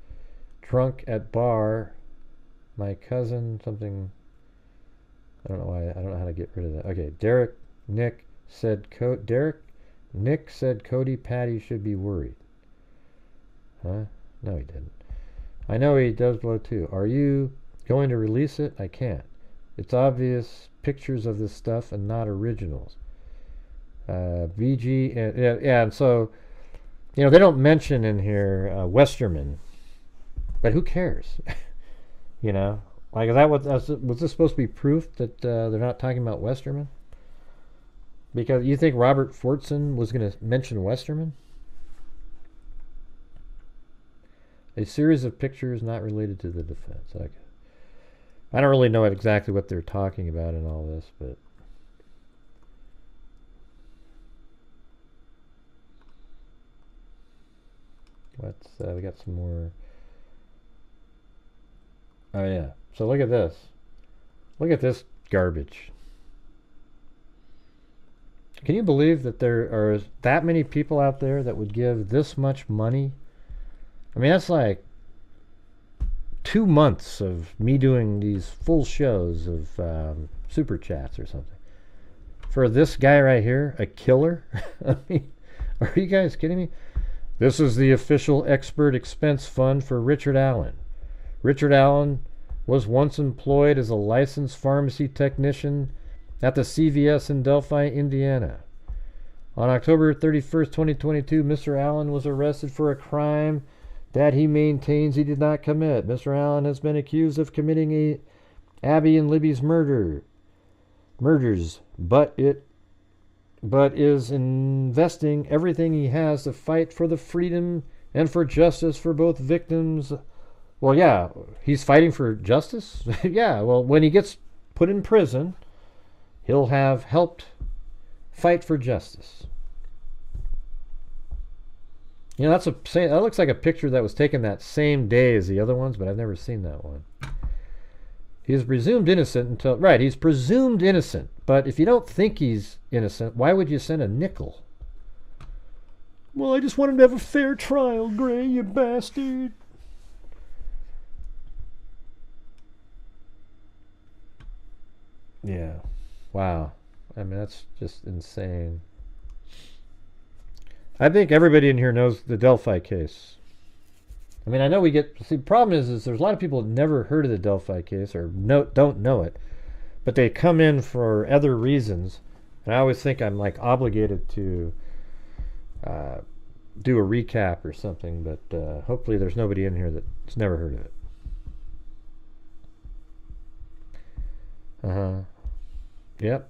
drunk at bar. My cousin, something... I don't know why. I don't know how to get rid of that. Okay, Nick said Cody Patty should be worried. Huh? No, he didn't. I know he does blow too. Are you going to release it? I can't. It's obvious pictures of this stuff and not originals. BG and and so they don't mention in here Westerman, but who cares? Like, is that was this supposed to be proof that they're not talking about Westerman? Because you think Robert Fortson was going to mention Westerman? A series of pictures not related to the defense. Okay. I don't really know exactly what they're talking about in all this, but... we got some more... Oh, yeah. So look at this. Look at this garbage. Can you believe that there are that many people out there that would give this much money? I mean, that's like 2 months of me doing these full shows of super chats or something. For this guy right here, a killer? I mean, are you guys kidding me? This is the official expert expense fund for Richard Allen. Richard Allen was once employed as a licensed pharmacy technician at the CVS in Delphi, Indiana. On October 31st, 2022, Mr. Allen was arrested for a crime that he maintains he did not commit. Mr. Allen has been accused of committing Abby and Libby's murders, but is investing everything he has to fight for the freedom and for justice for both victims. Well, yeah, he's fighting for justice? Yeah, well, when he gets put in prison, he'll have helped fight for justice. That looks like a picture that was taken that same day as the other ones, but I've never seen that one. He is presumed innocent until... Right, he's presumed innocent. But if you don't think he's innocent, why would you send a nickel? Well, I just want him to have a fair trial, Gray, you bastard. Yeah. Wow. I mean, that's just insane. I think everybody in here knows the Delphi case. I mean, I know we get... See, the problem is there's a lot of people that never heard of the Delphi case or don't know it. But they come in for other reasons. And I always think I'm, like, obligated to do a recap or something. But hopefully there's nobody in here that's never heard of it. Uh-huh. Yep.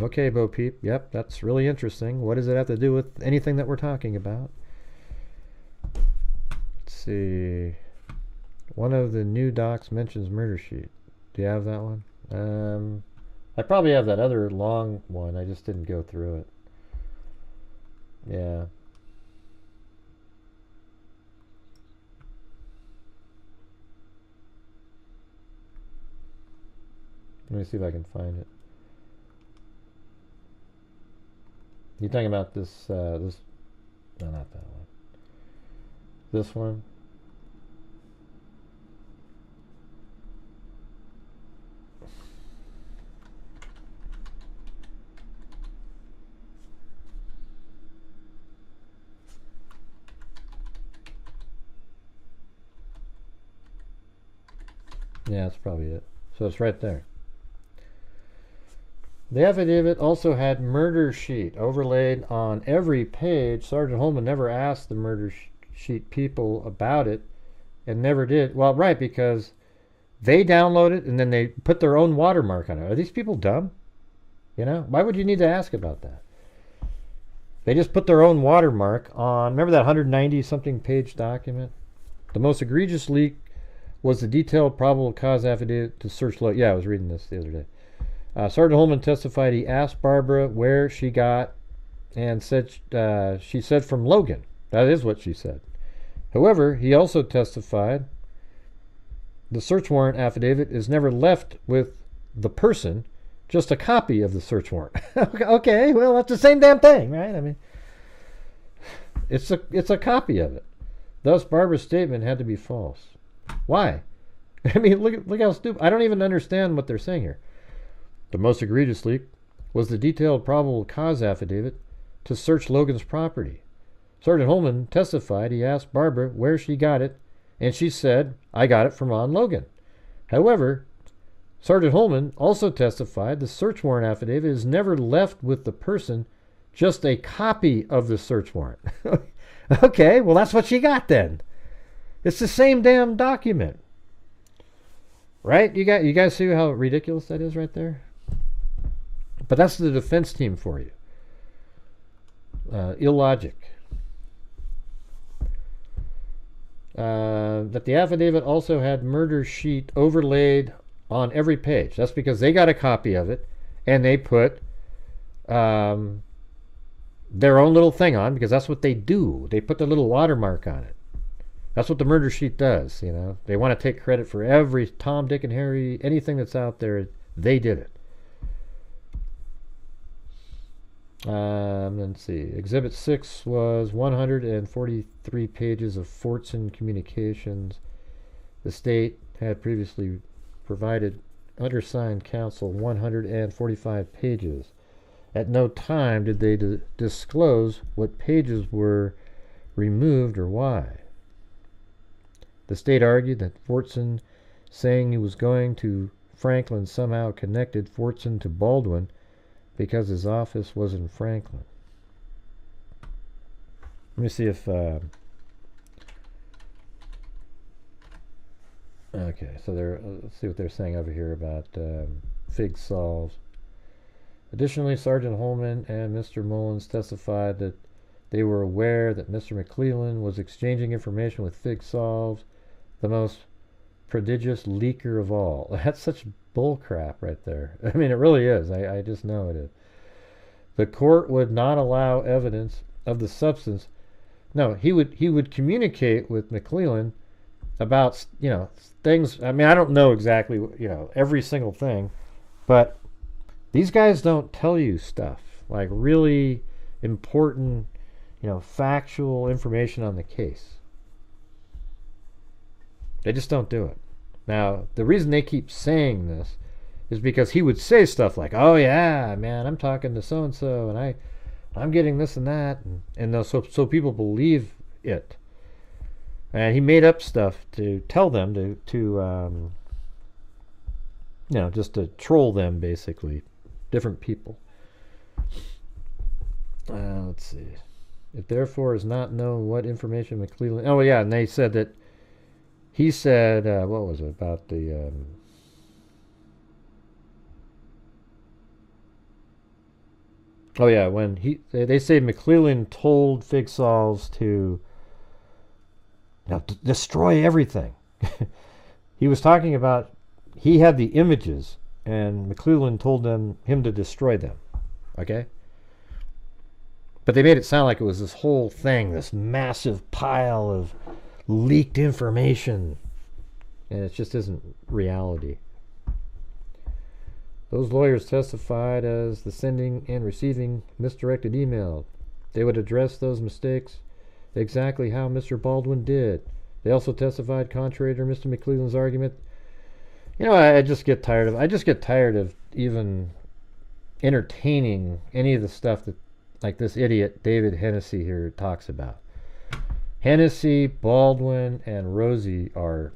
Okay, Bo Peep. Yep, that's really interesting. What does it have to do with anything that we're talking about? Let's see. One of the new docs mentions murder sheet. Do you have that one? I probably have that other long one. I just didn't go through it. Yeah. Let me see if I can find it. You talking about this? No, not that one. This one. Yeah, that's probably it. So it's right there. The affidavit also had murder sheet overlaid on every page. Sergeant Holman never asked the murder sheet people about it and never did. Well, right, because they download it and then they put their own watermark on it. Are these people dumb? You know, why would you need to ask about that? They just put their own watermark on. Remember that 190 something page document? The most egregious leak was the detailed probable cause affidavit to search. Yeah, I was reading this the other day. Sergeant Holman testified he asked Barbara where she got and said she said from Logan. That is what she said. However, he also testified the search warrant affidavit is never left with the person, just a copy of the search warrant. Okay, well, that's the same damn thing, right? I mean, it's a copy of it. Thus, Barbara's statement had to be false. Why? I mean, look how stupid. I don't even understand what they're saying here. The most egregious leak was the detailed probable cause affidavit to search Logan's property. Sergeant Holman testified he asked Barbara where she got it, and she said, I got it from on Logan. However, Sergeant Holman also testified the search warrant affidavit is never left with the person, just a copy of the search warrant. Okay, well, that's what she got then. It's the same damn document. Right? You guys see how ridiculous that is right there? But that's the defense team for you. Illogic. That the affidavit also had murder sheet overlaid on every page. That's because they got a copy of it and they put their own little thing on, because that's what they do. They put their little watermark on it. That's what the murder sheet does, you know. They want to take credit for every Tom, Dick, and Harry, anything that's out there. They did it. Let's see. Exhibit 6 was 143 pages of Fortson communications. The state had previously provided undersigned counsel 145 pages. At no time did they disclose what pages were removed or why. The state argued that Fortson saying he was going to Franklin somehow connected Fortson to Baldwin because his office was in Franklin. Let me see if... okay, so let's see what they're saying over here about Fig solves. Additionally, Sergeant Holman and Mr. Mullins testified that they were aware that Mr. McClellan was exchanging information with Fig Solves, the most prodigious leaker of all. That's such bull crap right there. I mean, it really is. I just know it is. The court would not allow evidence of the substance. No, he would communicate with McClellan about, you know, things. I mean, I don't know exactly, you know, every single thing, but these guys don't tell you stuff like really important, you know, factual information on the case. They just don't do it. Now, the reason they keep saying this is because he would say stuff like, "Oh yeah, man, I'm talking to so and so, and I'm getting this and that," and so people believe it. And he made up stuff to tell them to you know, just to troll them, basically, different people. Let's see. It therefore is not known what information MacLeod. Oh yeah, and they said that he said what was it about the. Oh yeah, when they say MacLeod told Fig Sauls to destroy everything. He was talking about, he had the images and MacLeod told him to destroy them. Okay? But they made it sound like it was this whole thing, this massive pile of leaked information. And it just isn't reality. Those lawyers testified as the sending and receiving misdirected email. They would address those mistakes exactly how Mr. Baldwin did. They also testified contrary to Mr. MacLeod's argument. You know, I just get tired of even entertaining any of the stuff that, like, this idiot David Hennessy here talks about. Hennessy, Baldwin, and Rosie are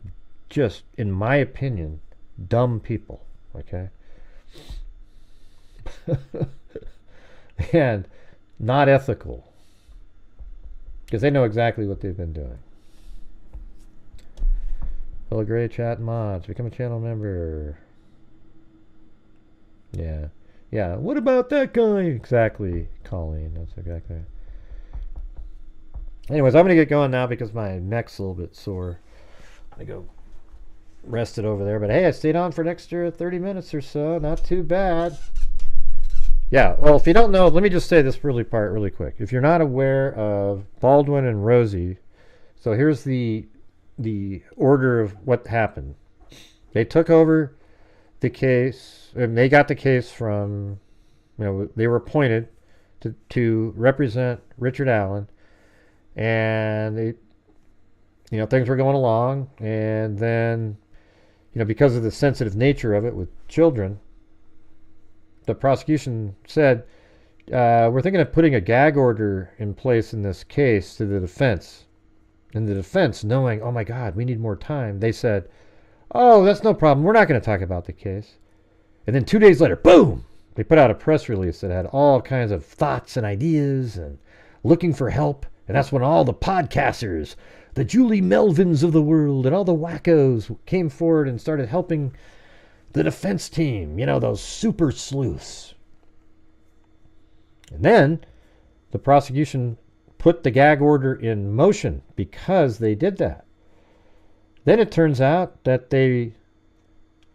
just, in my opinion, dumb people. Okay? And not ethical. Because they know exactly what they've been doing. Hello, Gray Chat Mods. Become a channel member. Yeah. Yeah. What about that guy? Exactly, Colleen. That's exactly. Anyways, I'm going to get going now because my neck's a little bit sore. I go rest it over there. But hey, I stayed on for an extra 30 minutes or so. Not too bad. Yeah, well, if you don't know, let me just say this really quick. If you're not aware of Baldwin and Rosie, so here's the order of what happened. They took over the case, and they got the case from, you know, they were appointed to represent Richard Allen, and they, you know, things were going along, and then, you know, because of the sensitive nature of it with children, the prosecution said, we're thinking of putting a gag order in place in this case to the defense. And the defense, knowing, oh my God, we need more time, they said, oh, that's no problem. We're not going to talk about the case. And then 2 days later, boom, they put out a press release that had all kinds of thoughts and ideas and looking for help. And that's when all the podcasters, the Julie Melvins of the world, and all the wackos came forward and started helping the defense team, you know, those super sleuths. And then the prosecution put the gag order in motion because they did that. Then it turns out that they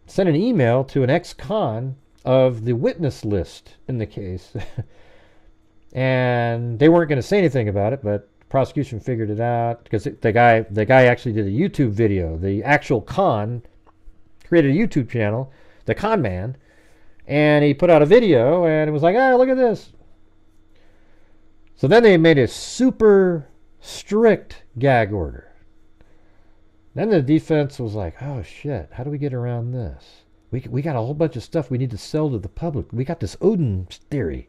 sent an email to an ex-con of the witness list in the case. And they weren't going to say anything about it, but the prosecution figured it out because the guy actually did a YouTube video. The actual con created a YouTube channel, the Con Man, and he put out a video and it was like, look at this. So then they made a super strict gag order. Then the defense was like, oh shit, how do we get around this? We got a whole bunch of stuff we need to sell to the public. We got this Odin theory.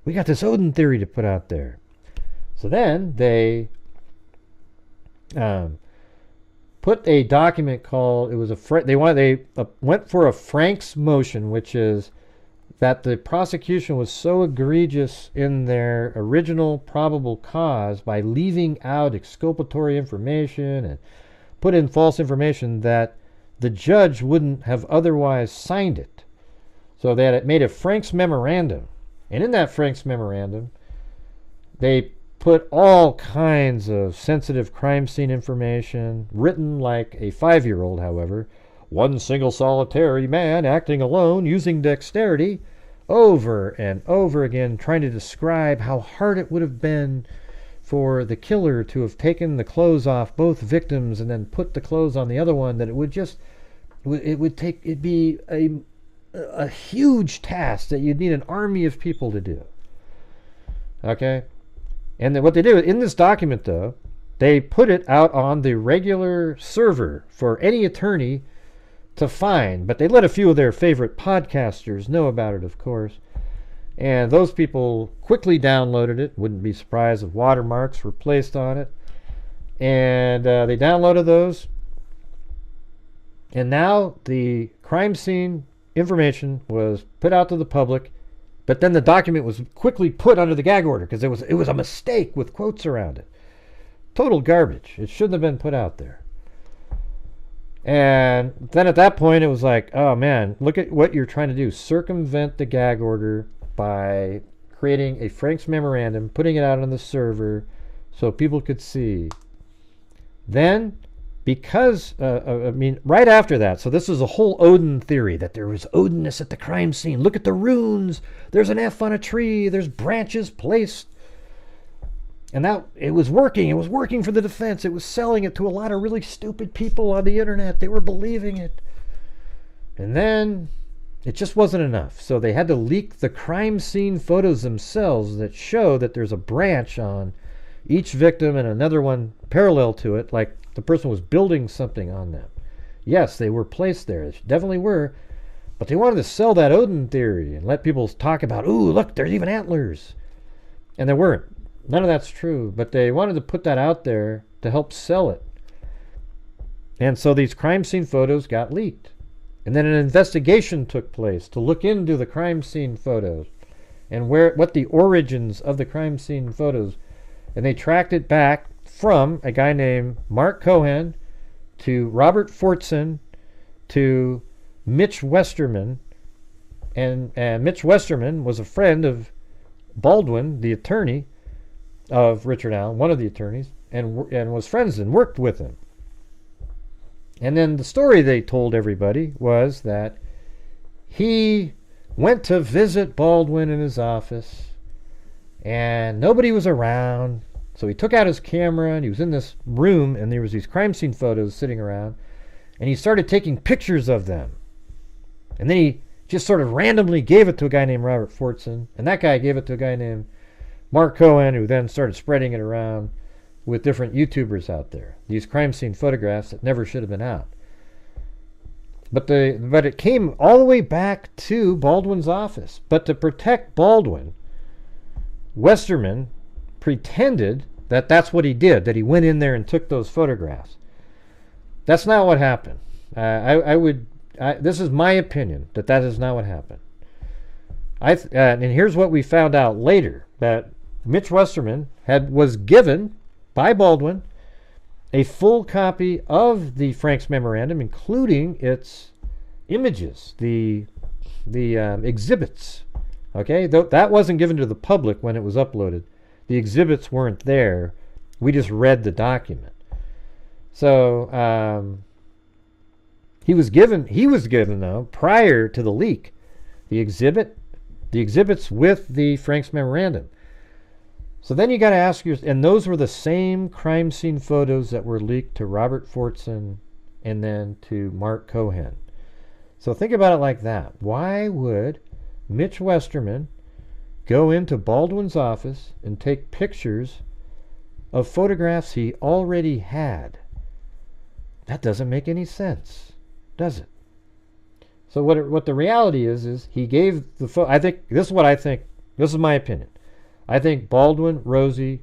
We got this Odin theory to put out there. So then they put a document called, they went for a Frank's motion, which is that the prosecution was so egregious in their original probable cause by leaving out exculpatory information and put in false information that the judge wouldn't have otherwise signed it. So they had made a Frank's memorandum. And in that Frank's memorandum, they put all kinds of sensitive crime scene information, written like a 5-year-old, however. One single solitary man acting alone, using dexterity, over and over again, trying to describe how hard it would have been for the killer to have taken the clothes off both victims and then put the clothes on the other one, that it'd be a huge task that you'd need an army of people to do. Okay? And then what they do in this document, though, they put it out on the regular server for any attorney to find, but they let a few of their favorite podcasters know about it, of course. And those people quickly downloaded it. Wouldn't be surprised if watermarks were placed on it. And they downloaded those. And now the crime scene information was put out to the public, but then the document was quickly put under the gag order because it was a mistake with quotes around it. Total garbage. It shouldn't have been put out there. And then at that point, it was like, oh man, look at what you're trying to do. Circumvent the gag order by creating a Frank's memorandum, putting it out on the server so people could see. Then, because, right after that, so this is a whole Odin theory, that there was Odiness at the crime scene. Look at the runes. There's an F on a tree. There's branches placed. And that, it was working. It was working for the defense. It was selling it to a lot of really stupid people on the internet. They were believing it. And then it just wasn't enough. So they had to leak the crime scene photos themselves that show that there's a branch on each victim and another one parallel to it, like the person was building something on them. Yes, they were placed there. They definitely were. But they wanted to sell that Odin theory and let people talk about, ooh, look, there's even antlers. And there weren't. None of that's true. But they wanted to put that out there to help sell it. And so these crime scene photos got leaked. And then an investigation took place to look into the crime scene photos and what the origins of the crime scene photos. And they tracked it back from a guy named Mark Cohen to Robert Fortson to Mitch Westerman. And Mitch Westerman was a friend of Baldwin, the attorney of Richard Allen, one of the attorneys, and was friends and worked with him. And then the story they told everybody was that he went to visit Baldwin in his office and nobody was around. So he took out his camera and he was in this room and there was these crime scene photos sitting around and he started taking pictures of them. And then he just sort of randomly gave it to a guy named Robert Fortson, and that guy gave it to a guy named Mark Cohen, who then started spreading it around with different YouTubers out there. These crime scene photographs that never should have been out. But it came all the way back to Baldwin's office. But to protect Baldwin, Westerman pretended that that's what he did, that he went in there and took those photographs. That's not what happened. This is my opinion, that is not what happened. And here's what we found out later, that Mitch Westerman was given by Baldwin a full copy of the Frank's memorandum, including its images, the exhibits. Okay, that wasn't given to the public when it was uploaded. The exhibits weren't there. We just read the document. So he was given though, prior to the leak, the exhibits with the Frank's memorandum. So then you got to ask yourself, and those were the same crime scene photos that were leaked to Robert Fortson and then to Mark Cohen. So think about it like that. Why would Mitch Westerman go into Baldwin's office and take pictures of photographs he already had? That doesn't make any sense, does it? So what the reality is he gave the I think this is what I think. This is my opinion. I think Baldwin, Rosie,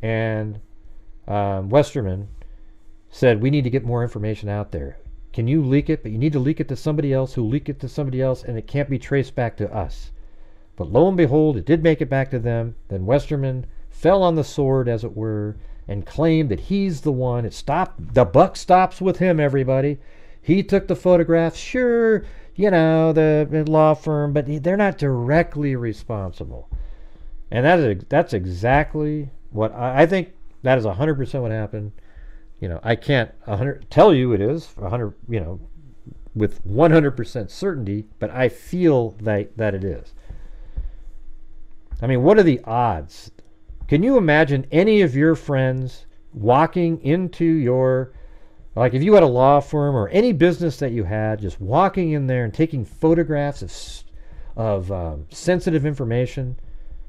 and Westerman said, we need to get more information out there. Can you leak it? But you need to leak it to somebody else who leak it to somebody else, and it can't be traced back to us. But lo and behold, it did make it back to them. Then Westerman fell on the sword, as it were, and claimed that he's the one. It stopped. The buck stops with him, everybody. He took the photographs. Sure, the law firm, but they're not directly responsible. And that's exactly what I think. That is 100% what happened. I can't tell you it is 100, with 100% certainty, but I feel that it is. I mean, what are the odds Can you imagine any of your friends walking into your, like if you had a law firm or any business that you had, just walking in there and taking photographs of sensitive information?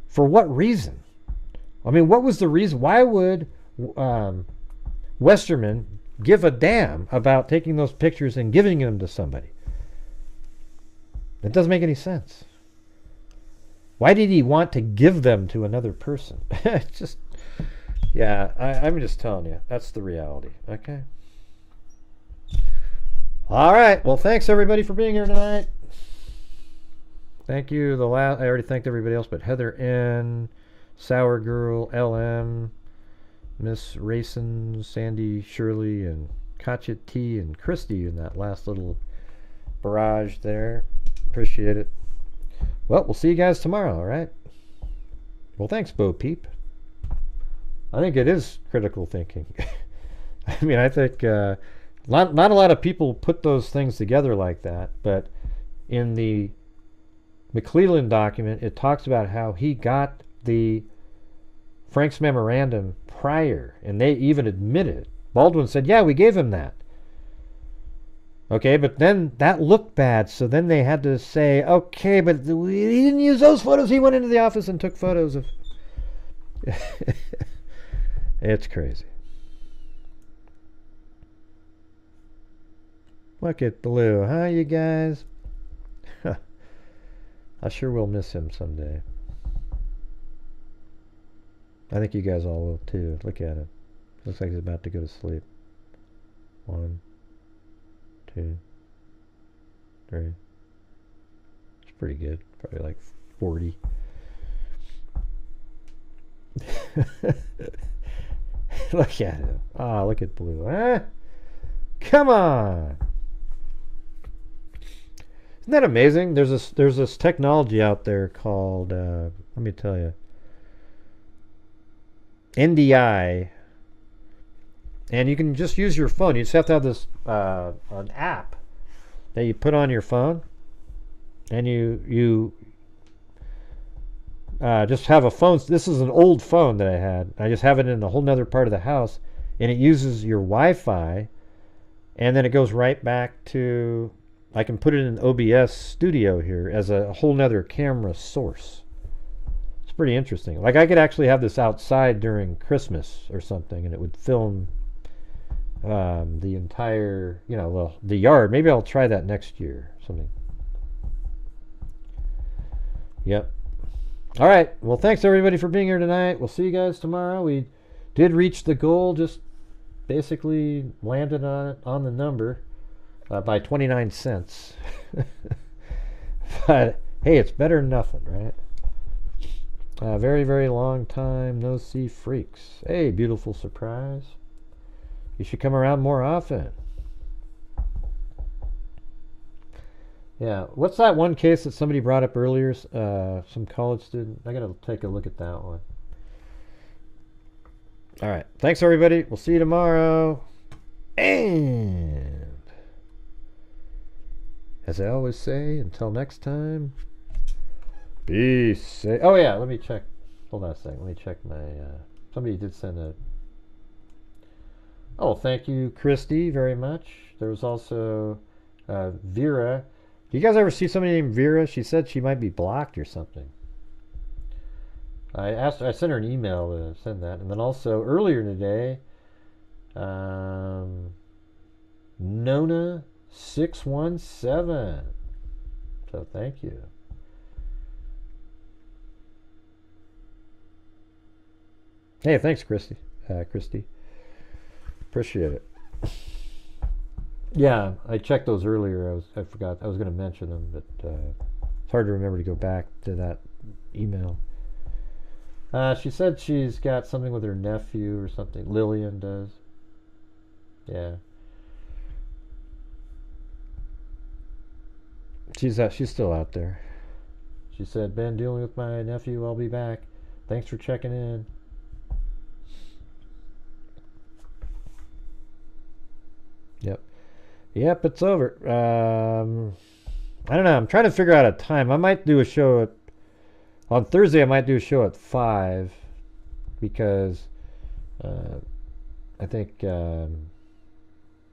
For what reason? I mean, what was the reason? Why would Westerman give a damn about taking those pictures and giving them to somebody? It doesn't make any sense. Why did he want to give them to another person? Just, yeah, I'm just telling you. That's the reality. Okay. All right. Well, thanks everybody for being here tonight. Thank you. I already thanked everybody else, but Heather N, Sour Girl, LM, Miss Racin, Sandy, Shirley, and Katya T, and Christy in that last little barrage there. Appreciate it. Well, we'll see you guys tomorrow, all right? Well, thanks, Bo Peep. I think it is critical thinking. I mean, I think not a lot of people put those things together like that, but in the MacLeod document, it talks about how he got the Frank's memorandum prior, and they even admitted. Baldwin said, yeah, we gave him that. Okay, but then that looked bad, so then they had to say, okay, but he didn't use those photos. He went into the office and took photos of... It's crazy. Look at Blue, huh, you guys? I sure will miss him someday. I think you guys all will too. Look at him. Looks like he's about to go to sleep. 1, 2, 3. It's pretty good. Probably like 40. Look at him. Ah, look at Blue. Huh? Come on. Isn't that amazing? There's this technology out there called let me tell you, NDI, and you can just use your phone. You just have to have this an app that you put on your phone, and you just have a phone. This is an old phone that I had. I just have it in a whole nother part of the house, and it uses your Wi-Fi, and then it goes right back to, I can put it in OBS Studio here as a whole nother camera source. It's pretty interesting. Like I could actually have this outside during Christmas or something, and it would film the entire, you know, the yard. Maybe I'll try that next year. Something. Yep. All right. Well, thanks everybody for being here tonight. We'll see you guys tomorrow. We did reach the goal. Just basically landed on it, on the number by 29 cents. But hey, it's better than nothing, right? Very, very long time no see, freaks. Hey, beautiful surprise. You should come around more often. Yeah, what's that one case that somebody brought up earlier? Some college student. I gotta take a look at that one. All right, thanks everybody. We'll see you tomorrow. And as I always say, until next time, be safe. Oh yeah, let me check. Hold on a second. Let me check my. Somebody did send a. Oh, thank you, Christy, very much. There was also Vera. Do you guys ever see somebody named Vera? She said she might be blocked or something. I sent her an email to send that, and then also earlier today, Nona 617. So thank you. Hey, thanks, Christy. Appreciate it. Yeah, I checked those earlier. I forgot. I was going to mention them, but it's hard to remember to go back to that email. She said she's got something with her nephew or something. Lillian does. Yeah. She's still out there. She said, "Ben, dealing with my nephew. I'll be back. Thanks for checking in." Yep, it's over. I don't know. I'm trying to figure out a time. I might do a show on Thursday. I might do a show at 5. because I think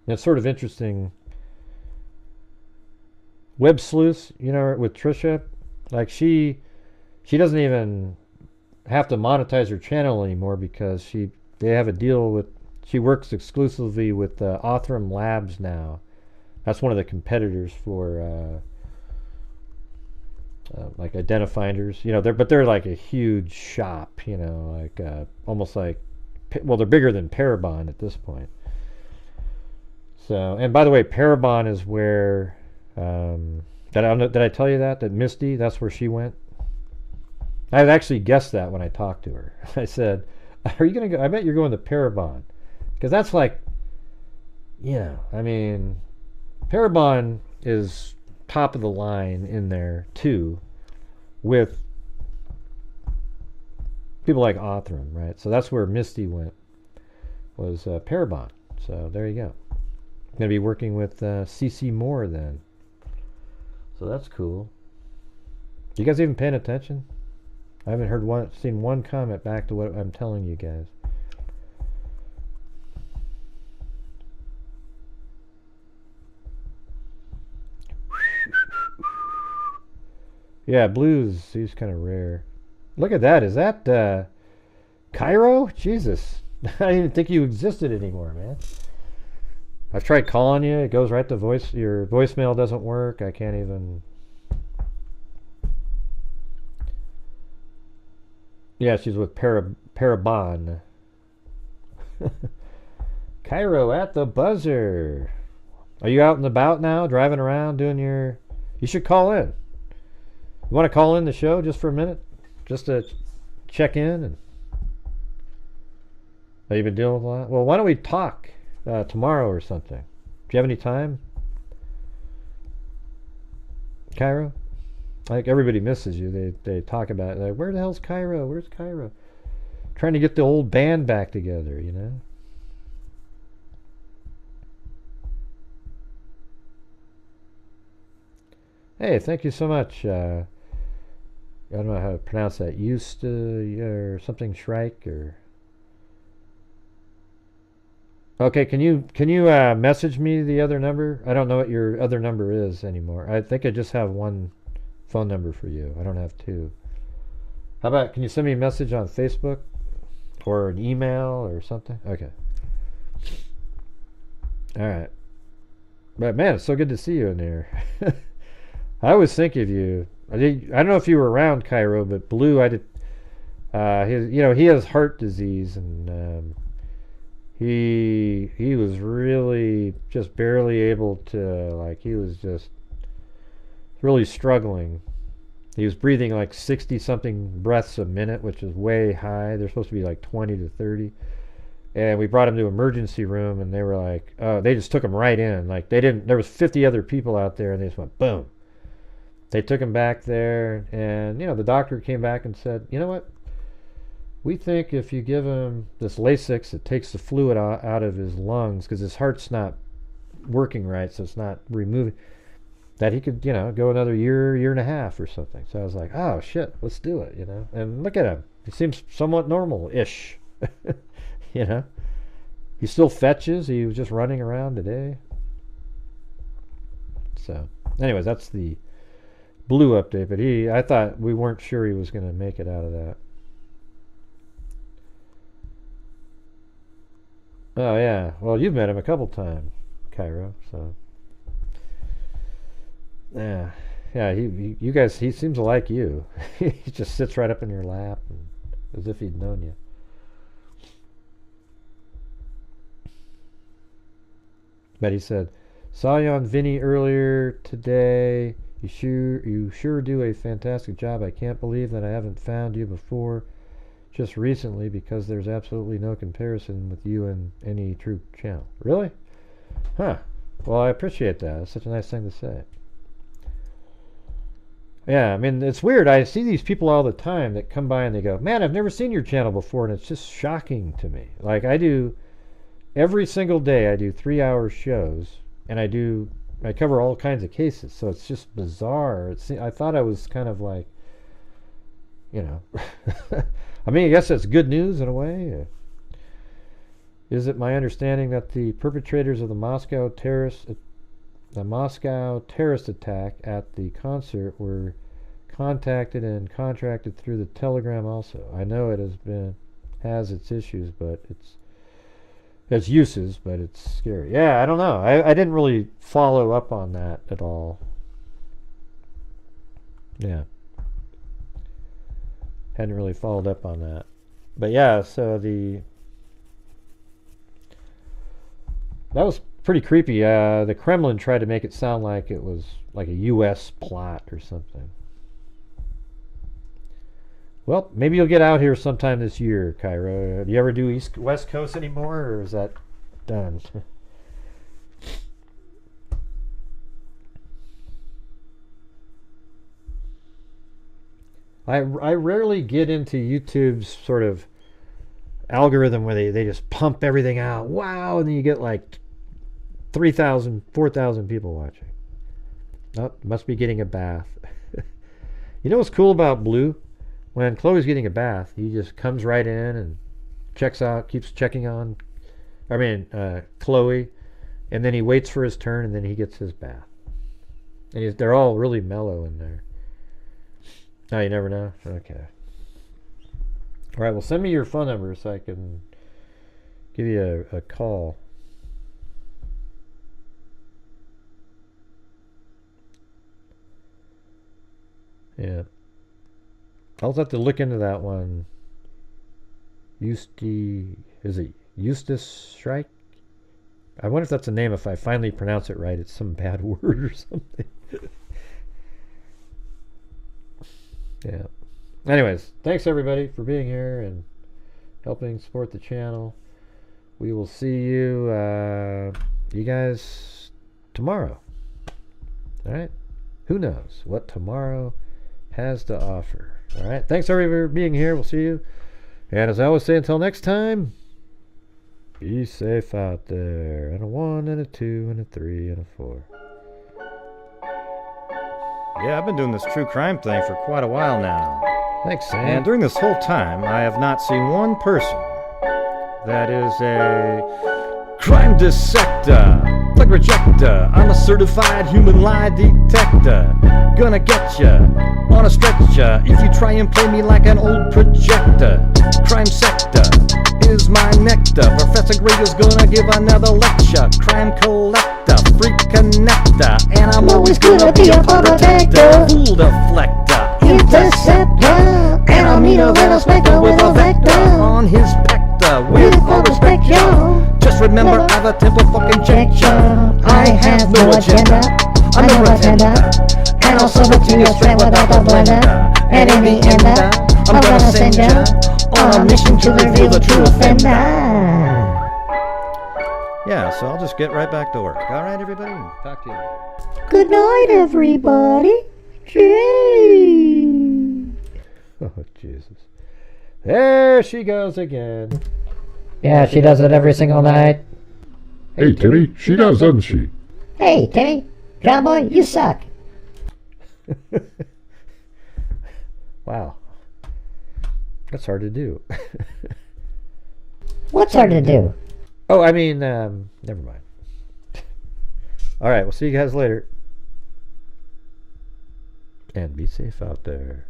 it's sort of interesting. Web sleuths, you know, with Trisha, like she doesn't even have to monetize her channel anymore because they have a deal with, she works exclusively with Othram Labs now. That's one of the competitors for like Identifinders, you know. They're like a huge shop, you know, like almost like, well, they're bigger than Parabon at this point. So, and by the way, Parabon is where did I tell you that Misty, that's where she went? I had actually guessed that when I talked to her. I said, "Are you gonna go? I bet you're going to Parabon, because that's like, you know, I mean, Parabon is top of the line in there too, with people like Othram, right? So that's where Misty went, was Parabon. So there you go. I'm gonna be working with CC Moore then. So that's cool. You guys even paying attention? I haven't seen one comment back to what I'm telling you guys. Yeah, blues, he's kind of rare. Look at that. Is that Cairo? Jesus. I didn't think you existed anymore, man. I've tried calling you. It goes right to voice. Your voicemail doesn't work. I can't even. Yeah, she's with Parabon. Cairo at the buzzer. Are you out and about now, driving around, doing your... You should call in. You want to call in the show just for a minute? Just to check in? And... Have you been dealing with a lot? Well, why don't we talk tomorrow or something? Do you have any time? Cairo? Like, everybody misses you. They talk about it. Like, where the hell's Cairo? Where's Cairo? Trying to get the old band back together, you know? Hey, thank you so much. I don't know how to pronounce that. Used to, or something, Shrike, or... Okay, can you message me the other number? I don't know what your other number is anymore. I think I just have one phone number for you. I don't have two. How about, can you send me a message on Facebook or an email or something? Okay. All right. But man, it's so good to see you in there. I always think of you. I don't know if you were around Cairo, but Blue, I did. He has heart disease, and he was really just barely able to, like, he was just really struggling. He was breathing like 60 something breaths a minute, which is way high. They're supposed to be like 20 to 30. And we brought him to emergency room, and they were like, they just took him right in. Like, they didn't, there was 50 other people out there, and they just went boom. They took him back there, and the doctor came back and said, you know what? We think if you give him this Lasix, it takes the fluid out of his lungs, because his heart's not working right, so it's not removing, that he could, go another year and a half or something. So I was like, oh shit, let's do it, And look at him. He seems somewhat normal-ish, He still fetches. He was just running around today. So, anyways, that's the Blue update. But I thought we weren't sure he was going to make it out of that. Oh yeah, well, you've met him a couple times, Cairo. So yeah, you guys. He seems to like you. He just sits right up in your lap, as if he'd known you. But he said, saw you on Vinny earlier today. You sure do a fantastic job. I can't believe that I haven't found you before just recently, because there's absolutely no comparison with you and any true channel. Really? Huh. Well, I appreciate that. It's such a nice thing to say. Yeah, I mean, it's weird. I see these people all the time that come by and they go, man, I've never seen your channel before, and it's just shocking to me. Like, every single day I do 3-hour shows, and I cover all kinds of cases, so it's just bizarre. I thought I was kind of like, I mean, I guess that's good news in a way. Is it my understanding that the perpetrators of the Moscow terrorist attack at the concert were contacted and contracted through the Telegram also? I know it has its issues, but its uses, but it's scary. Yeah, I don't know. I didn't really follow up on that at all. Yeah. Hadn't really followed up on that. But yeah, so that was pretty creepy. The Kremlin tried to make it sound like it was like a U.S. plot or something. Well, maybe you'll get out here sometime this year, Cairo. Do you ever do West Coast anymore, or is that done? I rarely get into YouTube's sort of algorithm where they just pump everything out. Wow, and then you get like 3,000, 4,000 people watching. Oh, must be getting a bath. You know what's cool about Blue? When Chloe's getting a bath, he just comes right in and checks out, keeps checking on, Chloe, and then he waits for his turn, and then he gets his bath. And they're all really mellow in there. Oh, you never know? Okay. All right, well, send me your phone number so I can give you a call. Yeah. I'll have to look into that one. Is it Eustace Shrike? I wonder if that's a name. If I finally pronounce it right, it's some bad word or something. Yeah. Anyways, thanks everybody for being here and helping support the channel. We will see you guys tomorrow. All right. Who knows what tomorrow has to offer. All right. Thanks everybody for being here. We'll see you. And as I always say, until next time, be safe out there. And a 1 and a 2 and a 3 and a 4. Yeah, I've been doing this true crime thing for quite a while now. Thanks, Sam. And during this whole time, I have not seen one person that is a crime dissector, plug rejector. I'm a certified human lie detector. Gonna get ya on a stretcher if you try and play me like an old projector. Crime sector is my nectar. Professor Gragel's gonna give another lecture. Crime collector, freak connector, and I'm always gonna be a protector. Fool deflector, interceptor, and I'll meet a little spectre with a vector on his pector. With all respect, yo, just remember I've a temple fucking check ya. I have no agenda, I'm no pretender, and I'll serve it to your straight without the blender. And in the end, I'm gonna send ya on a mission to reveal the true offender. Yeah, so I'll just get right back to work. All right, everybody? Talk to you later. Good night, everybody. Gee. Oh, Jesus. There she goes again. Yeah, she does it every single night. Hey, Timmy, she does, doesn't she? Hey, Timmy. John Boy, you suck. Wow. That's hard to do. What's hard to do? Oh, I mean, never mind. All right, we'll see you guys later. And be safe out there.